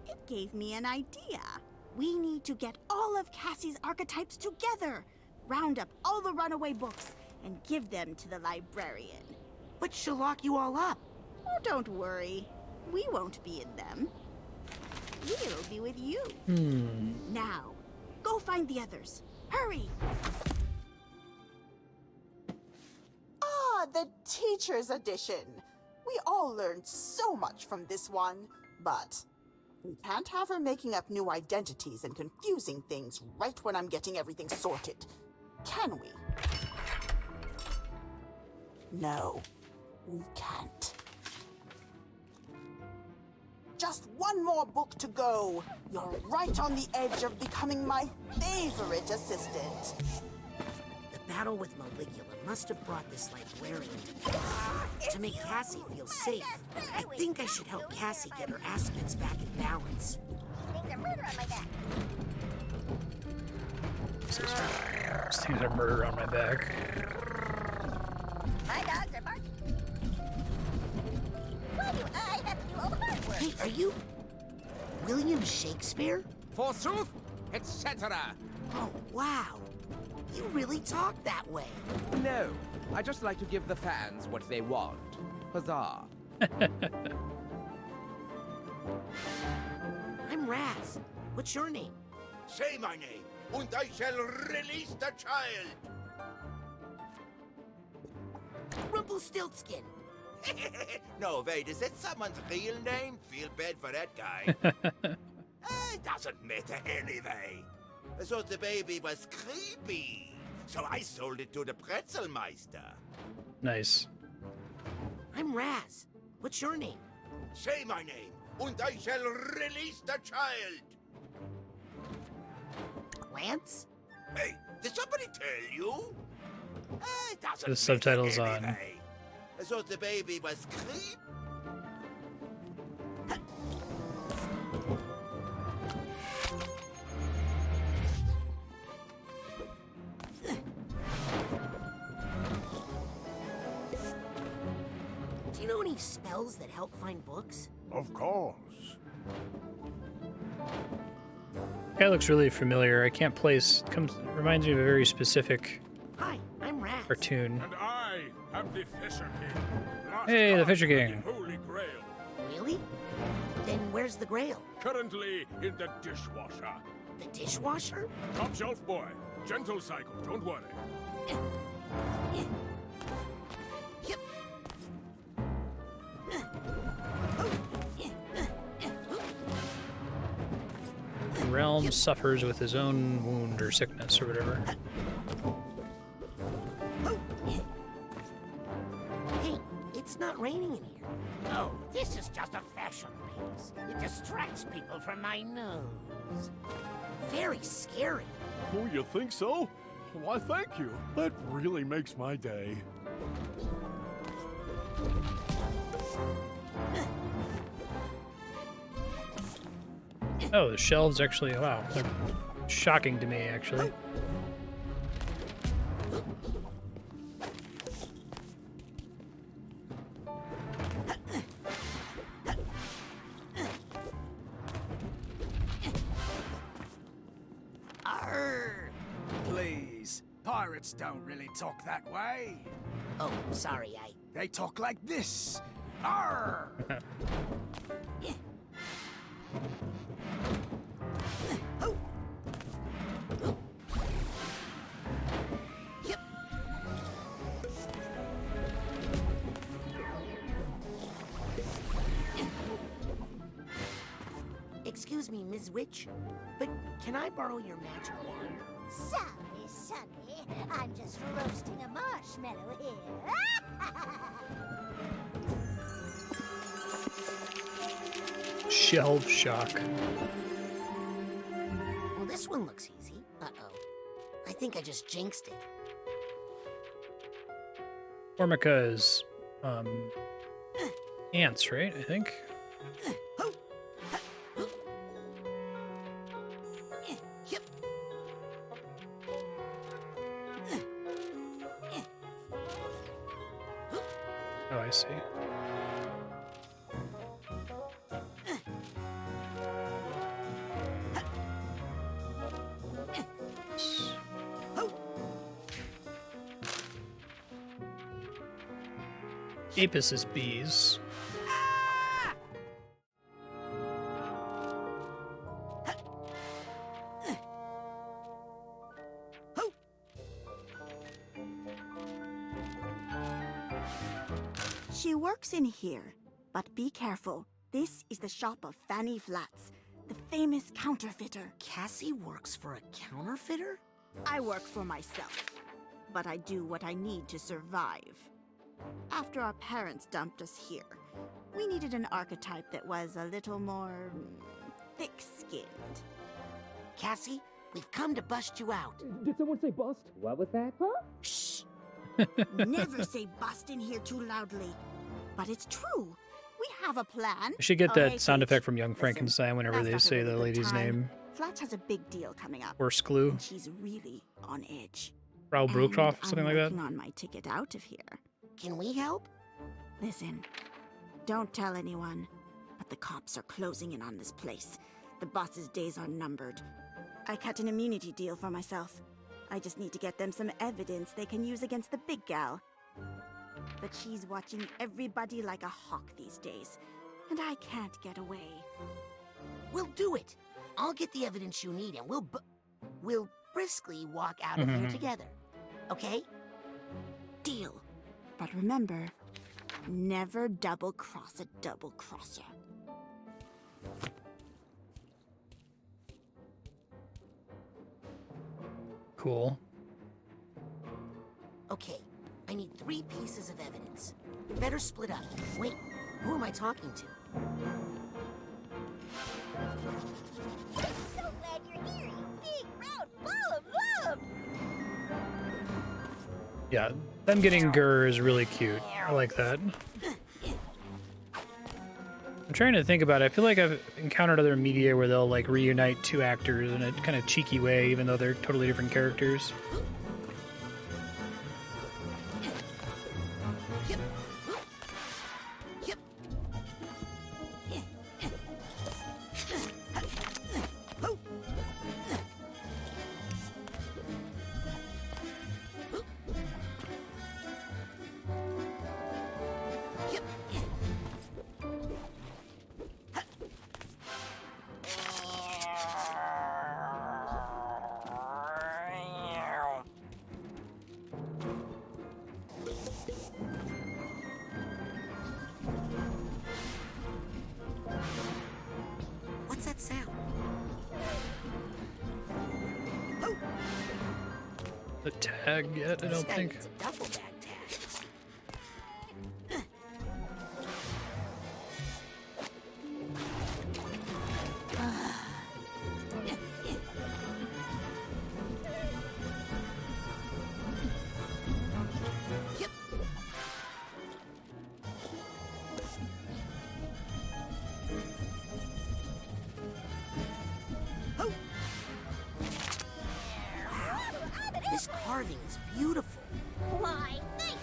it gave me an idea. We need to get all of Cassie's archetypes together, round up all the runaway books, and give them to the librarian.
But she'll lock you all up.
Oh, don't worry. We won't be in them. We'll be with you. Now, go find the others. Hurry!
Ah, the teacher's edition. We all learned so much from this one, but we can't have her making up new identities and confusing things right when I'm getting everything sorted. Can we? No, we can't. Just one more book to go. You're right on the edge of becoming my favorite assistant.
The battle with Maligula must have brought this librarian to make Cassie feel safe. I think I should help Cassie get her aspects back in balance.
These things are murder on my back.
My dogs are barking. Why do I have to do all the hard work?
Hey, are you William Shakespeare?
Forsooth, etc.
Oh, wow. You really talk that way.
No, I just like to give the fans what they want. Huzzah.
I'm Raz. What's your name?
Say my name, and I shall release the child.
Rumpelstiltskin.
No, wait, is that someone's real name? Feel bad for that guy. It doesn't matter anyway. I thought the baby was creepy, so I sold it to the Pretzelmeister.
Nice.
I'm Raz. What's your name?
Say my name, and I shall release the child.
Lance?
Hey, did somebody tell you? It doesn't
The subtitles
matter
on.
anyway. I thought the baby was creepy.
Do you know any spells that help find books?
Of course.
Guy looks really familiar. I can't place. Reminds me of a very specific
Hi, I'm Raz.
cartoon.
And I am the Fisher King.
Hey, the Fisher King.
Holy Grail.
Really? Then where's the Grail?
Currently in the dishwasher.
The dishwasher?
Top shelf boy. Gentle cycle, don't worry.
Yep.
The realm suffers with his own wound or sickness or whatever.
Hey, it's not raining in here.
Oh, this is just a fashion piece. It distracts people from my nose.
Very scary.
Oh, you think so? Why, thank you. That really makes my day.
Oh, the shelves actually, wow, they're shocking to me, actually.
Arr!
Please, pirates don't really talk that way.
Oh, sorry,
They talk like this. Arr!
Yep. Excuse me, Ms. Witch, but can I borrow your magic wand?
Sorry, Sonny. I'm just roasting a marshmallow here.
Shelf shock.
Well, this one looks easy. Uh-oh. I think I just jinxed it.
Formica is, ants, right? I think. Oh, I see. Apis' bees.
She works in here, but be careful. This is the shop of Fanny Flats, the famous counterfeiter.
Cassie works for a counterfeiter?
I work for myself, but I do what I need to survive. After our parents dumped us here, we needed an archetype that was a little more thick-skinned.
Cassie, we've come to bust you out.
Did someone say bust? What was that? Huh?
Shh! Never say bust in here too loudly. But it's true. We have a plan.
We should get
Oh,
that
hey,
sound
Kate.
effect from Young Frankenstein whenever
I've
they
got a
say
really
the
good
lady's
time.
name.
Flats has a big deal coming up.
Or Sklu.
And she's really on edge.
Frau
And
Brookhoff, something like
I'm
that.
working on my ticket out of here.
Can we help?
Listen, don't tell anyone, but the cops are closing in on this place. The boss's days are numbered. I cut an immunity deal for myself. I just need to get them some evidence they can use against the big gal. But she's watching everybody like a hawk these days, and I can't get away.
We'll do it. I'll get the evidence you need, and we'll briskly walk out of here together. Okay?
Deal. But remember, never double-cross a double-crosser.
Cool.
Okay, I need 3 pieces of evidence. Better split up. Wait, who am I talking to?
I'm so glad you're here, you big round ball of love!
Yeah, them getting Gur is really cute. I like that. I'm trying to think about it. I feel like I've encountered other media where they'll like reunite 2 actors in a kind of cheeky way, even though they're totally different characters.
What's that sound?
The tag yet? I
This
don't
guy
think.
needs a duffel bag tag. This carving is beautiful.
Why, thank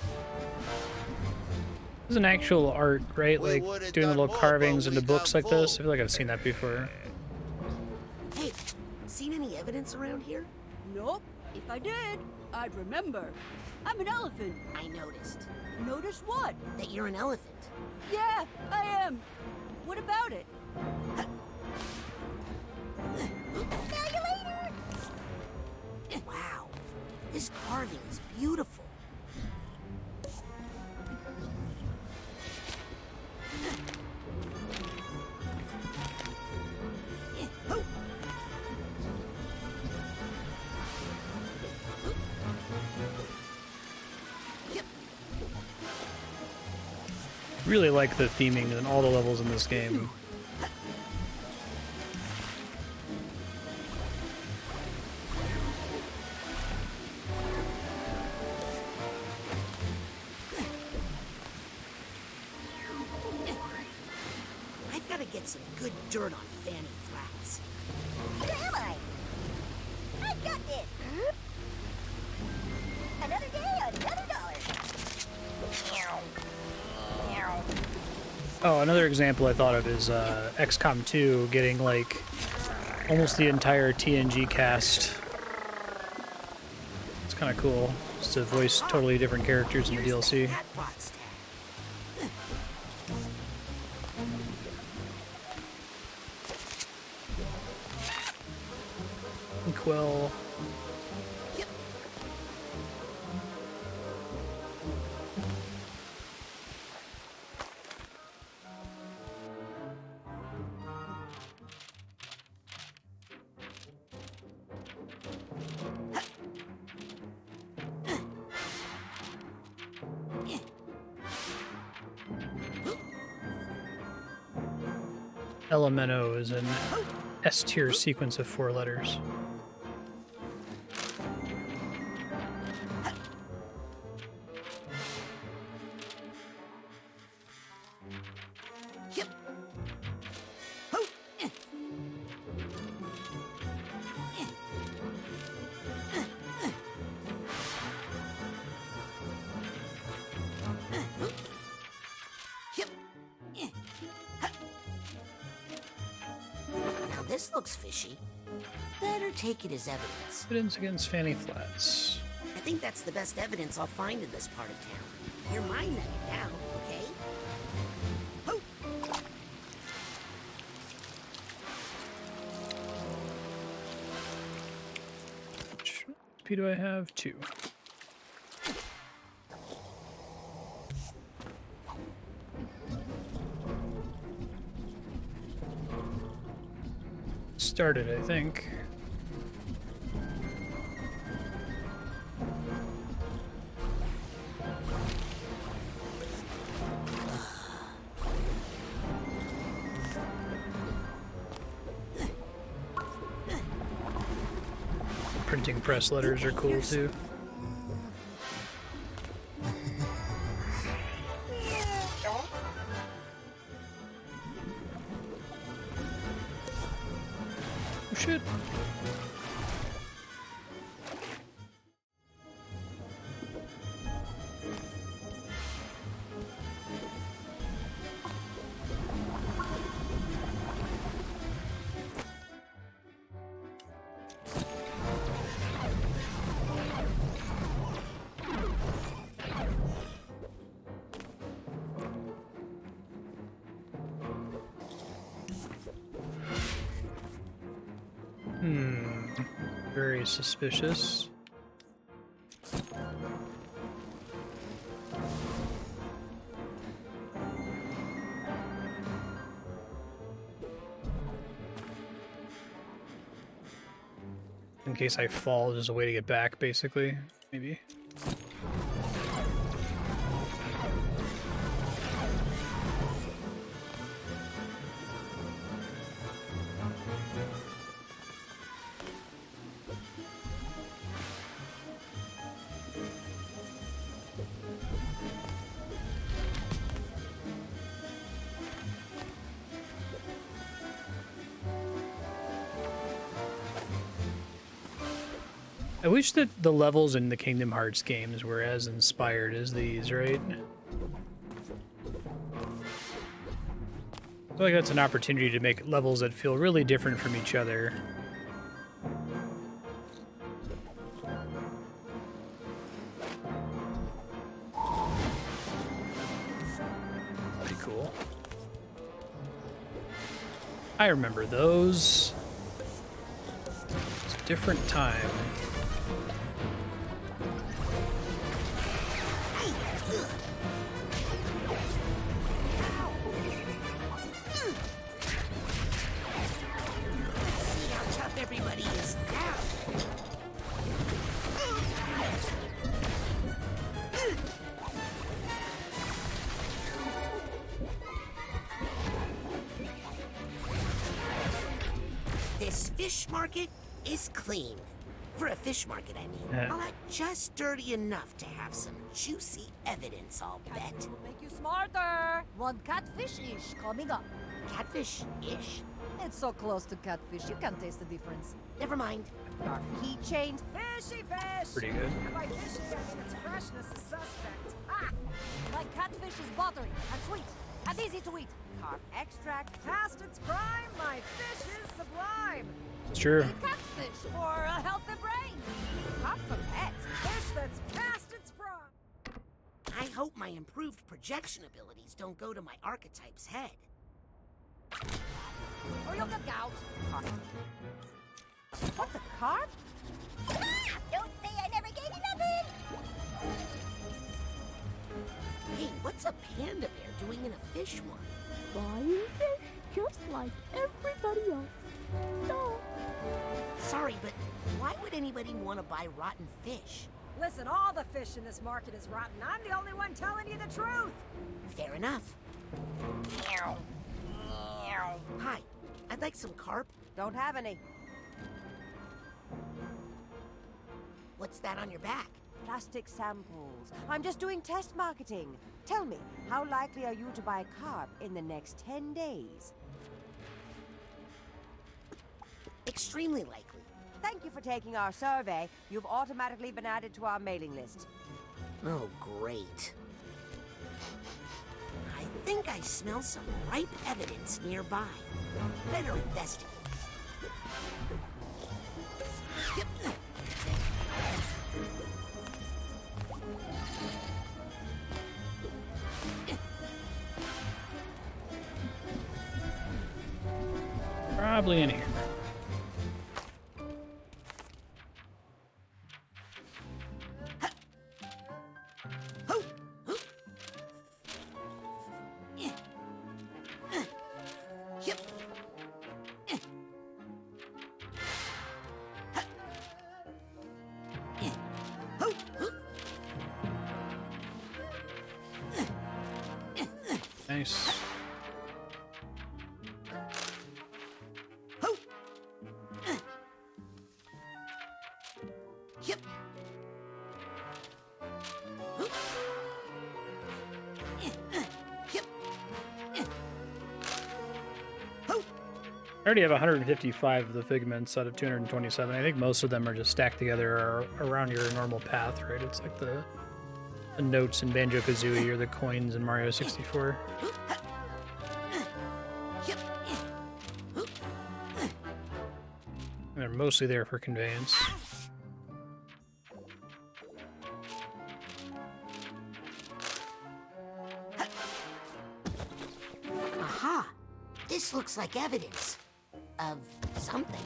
This is an actual art, right? Like doing the little carvings into books like this. I feel like I've seen that before.
Hey, seen any evidence around here?
Nope. If I did, I'd remember. I'm an elephant.
I noticed.
Notice what?
That you're an elephant.
Yeah, I am. What about it?
Wow, this carving is beautiful.
Really like the theming and all the levels in this game.
I've got to get some good dirt on Fanny Flats.
Where am I? I got this! Another day, another dollar!
Oh, another example I thought of is XCOM 2 getting like almost the entire TNG cast. It's kind of cool just to voice totally different characters in the DLC. Quill. Elemento is an S-tier sequence of 4 letters.
This looks fishy. Better take it as evidence.
Evidence against Fanny Flats.
I think that's the best evidence I'll find in this part of town. You're mine now, okay? Ho!
Which XP do I have? 2. Started, I think. Printing press letters are cool too. Shit. Very suspicious. In case I fall, there's a way to get back, basically. Maybe. I wish that the levels in the Kingdom Hearts games were as inspired as these, right? I feel like that's an opportunity to make levels that feel really different from each other. Pretty cool. I remember those. It's a different time.
Fish market is clean. For a fish market, I mean.
Yeah.
Well, just dirty enough to have some juicy evidence, I'll bet.
Will make you smarter. One catfish-ish coming up.
Catfish-ish?
It's so close to catfish, you can't taste the difference.
Never mind.
Our keychains. Fishy fish!
Pretty good.
And by fishy, I mean its freshness is suspect. Ah! My catfish is buttery and sweet.
and easy to eat. Carp extract past its prime. My fish is sublime.
Sure.
Eat catfish for a healthy brain. Carp for pets. Fish that's past its prime.
I hope my improved projection abilities don't go to my archetype's head.
Or you'll get gout. Carp. What, the carp?
Ah, don't say I never gave you nothing!
Hey, what's a panda bear doing in a fish one?
Buying fish just like everybody else. No.
Sorry, but why would anybody want to buy rotten fish?
Listen, all the fish in this market is rotten. I'm the only one telling you the truth.
Fair enough. Hi, I'd like some carp.
Don't have any.
What's that on your back?
Plastic samples. I'm just doing test marketing. Tell me, how likely are you to buy carp in the next 10 days?
Extremely likely.
Thank you for taking our survey. You've automatically been added to our mailing list.
Oh, great. I think I smell some ripe evidence nearby. Better investigate.
Probably in here. Nice. I already have 155 of the figments out of 227. I think most of them are just stacked together or around your normal path, right? It's like the notes in Banjo-Kazooie or the coins in Mario 64. And they're mostly there for conveyance.
Aha! This looks like evidence of something.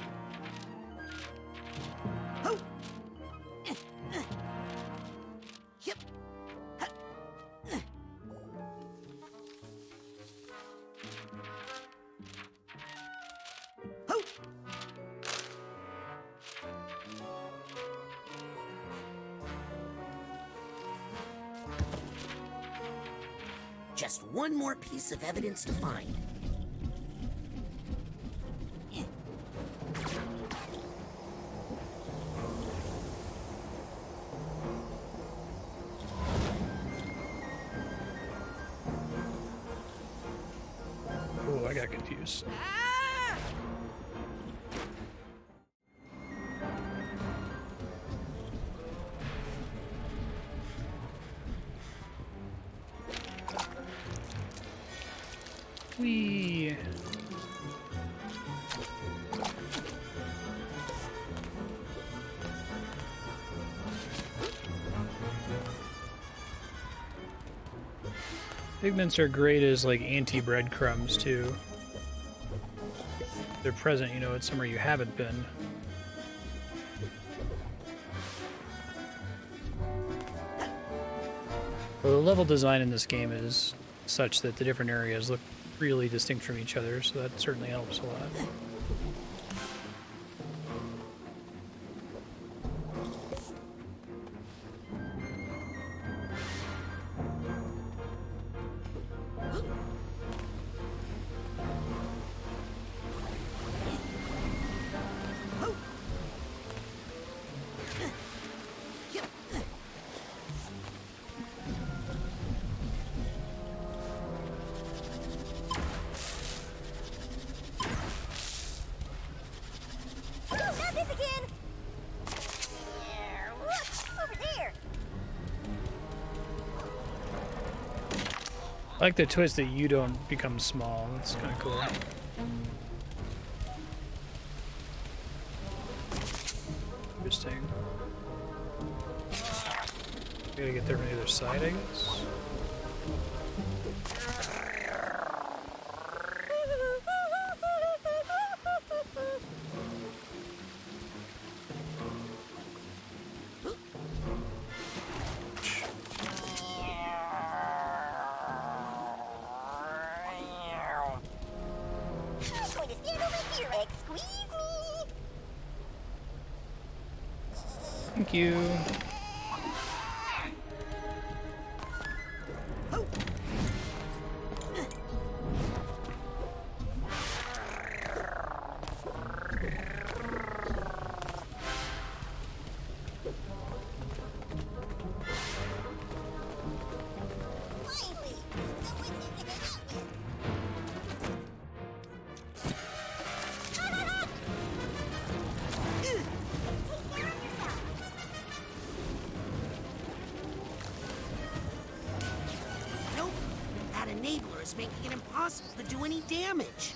Just one more piece of evidence to find.
Oh, I got confused. Whee! Pigments are great as like anti-breadcrumbs too. They're present, you know, it's somewhere you haven't been. Well, the level design in this game is such that the different areas look really distinct from each other, so that certainly helps a lot. I like the twist that you don't become small. That's kind of cool. Interesting. Gotta get there from the other side, I guess. Thank you.
Making it impossible to do any damage.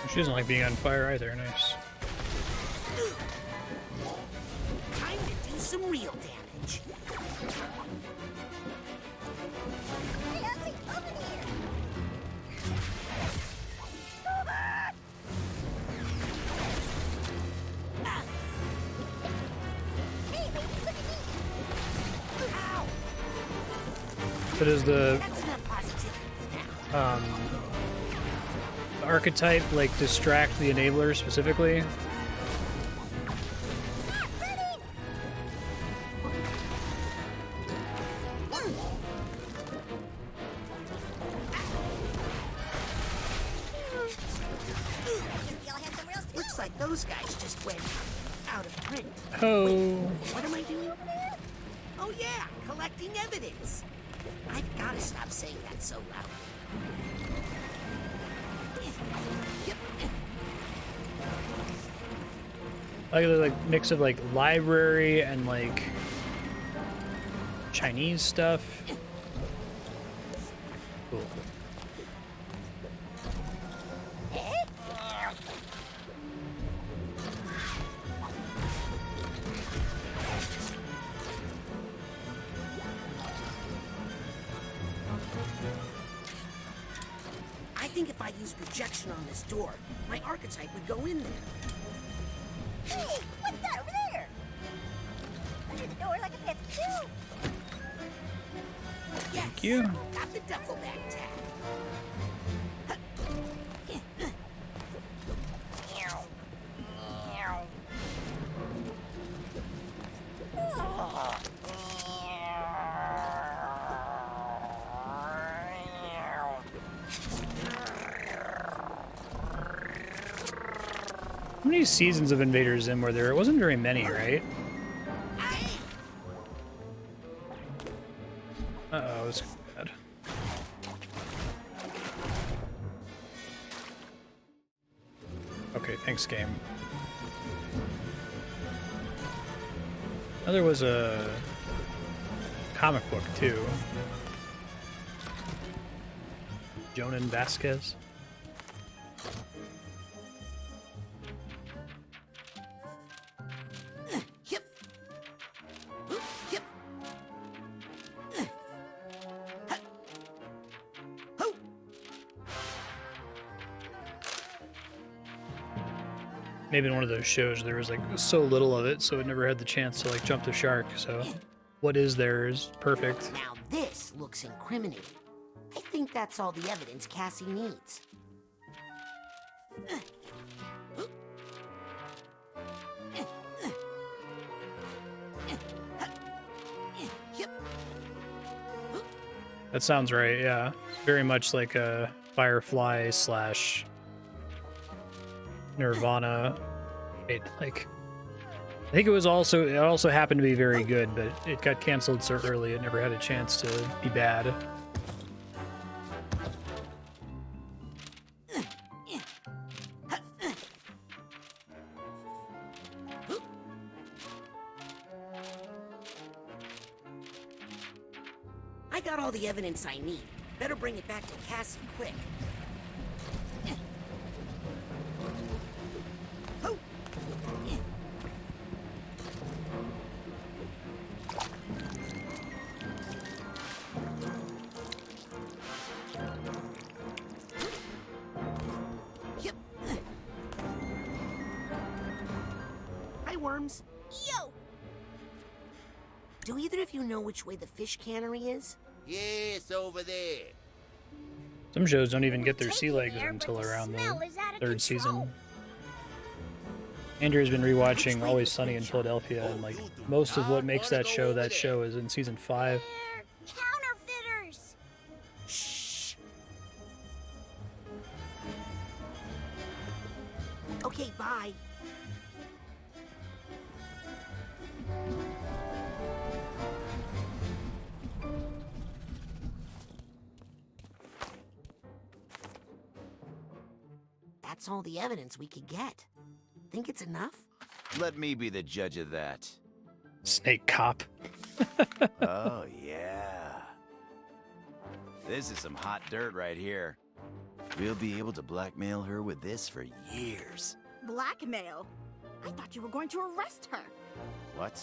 She doesn't like being on fire either. Nice.
Time to do some real damage. Hey, Ugly, over here. Hey, lady, look at me. Ow.
So does the archetype like distract the enabler specifically?
Looks like those guys just went out of print.
Oh.
Wait, what am I doing? Oh yeah, collecting evidence. I've got to stop saying that so loud.
I like the mix of like library and like Chinese stuff. Cool.
I think if I use projection on this door, my archetype would go in there. Hey, what's that over there? Under the door like a pesky too. Yes,
Thank you.
got the duffel bag tag.
How many seasons of Invaders in were there? It wasn't very many, right? Uh-oh, it's bad. Okay, thanks, game. Oh, there was a comic book, too. Jonan Vasquez. Maybe in one of those shows there was like so little of it, so it never had the chance to like jump the shark. So what is there is perfect.
Now this looks incriminating. I think that's all the evidence Cassie needs.
That sounds right, yeah. Very much like a Firefly / Nirvana. Like, I think it also happened to be very good, but it got canceled so early it never had a chance to be bad.
I got all the evidence I need. Better bring it back to Cassie quick. Hi, worms.
Yo!
Do either of you know which way the fish cannery is?
Yes, over there.
Some shows don't even get their sea legs until around the third season. Andrew's been rewatching Always Sunny in Philadelphia, and like most of what makes that show is in season 5.
Counterfeiters!
Shh. Okay, bye. That's all the evidence we could get. Think it's enough?
Let me be the judge of that.
Snake cop.
Oh, yeah. This is some hot dirt right here. We'll be able to blackmail her with this for years.
Blackmail? I thought you were going to arrest her.
What?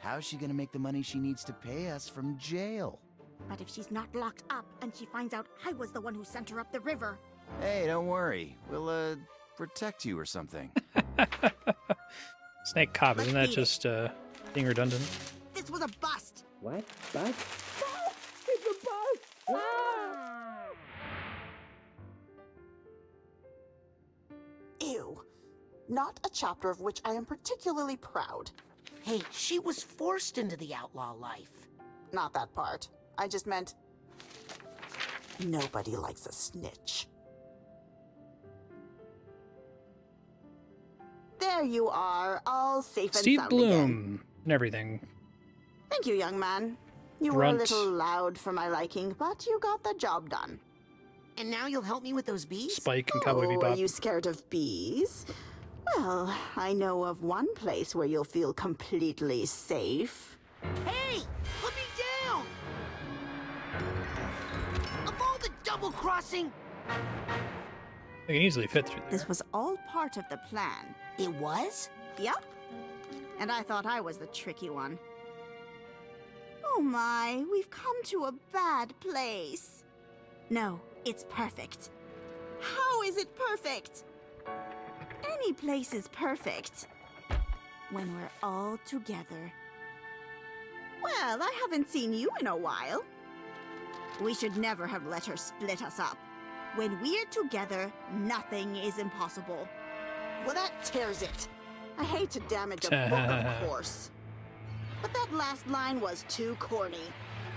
How's she gonna make the money she needs to pay us from jail?
But if she's not locked up and she finds out I was the one who sent her up the river...
Hey, don't worry. We'll, protect you or something.
Snake cop, isn't that just, being redundant?
This was a bust!
What? Bust?
No! It's a bust! Ah!
Ew. Not a chapter of which I am particularly proud.
Hey, she was forced into the outlaw life.
Not that part. I just meant... nobody likes a snitch. There you are, all safe and
Steve
sound
Bloom
again.
and everything.
Thank you, young man. You were a little loud for my liking, but you got the job done.
And now you'll help me with those bees?
Spike and Cowboy Bebop.
Are you scared of bees? Well, I know of one place where you'll feel completely safe.
Hey! Put me down! Of all the double-crossing...
They can easily fit through there.
This was all part of the plan.
It was?
Yep. And I thought I was the tricky one. Oh my, we've come to a bad place. No, it's perfect. How is it perfect? Any place is perfect. When we're all together. Well, I haven't seen you in a while. We should never have let her split us up. When we're together, nothing is impossible.
Well, that tears it. I hate to damage a book, of course. But that last line was too corny,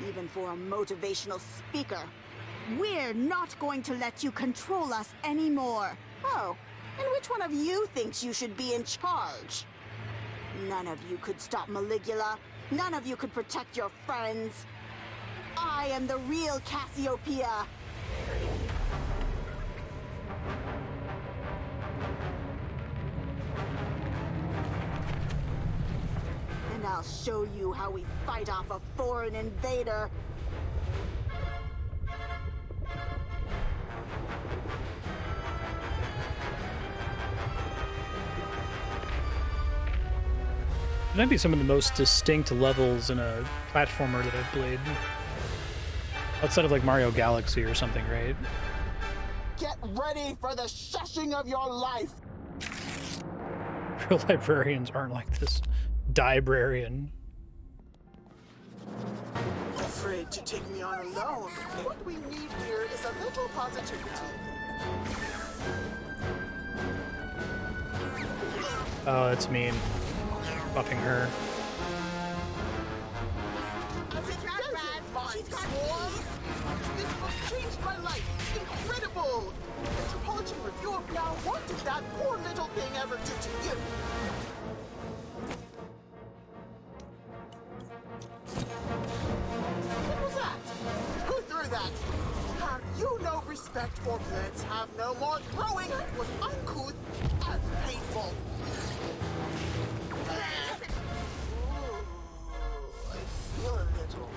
even for a motivational speaker.
We're not going to let you control us anymore.
Oh, and which one of you thinks you should be in charge? None of you could stop Maligula. None of you could protect your friends. I am the real Cassiopeia. And I'll show you how we fight off a foreign invader.
It might be some of the most distinct levels in a platformer that I've played. Outside of like Mario Galaxy or something, right?
Get ready for the shushing of your life.
Real librarians aren't like this. Die-Brarian.
Afraid to take me on alone. What we need here is a little positivity.
Oh, that's mean. Buffing her.
This book changed my life. Incredible! Anthropology review of now. What did that poor little thing ever do to you? What was that? Who threw that? Have you no respect for plants? Have no more throwing? It was uncouth and painful. Ooh, I feel a little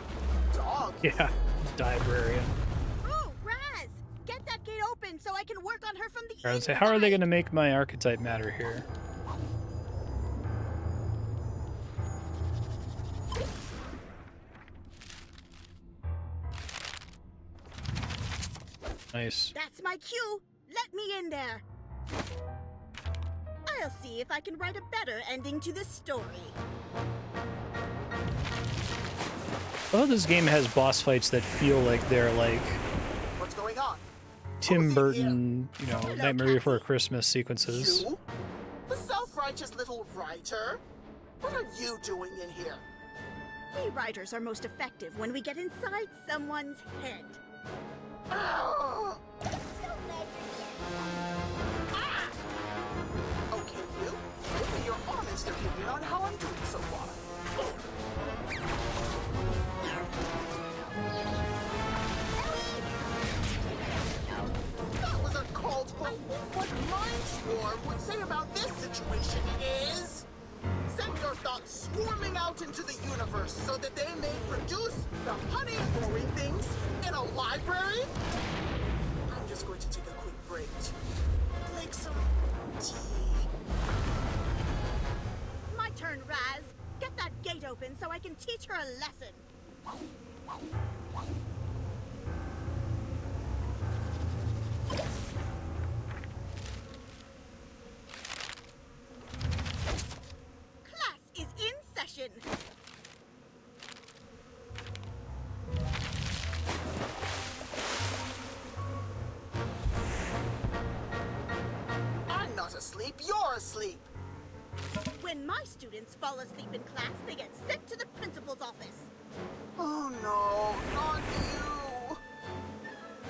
dog.
Yeah. Die-Brarian.
Oh, Raz! Get that gate open so I can work on her from the
I would say, how are they going to make my archetype matter here? Nice.
That's my cue. Let me in there. I'll see if I can write a better ending to this story.
Well, this game has boss fights that feel like they're like
What's going on?
Tim Burton, you know, Nightmare Before Christmas sequences.
You? The self-righteous little writer? What are you doing in here?
We writers are most effective when we get inside someone's head.
Ah! Okay, you. Give me your honest opinion on how I'm doing so far. That was uncalled for. What Mind Swarm would say about this situation is... send your thoughts swarming out into the universe so that they may produce the honey-growing things in a library? I'm just going to take a quick break to make some tea.
My turn, Raz. Get that gate open so I can teach her a lesson. Class is in session.
I'm not asleep, you're asleep.
When my students fall asleep in class, they get sent to the principal's office.
Oh no, not you.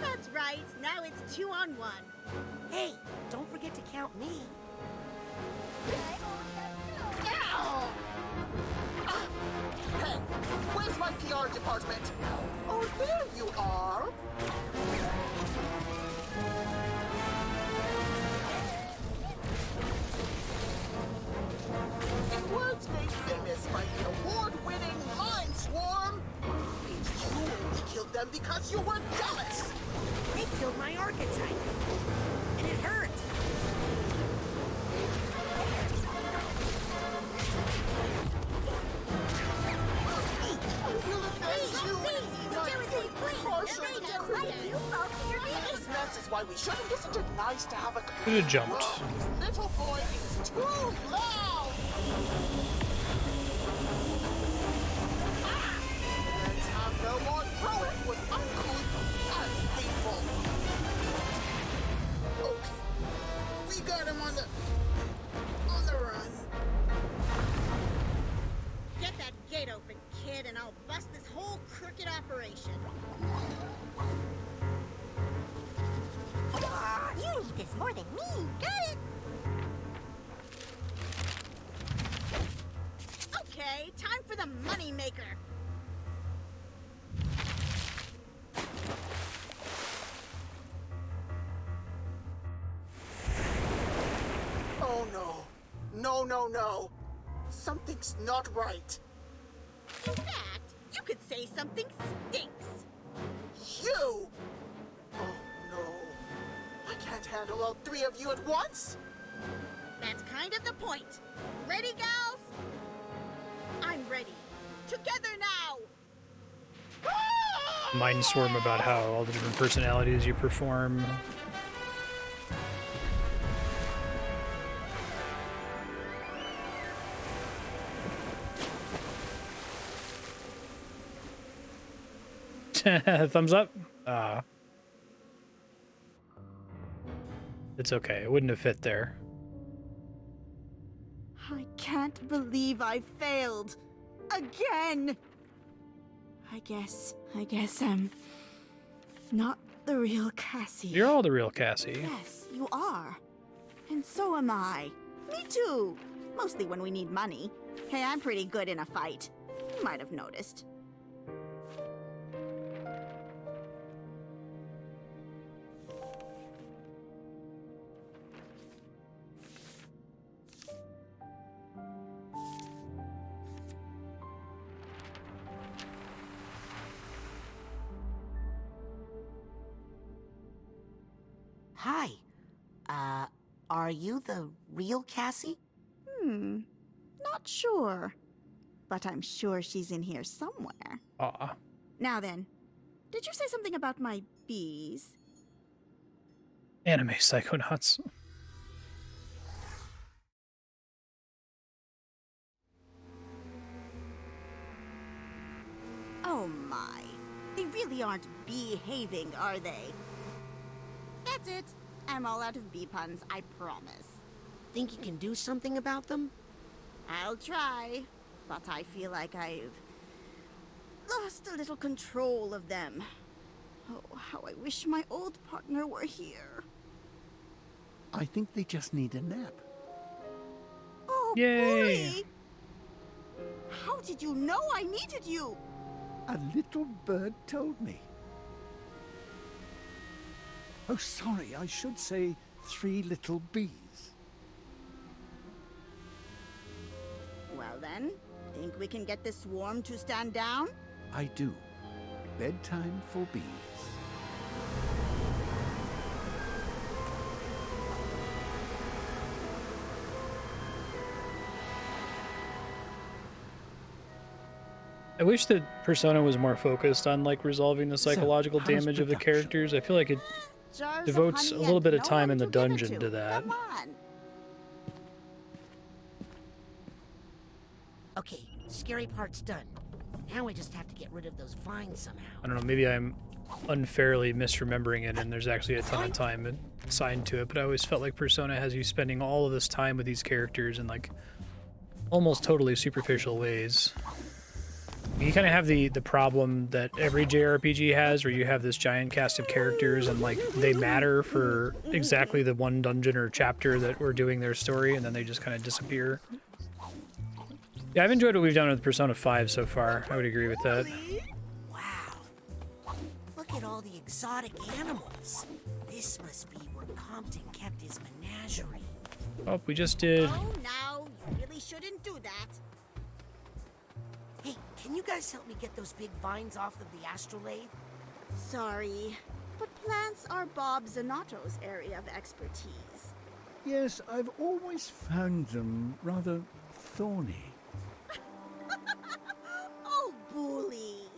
That's right. Now it's 2-on-1.
Hey, don't forget to count me.
Ow! Hey, where's my PR department? Oh, there you are. In words made famous by the award-winning Mind Swarm, you only killed them because you were jealous.
They killed my archetype. And it hurt.
This mess is why we shouldn't. Isn't it nice to have a...
Could have jumped.
This little boy is too loud! Let's have no more throwing was uncouth and hateful. Okay, we got him on the run.
Get that gate open, kid, and I'll bust this whole crooked operation.
You need this more than me. Got it?
Okay, time for the money maker.
Oh no. No, no, no. Something's not right.
In fact, you could say something stinks.
You! Oh no. I can't handle all three of you at once.
That's kind of the point. Ready, gals? I'm ready. Together now!
Mind Swarm about how all the different personalities you perform. Thumbs up? It's okay. It wouldn't have fit there.
I can't believe I failed. Again! I guess I'm not the real Cassie.
You're all the real Cassie.
Yes, you are. And so am I. Me too. Mostly when we need money. Hey, I'm pretty good in a fight. You might have noticed.
Hi. Are you the real Cassie?
Not sure. But I'm sure she's in here somewhere.
Aw.
Now then, did you say something about my bees?
Anime Psychonauts.
Oh my. They really aren't behaving, are they? That's it. I'm all out of bee puns, I promise.
Think you can do something about them?
I'll try, but I feel like I've lost a little control of them. Oh, how I wish my old partner were here.
I think they just need a nap.
Oh,
Yay!
Bully! How did you know I needed you?
A little bird told me. Oh, sorry, I should say 3 little bees.
Well then, think we can get this swarm to stand down?
I do. Bedtime for bees.
I wish that Persona was more focused on like resolving the psychological damage of the characters. I feel like it
Jars
devotes
of
a
honey
little
and
bit of
no
time
one
in the
to give it
dungeon to that.
Come on.
Okay, scary part's done. Now we just have to get rid of those vines somehow.
I don't know, maybe I'm unfairly misremembering it and there's actually a ton of time assigned to it, but I always felt like Persona has you spending all of this time with these characters in like almost totally superficial ways. You kind of have the problem that every JRPG has, where you have this giant cast of characters and like they matter for exactly the one dungeon or chapter that we're doing their story, and then they just kind of disappear. Yeah, I've enjoyed what we've done with Persona 5 so far. I would agree with that.
Wow. Look at all the exotic animals. This must be where Compton kept his menagerie.
Oh, we just did.
Oh, now you really shouldn't do that.
Hey, can you guys help me get those big vines off of the astrolabe?
Sorry, but plants are Bob Zanotto's area of expertise.
Yes, I've always found them rather thorny.
Oh, bully.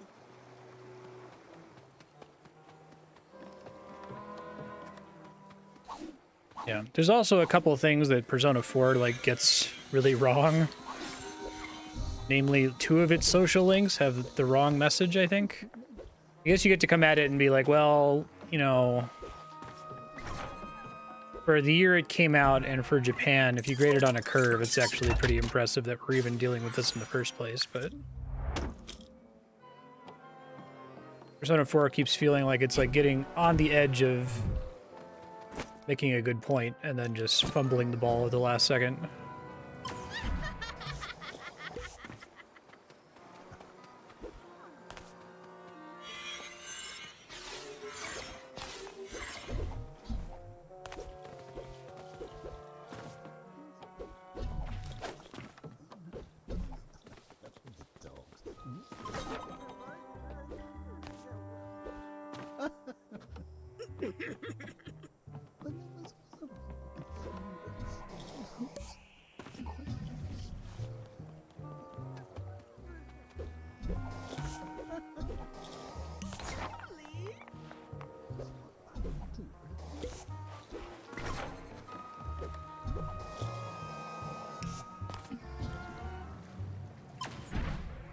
Yeah, there's also a couple of things that Persona 4 like gets really wrong. Namely, 2 of its social links have the wrong message, I think. I guess you get to come at it and be like, well, you know, for the year it came out and for Japan, if you grade it on a curve, it's actually pretty impressive that we're even dealing with this in the first place, but Persona 4 keeps feeling like it's like getting on the edge of making a good point and then just fumbling the ball at the last second.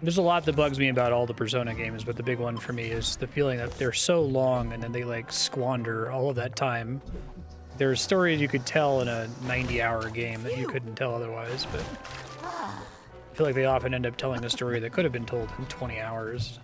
There's a lot that bugs me about all the Persona games, but the big one for me is the feeling that they're so long and then they like squander all of that time. There are stories you could tell in a 90-hour game that you couldn't tell otherwise, but I feel like they often end up telling a story that could have been told in 20 hours.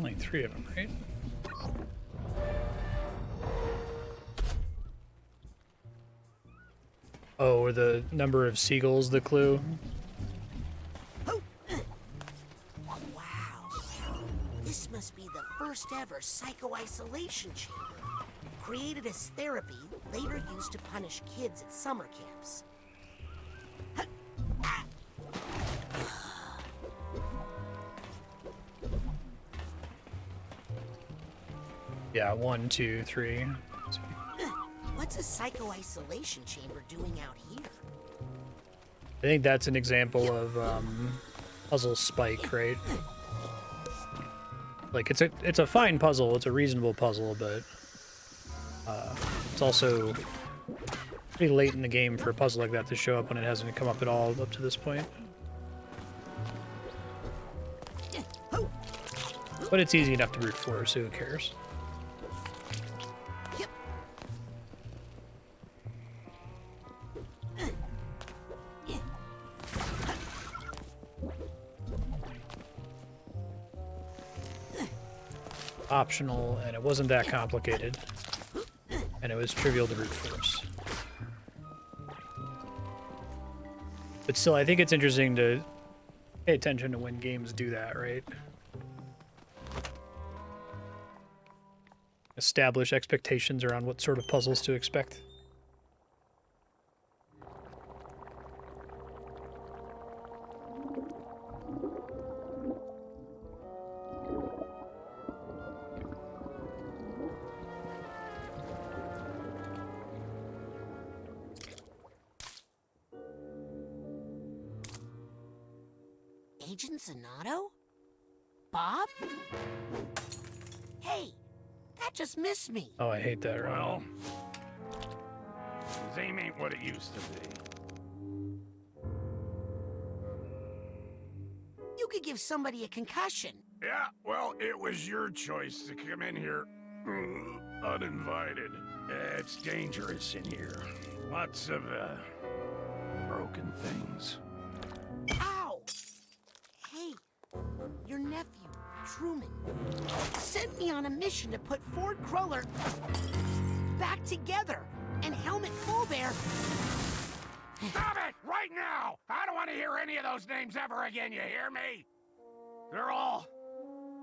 Only 3 of them, right? Oh, or the number of seagulls the clue?
Wow. This must be the first ever psycho-isolation chamber. Created as therapy, later used to punish kids at summer camps.
Yeah, 1, 2, 3.
What's a psycho-isolation chamber doing out here?
I think that's an example of puzzle spike, right? Like it's a fine puzzle, it's a reasonable puzzle, but it's also pretty late in the game for a puzzle like that to show up when it hasn't come up at all up to this point. But it's easy enough to root for, so who cares? Optional, and it wasn't that complicated, and it was trivial to brute force. But still, I think it's interesting to pay attention to when games do that, right? Establish expectations around what sort of puzzles to expect.
Agent Zanotto? Bob? Hey, that just missed me.
Oh, I hate that, right?
Well, his aim ain't what it used to be.
You could give somebody a concussion.
Yeah, well, it was your choice to come in here uninvited. It's dangerous in here. Lots of, broken things.
Ow! Hey, your nephew, Truman, sent me on a mission to put Ford Cruller back together, and Helmet Fullbear...
Stop it! Right now! I don't want to hear any of those names ever again, you hear me? They're all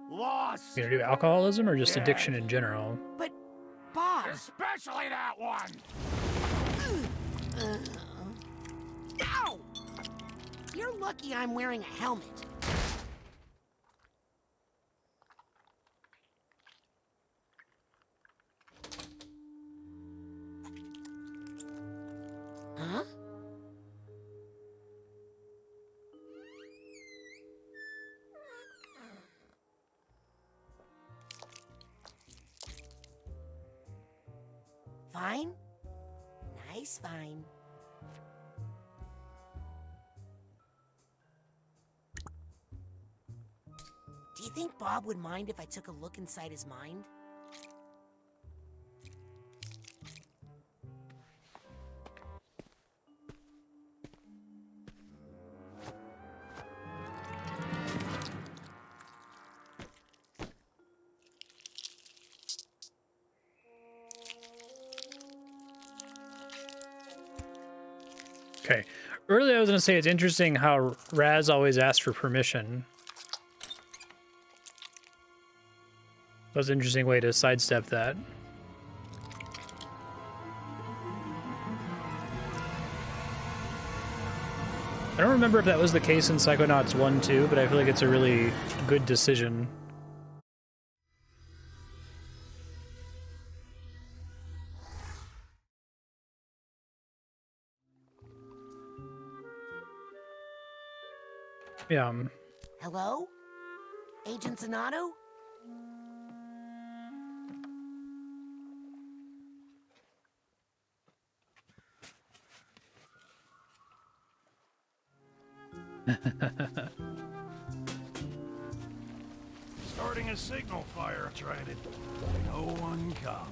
lost.
You gonna do alcoholism or just addiction in general?
But, Bob...
Especially that one!
Ow! You're lucky I'm wearing a helmet. Huh? Fine? Nice fine. Do you think Bob would mind if I took a look inside his mind?
Okay. Earlier I was going to say it's interesting how Raz always asks for permission. That was an interesting way to sidestep that. I don't remember if that was the case in Psychonauts 1 too, but I feel like it's a really good decision. Yeah.
Hello? Agent Zanotto?
Starting a signal fire, tried it. No one comes.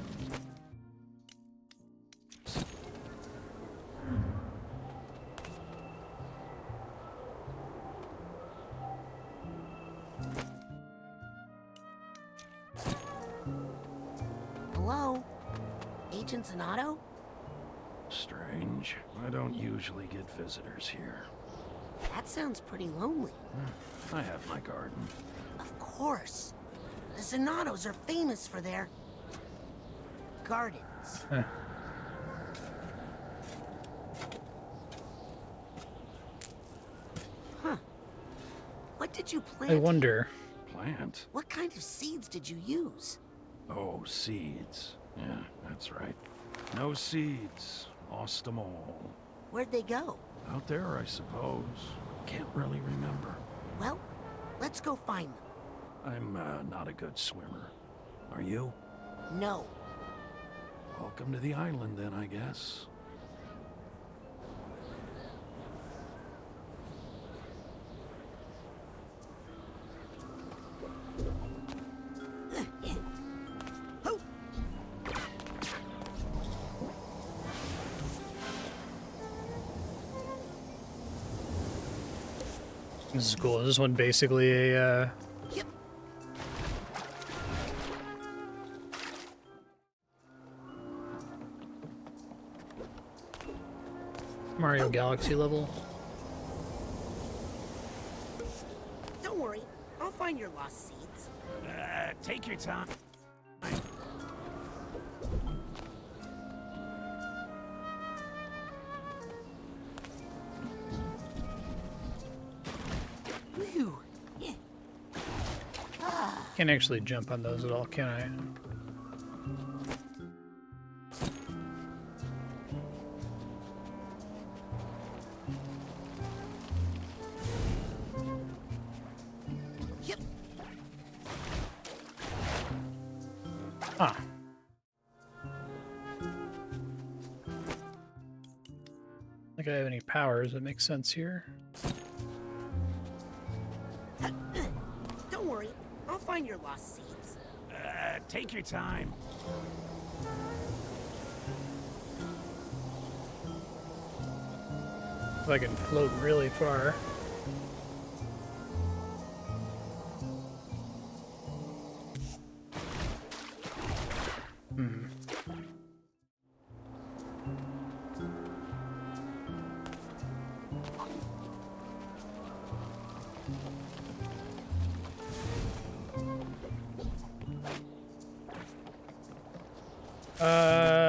Agent Zanotto?
Strange. I don't usually get visitors here.
That sounds pretty lonely.
I have my garden.
Of course. The Zanottos are famous for their gardens. Huh. What did you plant?
I wonder.
Plant?
What kind of seeds did you use?
Oh, seeds. Yeah, that's right. No seeds. Lost them all.
Where'd they go?
Out there, I suppose. Can't really remember.
Well, let's go find them.
I'm not a good swimmer. Are you?
No.
Welcome to the island then, I guess.
This is cool. Is this one basically a Mario Galaxy level?
Don't worry, I'll find your lost seeds.
Take your time.
Whew.
Can't actually jump on those at all, can I? Huh. Like I have any powers that make sense here.
Don't worry, I'll find your lost seeds.
Take your time.
If I can float really far.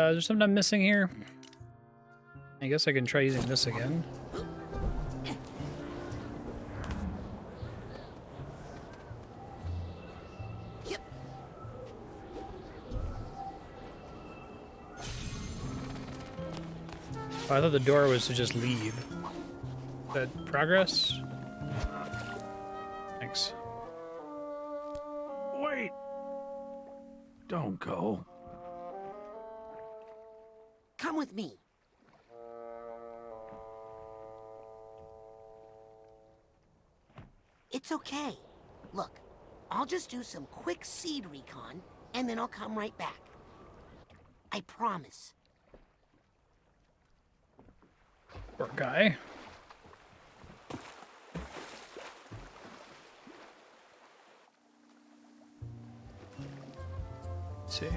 Is there something I'm missing here? I guess I can try using this again. Oh, I thought the door was to just leave. Is that progress? Thanks.
Wait! Don't go.
Come with me. It's okay. Look, I'll just do some quick seed recon, and then I'll come right back. I promise.
Poor guy. Let's see.